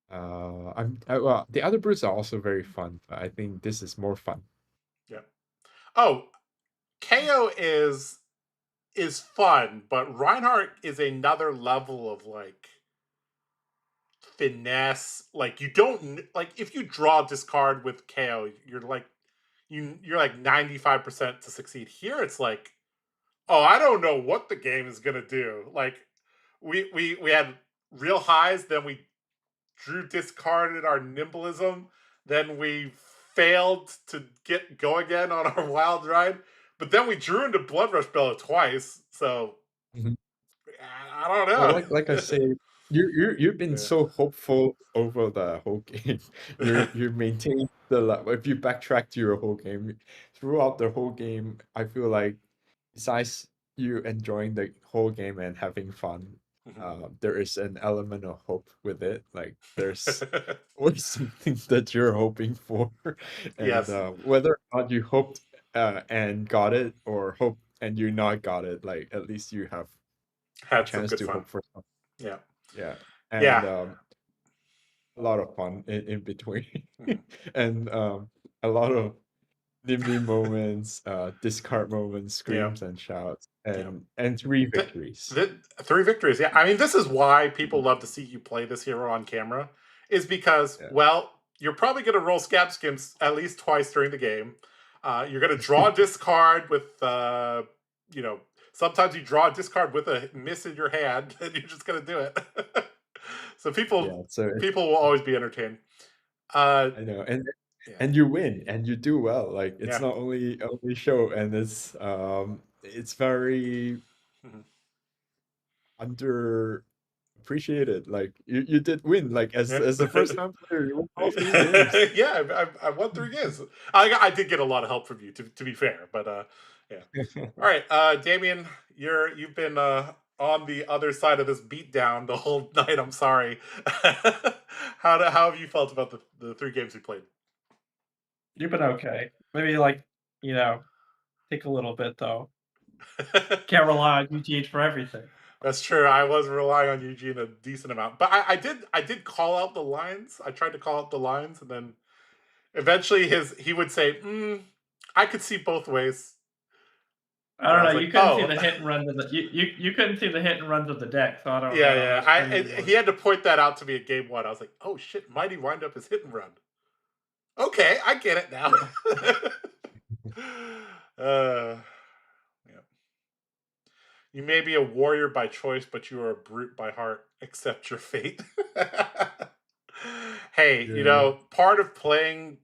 well, the other brutes are also very fun, but I think this is more fun. Yeah. Oh, KO is fun, but Reinhardt is another level of like finesse. Like you don't like if you draw discard with KO, you're like 95% to succeed. Here it's like, oh, I don't know what the game is gonna do. Like we had real highs, then we drew discarded our nimblism, then we failed to go again on our wild ride, but then we drew into Blood Rush Bella twice, so I don't know. Well, like I say, you've been so hopeful over the whole game. You maintained if you backtrack to your whole game throughout the whole game, I feel like besides you enjoying the whole game and having fun, there is an element of hope with it. Like there's always something that you're hoping for, and Yes. whether or not you hoped and got it, or hope and you not got it, like at least you have a Had some chance good to fun. hope for something. Yeah. Yeah, and Yeah. a lot of fun in between, Mhm. and a lot of NIMBY moments, discard moments, Yeah. screams and shouts, Yeah. and 3 victories. 3 victories. Yeah. I mean, this is why people love to see you play this hero on camera, is because, Yeah. well, you're probably going to roll Scabskins at least twice during the game. You're going to draw a discard with, you know, sometimes you draw a discard with a miss in your hand, and you're just going to do it. So Yeah, so people will always be entertained. Uh, I know, yeah. and you win and you do well. Like it's Yeah. not only show, and it's very Mhm. underappreciated. Like you did win. Like as Yeah. the first time player, you won all 3 games. Yeah, I won 3 games. I did get a lot of help from you, to be fair, but yeah. All right, Damien, you've been on the other side of this beatdown the whole night. I'm sorry. How have you felt about the 3 games we played? You've been okay. Maybe take a little bit though. Can't rely on Eugene for everything. That's true. I was relying on Eugene a decent amount, but I did call out the lines. I tried to call out the lines, and then eventually he would say, "I could see both ways." I And don't I know. was like, You couldn't see "Oh, the hit and runs of the you couldn't see the hit and runs of the deck, so I don't yeah, know yeah." how screwy it He was. had to point that out to me at game 1. I was like, "Oh shit, Mighty wind up his hit and run." Okay, I get it now. uh, yeah. You may be a warrior by choice, but you are a brute by heart. Accept your fate. Hey, Yeah. part of playing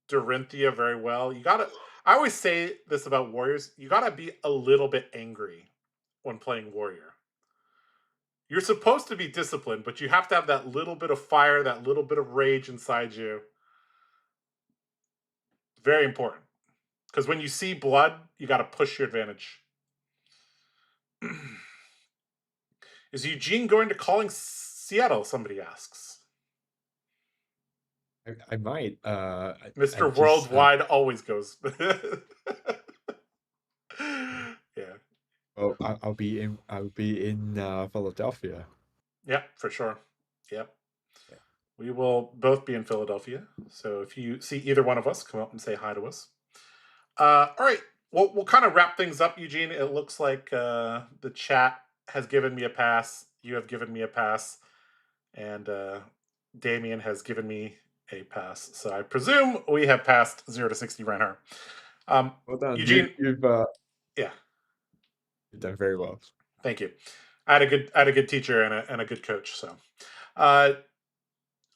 Dorinthia very well, you gotta. I always say this about warriors: you gotta be a little bit angry when playing warrior. You're supposed to be disciplined, but you have to have that little bit of fire, that little bit of rage inside you. Very important. Because when you see blood, you got to push your advantage. Is Eugene going to calling Seattle? Somebody asks. I might. I Mr. just Worldwide always goes. Yeah. well, I'll be in Philadelphia. Yep, for sure. Yep. Yeah. We will both be in Philadelphia. So if you see either one of us, come up and say hi to us. All right. Well, we'll kind of wrap things up, Eugene. It looks like the chat has given me a pass. You have given me a pass. And Damien has given me a pass. So I presume we have passed 0 to 60 Rhinar. Well done. Eugene, yeah, you've done very well. thank you. I had a good teacher and a good coach. So uh,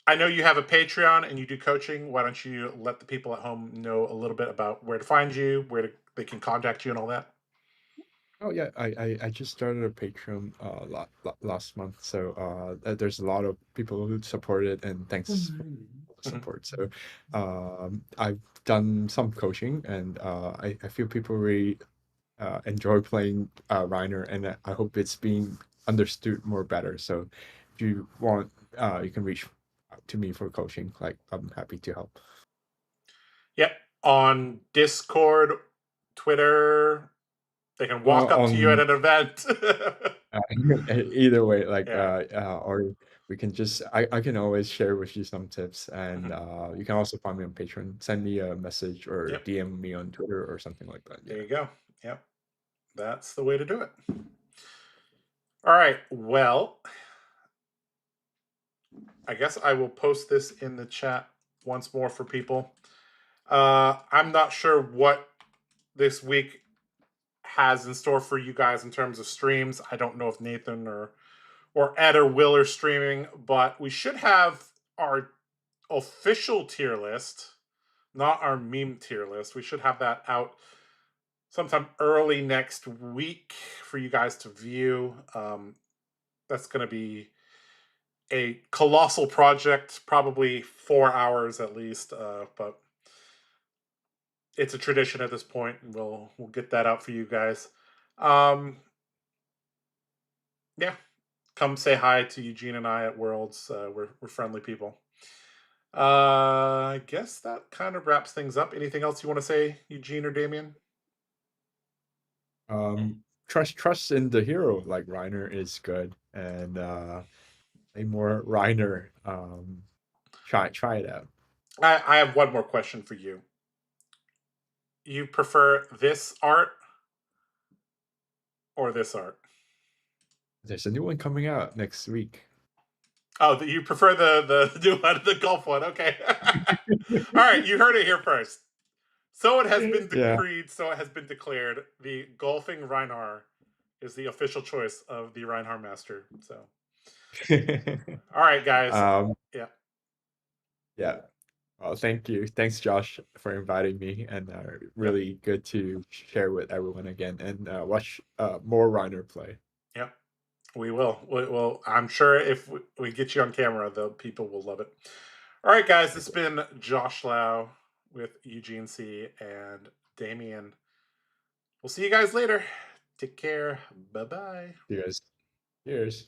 I know you have a Patreon and you do coaching. Why don't you let the people at home know a little bit about where to find you, they can contact you, and all that? Oh yeah, I just started a Patreon last month, so there's a lot of people who support it, and thanks for the support. So I've done some coaching, and I feel people really enjoy playing Rhinar, and I hope it's being understood more better. So if you want, you can reach out to me for coaching. Like I'm happy to help. Yep. On Discord, Twitter, they can walk up to you at On an event. either way, like Yeah. or we can just I can always share with you some tips, and Mhm. you can also find me on Patreon. Send me a message or Yep. DM me on Twitter or something like that. There Yeah. you go. Yep. That's the way to do it. All right. Well, I guess I will post this in the chat once more for people. I'm not sure what this week has in store for you guys in terms of streams. I don't know if Nathan or Ed or Will are streaming, but we should have our official tier list, not our meme tier list. We should have that out sometime early next week for you guys to view. That's going to be a colossal project, probably 4 hours at least, but it's a tradition at this point, and we'll get that out for you guys. Yeah, come say hi to Eugene and I at Worlds. We're friendly people. I guess that kind of wraps things up. Anything else you want to say, Eugene or Damien? Trust in the hero like Rhinar is good, and a more Rhinar. Try it out. I have one more question for you. You prefer this art or this art? There's a new one coming out next week. Oh, you prefer the new one, the golf one? Okay. All right, you heard it here first. So it has been decreed. So it has been declared. The golfing Rhinar is the official choice of the Rhinar Master. So, all right, guys. Yeah. Yeah. Well, thank you. Thanks, Josh, for inviting me, and really good to share with everyone again and watch more Rhinar play. Yep, we will. Well, I'm sure if we get you on camera, the people will love it. All right, guys, this has been Josh Lau with Eugene C and Damien. We'll see you guys later. Take care. Bye-bye. Cheers. Cheers.